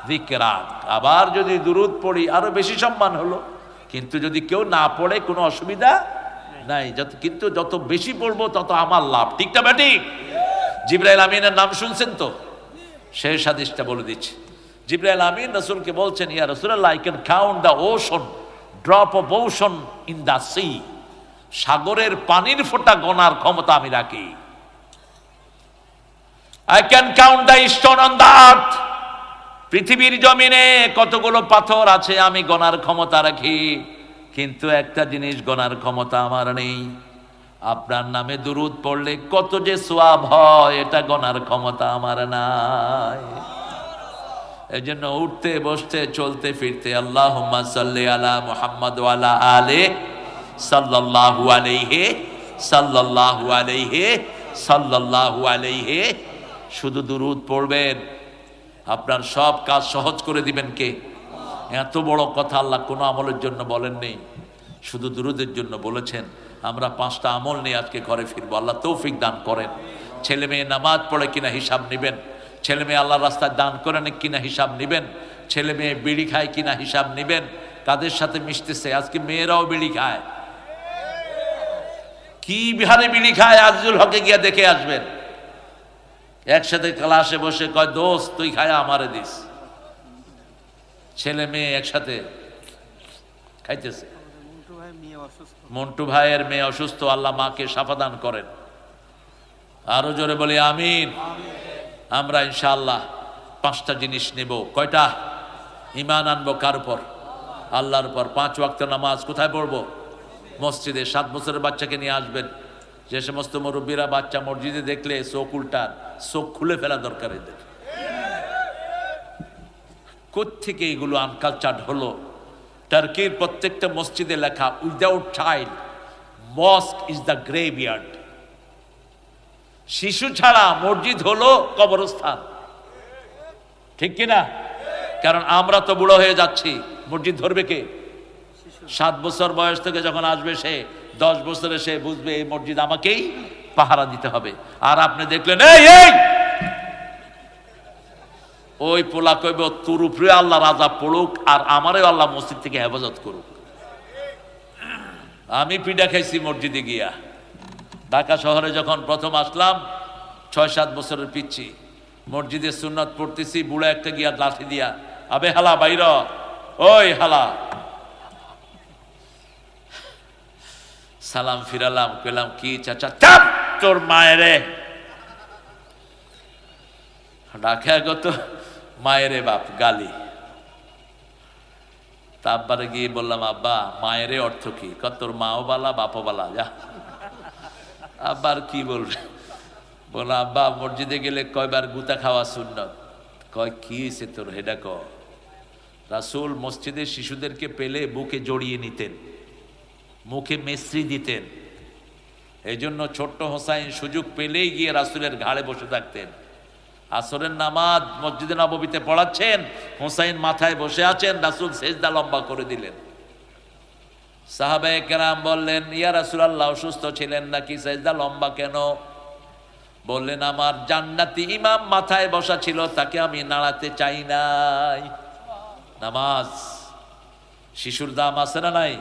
যিকরাক। আবার যদি দুরূদ পড়ি আরো বেশি সম্মান হলো, কিন্তু যদি কেউ না পড়ে কোনো অসুবিধা নাই। কিন্তু যত বেশি পড়বো তত আমার লাভ, ঠিক না ঠিক? জিবরাইল আমিনের নাম শুনছেন তো? শেষ হাদিসটা বলে দিচ্ছি। জিবরাইল আমিন রাসূলকে বলছেন ইয়া রাসূলুল্লাহ, I can count the ocean, drop of ocean in the sea. সাগরের পানির ফোঁটা গোনার ক্ষমতা আমি রাখি। I can count the stone on the earth. পৃথিবীর জমিনে কতগুলো পাথর আছে আমি গোনার ক্ষমতা রাখি, কিন্তু একটা জিনিস গোনার ক্ষমতা আমার নেই। আপনার নামে দুরূদ পড়লে কত যে সওয়াব হয় এটা গোনার ক্ষমতা আমার নাই। এই জন্য উঠতে বসতে চলতে ফিরতে আল্লাহুম্মা সাল্লি আলা মুহাম্মাদ ওয়া আলা আলি সাল্লাল্লাহু আলাইহি সাল্লাল্লাহু আলাইহি সাল্লাল্লাহু আলাইহি, শুধু দুরূদ পড়বেন, আপনার সব কাজ সহজ করে দিবেন কে? এত বড় কথা আল্লাহ কোনো আমলের জন্য বলেন নেই, শুধু দুরূদের জন্য বলেছেন। আমরা 5টা আমল নিয়ে আজকে ঘরে ফিরবো। আল্লাহ তৌফিক দান করেন। ছেলে মেয়ে নামাজ পড়ে কিনা হিসাব নেবেন, ছেলে মেয়ে আল্লাহর রাস্তায় দান করেন কিনা হিসাব নেবেন, ছেলে মেয়ে বিড়ি খায় কিনা হিসাব নেবেন, কাদের সাথে মিশতেছে। আজকে মেয়েরাও বিড়ি খায়, কি বিহারে বিড়ি খায় আজিজুল হকে গিয়া দেখে আসবেন। একসাথে ক্লাসে বসে কয় দোস্ত তুই খায় আমারে দিস। ছেলে মেয়ে একসাথে খাইতেছে। মন্টু ভাইয়ের মেয়ে অসুস্থ, আল্লাহ মাকে শাফা দান করেন। আরো জোরে বলি আমিন। আমরা ইনশাআল্লাহ 5টা জিনিস নেব। কয়টা? ঈমান আনবো কার উপর? আল্লাহর উপর। 5 ওয়াক্ত নামাজ কোথায় পড়বো? মসজিদে। 7 বছরের বাচ্চাকে নিয়ে আসবেন। যে সমস্ত মুরব্বীরা বাচ্চা মসজিদে দেখলে চোখ উল্টান, চোখ খুলে ফেলা দরকার। এদের কোত্থেকে এগুলো আনকালচার্ড হলো? টার্কির প্রত্যেকটা মসজিদে লেখা উইদাউট চাইল্ড মস্ক ইজ দ্য গ্রেভইয়ার্ড। শিশু ছাড়া মসজিদ হলো কবরস্থান, ঠিক কিনা? কারণ আমরা তো বুড়ো হয়ে যাচ্ছি, মসজিদ ধরবে কে? 7 বছর বয়স থেকে যখন আসবে সে 10 বছরে সে বুঝবে এই মসজিদ আমাকেই পাহারা দিতে হবে। আর আপনি দেখলেন এই এই ওই পোলা কইব তোর উপরে আল্লাহ রাজা পড়ুক আর আমারও আল্লাহ মসজিদ থেকে হেফাজত করুক। আমি পিঠা খাইছি মসজিদে গিয়া। ঢাকা শহরে যখন প্রথম আসলাম 6-7 বছরের পিচ্ছি, মসজিদে সুন্নত পড়তেছি, বুড়া একটা গিয়া লাঠি দিয়া, আবে হালা বাইর, ওই হালা। সালাম ফিরালাম, কইলাম কি চাচা? চাপ তোর মায়েরে। ঢাকা গত মায়েরে বাপ গালি। তারপরে গিয়ে বললাম আব্বা মায়েরে অর্থ কি? তোর মাও বালা বাপও বালা, যা। আব্বার কি বলবে? বললাম আব্বা মসজিদে গেলে কয়বার গুতা খাওয়া সুন্নত। কয় কি হয়েছে তোর? হেডা ক। রাসূল মসজিদে শিশুদেরকে পেলে বুকে জড়িয়ে নিতেন, মুখে মেসরি দিতেন। এই জন্য ছোট্ট হোসাইন সুযোগ পেলেই গিয়ে রাসূলের ঘাড়ে বসে থাকতেন। আসরের নামাজ মসজিদে নববীতে পড়াচ্ছেন, হোসাইন মাথায় বসে আছেন, রাসূল সেজদা লম্বা করে দিলেন। সাহাবায়ে কেরাম বললেন ইয়া রাসূলুল্লাহ অসুস্থ ছিলেন নাকি, সেজদা লম্বা কেন? বললেন আমার জান্নাতি ইমাম মাথায় বসা ছিল, তাকে আমি নাড়াতে চাই নাই। নামাজ শিশুর দাম আছে না নাই?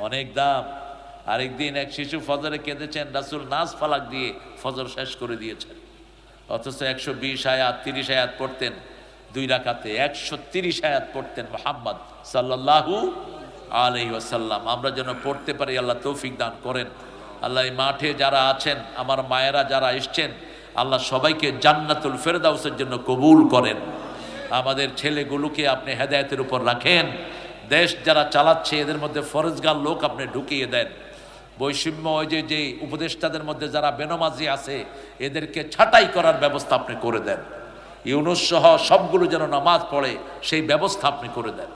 অনেক দাম। আরেকদিন এক শিশু ফজরে কেঁদেছেন, রাসূল নাজ ফালাক দিয়ে ফজর শেষ করে দিয়েছেন। অথচ 120 আয়াত 30 আয়াত পড়তেন 2 রাকাতে, 130 আয়াত পড়তেন মুহাম্মদ সাল্লাল্লাহু আলাইহি ওয়াসাল্লাম। আমরা যেন পড়তে পারি, আল্লাহ তৌফিক দান করেন। আল্লাহ এই মাঠে যারা আছেন, আমার মায়েরা যারা এসছেন, আল্লাহ সবাইকে জান্নাতুল ফেরদাউসের জন্য কবুল করেন। আমাদের ছেলেগুলোকে আপনি হেদায়েতের উপর রাখেন। দেশ যারা চালাচ্ছে এদের মধ্যে ফরজগার লোক আপনি ঢুকিয়ে দেন। বৈষম্য ওই যে উপদেষ্টাদের মধ্যে যারা বেনমাজি আছে এদেরকে ছাঁটাই করার ব্যবস্থা আপনি করে দেন। ইউনূস সহ সবগুলো যেন নামাজ পড়ে সেই ব্যবস্থা আপনি করে দেন।